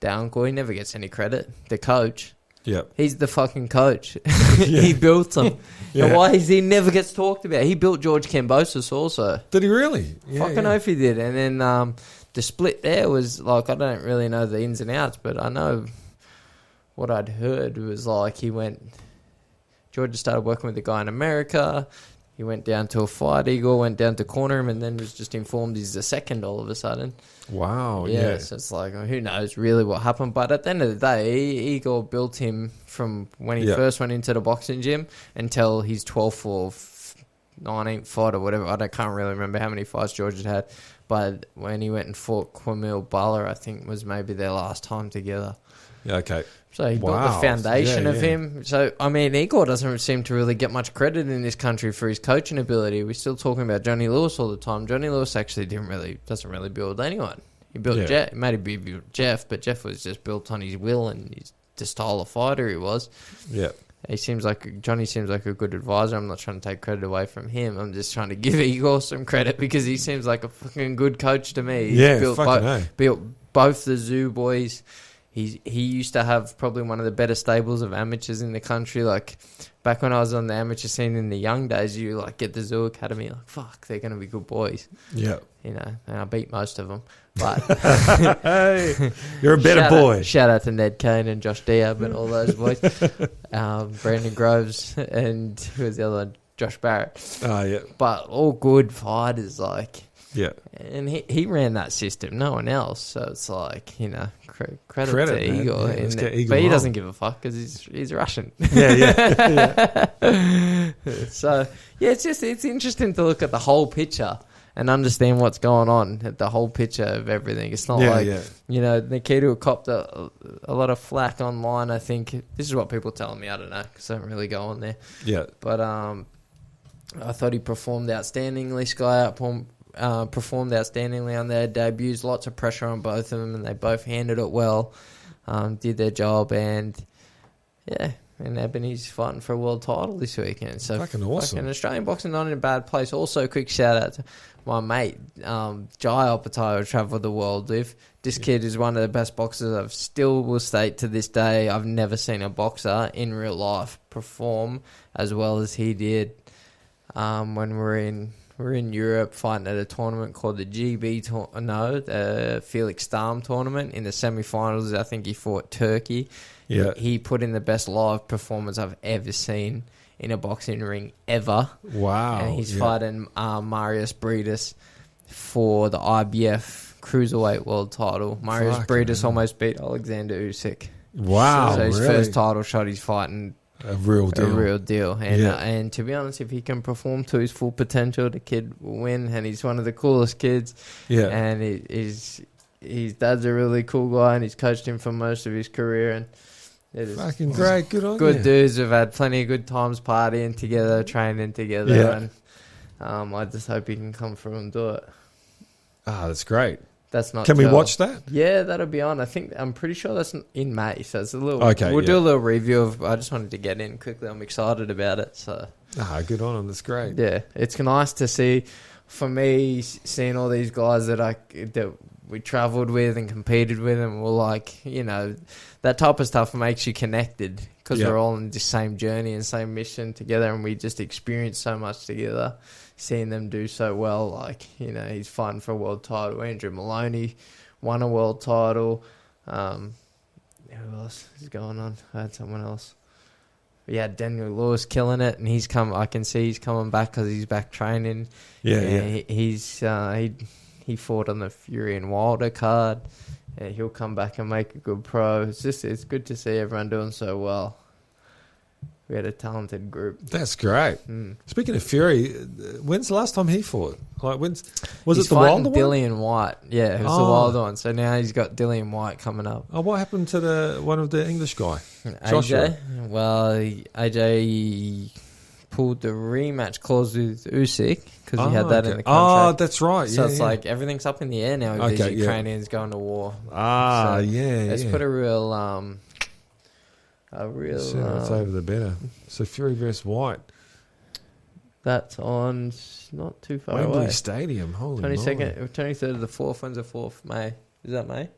the uncle, he never gets any credit. The coach... Yeah, he's the fucking coach. He built him. Yeah. And why he never gets talked about? He built George Kambosos also. Did he really? Yeah, fucking oath he did. And then the split there was I don't really know the ins and outs, but I know what I'd heard was George started working with a guy in America. He went down to a fight. Igor went down to corner him and then was just informed he's the second all of a sudden. Wow, yeah. So it's who knows really what happened. But at the end of the day, Igor built him from when he first went into the boxing gym until his 12th or 19th fight or whatever. I can't really remember how many fights George had. But when he went and fought Kwamil Bala, I think was maybe their last time together. Yeah, okay. So he built the foundation of him. So, Igor doesn't seem to really get much credit in this country for his coaching ability. We're still talking about Johnny Lewis all the time. Johnny Lewis actually doesn't really build anyone. He built Jeff. Maybe built Jeff, but Jeff was just built on his will and the style of fighter he was. Yeah. Johnny seems like a good advisor. I'm not trying to take credit away from him. I'm just trying to give Igor some credit because he seems like a fucking good coach to me. He's built both the Zoo boys. He used to have probably one of the better stables of amateurs in the country. Back when I was on the amateur scene in the young days, you get the Zoo Academy. Fuck, they're going to be good boys. Yeah. And I beat most of them. But hey, you're a better boy. Shout out to Ned Kane and Josh Diab and all those boys. Brandon Groves and who was the other one? Josh Barrett. Oh, yeah. But all good fighters, Yeah. And he ran that system, no one else. So it's credit to Igor. Yeah, but he doesn't give a fuck because he's Russian. Yeah. So, it's interesting to look at the whole picture and understand what's going on at the whole picture of everything. It's not Nikita copped a lot of flack online, I think. This is what people telling me, I don't know, because I don't really go on there. Yeah. But I thought he performed outstandingly. Sky performed outstandingly on their debuts. Lots of pressure on both of them, and they both handled it well. Did their job, and Ebony's fighting for a world title this weekend. So fucking awesome. Fucking Australian boxing not in a bad place. Also, quick shout out to my mate Jai Opatayo, travelled the world with. This kid is one of the best boxers. I still will state to this day, I've never seen a boxer in real life perform as well as he did when we're in Europe fighting at a tournament called the the Felix Starm tournament. In the semi-finals, I think he fought Turkey. Yeah. He put in the best live performance I've ever seen in a boxing ring ever. Wow. And he's fighting Marius Breedis for the IBF Cruiserweight World title. Marius Breedis almost beat Alexander Usyk. Wow, so his first title shot, he's fighting a real deal. And to be honest, if he can perform to his full potential, the kid will win. And he's one of the coolest kids. Yeah. And his dad's a really cool guy, and he's coached him for most of his career. And it is fucking great. Good on you. Good dudes. We've had plenty of good times partying together, training together. Yeah. And I just hope he can come through and do it. Ah, that's great. That's not. Can we watch that? Yeah, that'll be on. I'm pretty sure that's in May. So it's a little. Okay, we'll do a little review of. I just wanted to get in quickly. I'm excited about it. So. Good on him. That's great. Yeah, it's nice to see. For me, seeing all these guys that we travelled with and competed with, and we're that type of stuff makes you connected because we're all on the same journey and same mission together, and we just experience so much together. Seeing them do so well, he's fighting for a world title. Andrew Maloney won a world title. Who else is going on? I had someone else. Yeah, Daniel Lewis killing it, and I can see he's coming back because he's back training. He fought on the Fury and Wilder card. He'll come back and make a good pro. It's good to see everyone doing so well. We had a talented group. That's great. Speaking of Fury, when's the last time he fought? Like, was He's it the Wilder one? Dillian White. Yeah, it was the Wilder one. So now he's got Dillian White coming up. Oh, what happened to one of the English guy? AJ? Joshua. Well, AJ pulled the rematch clause with Usyk because he had that in the contract. Oh, that's right. So it's like everything's up in the air now with these Ukrainians going to war. So let's put a real... sooner it's over the better. So Fury versus White. That's on not too far Wembley away. Stadium. Holy 22nd, 23rd of the 4th. When's the 4th? May. Is that May?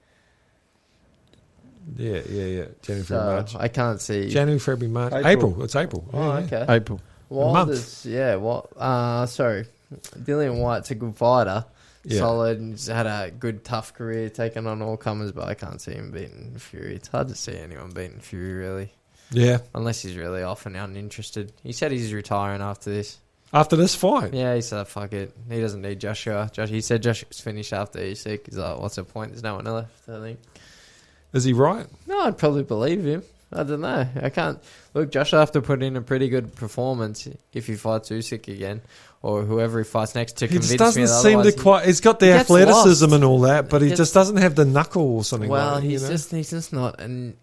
Yeah. January, February, March. I can't see. January, February, March. April. It's April. Oh, okay. April. Sorry. Dillian White's a good fighter. Yeah. Solid. He's had a good, tough career, taking on all comers, but I can't see him beating Fury. It's hard to see anyone beating Fury, really. Yeah. Unless he's really off and uninterested. He said he's retiring after this. After this fight? Yeah, he said, fuck it. He doesn't need Joshua. He said Joshua's finished after Usyk. He's like, what's the point? There's no one left, I think. Is he right? No, I'd probably believe him. I don't know. I can't. Look, Joshua have to put in a pretty good performance if he fights Usyk again, or whoever he fights next to convince me. He doesn't seem to quite. He's got the athleticism and all that, but he just doesn't have the knuckle or something. Well, like that, he's just not, and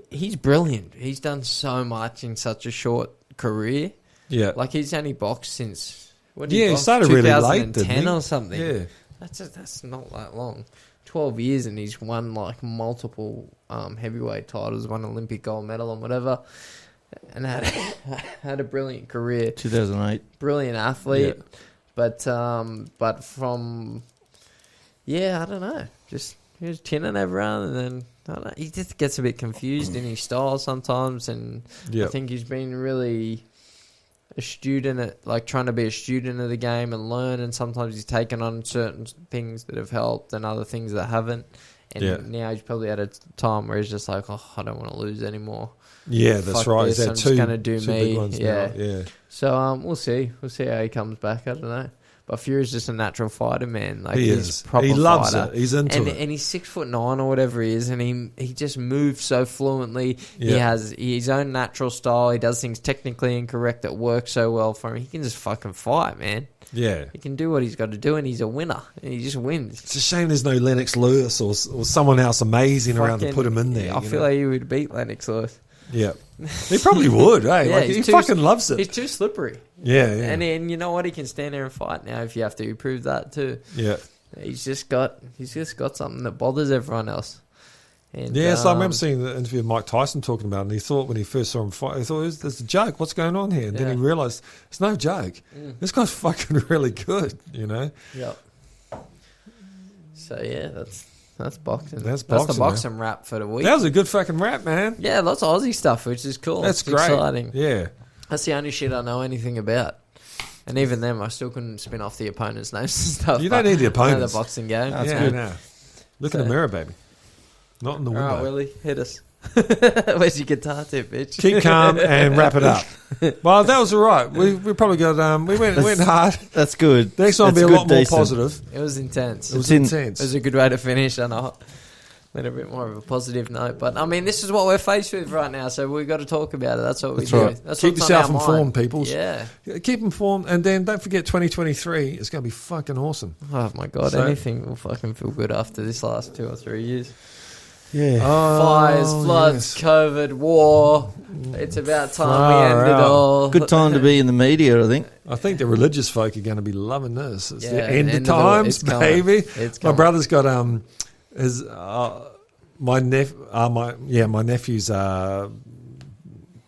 he's brilliant. He's done so much in such a short career. Yeah, like he's only boxed since he started really late, 2010 or something. Yeah, that's not that long. 12 years and he's won like multiple heavyweight titles, won Olympic gold medal and whatever, and had a brilliant career. 2008, brilliant athlete, but from I don't know, just he was chinning everyone, and then I don't know, he just gets a bit confused in his style sometimes, and I think he's been really a student at, like, trying to be a student of the game and learn, and sometimes he's taken on certain things that have helped and other things that haven't, and now he's probably at a time where he's just like, I don't want to lose anymore. Yeah, that's right. This, I'm just going to do me. Big ones now. So we'll see how he comes back. I don't know. But Fury's just a natural fighter, man. Like, he he's is. A proper he loves fighter. it. He's into it. And he's 6'9" or whatever he is, and he just moves so fluently. Yeah. He has his own natural style. He does things technically incorrect that work so well for him. He can just fucking fight, man. Yeah. He can do what he's got to do, and he's a winner. And he just wins. It's a shame there's no Lennox Lewis or someone else amazing around to put him in there. I feel like he would beat Lennox Lewis. Yeah. He probably would, eh? Yeah, like, he fucking loves it. He's too slippery. Yeah. And you know what? He can stand there and fight now if you have to. He proved that too. Yeah. He's just got something that bothers everyone else. And, so I remember seeing the interview of Mike Tyson talking about it, and he thought when he first saw him fight, he thought, there's a joke, what's going on here? And then he realised, it's no joke. This guy's fucking really good, you know? Yep. So, yeah, that's boxing. That's the boxing wrap for the week. That was a good fucking rap, man. Yeah, lots of Aussie stuff, which is cool. That's great. Exciting. Yeah. That's the only shit I know anything about. And even them, I still couldn't spin off the opponents' names and stuff. You don't need the opponents. I know the boxing game. That's good. No. Look in the mirror, baby. Not in the window. All right, Willie, hit us. Where's your guitar tip, bitch? Keep calm and wrap it up. Well, that was all right. We probably got we went hard. That's good. The next one will be a lot more positive. It was intense. It was intense. It was a good way to finish on a bit more of a positive note. But I mean, this is what we're faced with right now, so we've got to talk about it. That's what we do. Right. That's Keep yourself informed, people. Yeah. Keep informed, and then don't forget 2023 is going to be fucking awesome. Oh my god, anything will fucking feel good after this last 2 or 3 years. Yeah. Fires, floods, COVID, war. It's about time we end it all. Good time to be in the media, I think. I think the religious folk are going to be loving this. It's the end of it's times, baby. It's my brother's got his my nephew's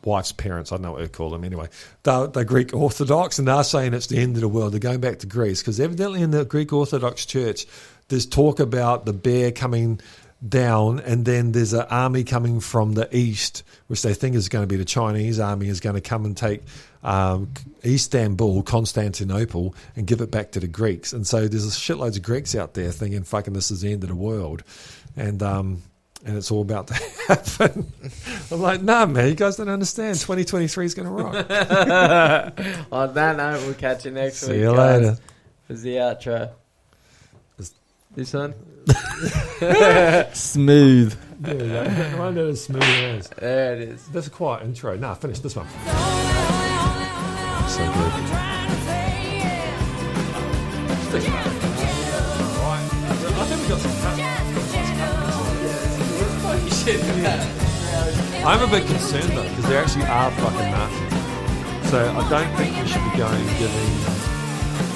wife's parents. I don't know what they call them anyway. They're Greek Orthodox, and they're saying it's the end of the world. They're going back to Greece because evidently in the Greek Orthodox Church, there's talk about the bear coming down, and then there's an army coming from the east, which they think is going to be the Chinese army, is going to come and take Istanbul, Constantinople, and give it back to the Greeks. And so there's shitloads of Greeks out there thinking, fucking, this is the end of the world. And it's all about to happen. I'm like, nah, man, you guys don't understand. 2023 is going to rock. On that note, we'll catch you next week. See you later. For the outro. This one? Smooth. There we go. The one that is smooth as. There it is. That's a quiet intro. Nah, finish this one. So good. I think we got some I'm a bit concerned though, because they actually are fucking nasty. So I don't think we should be going giving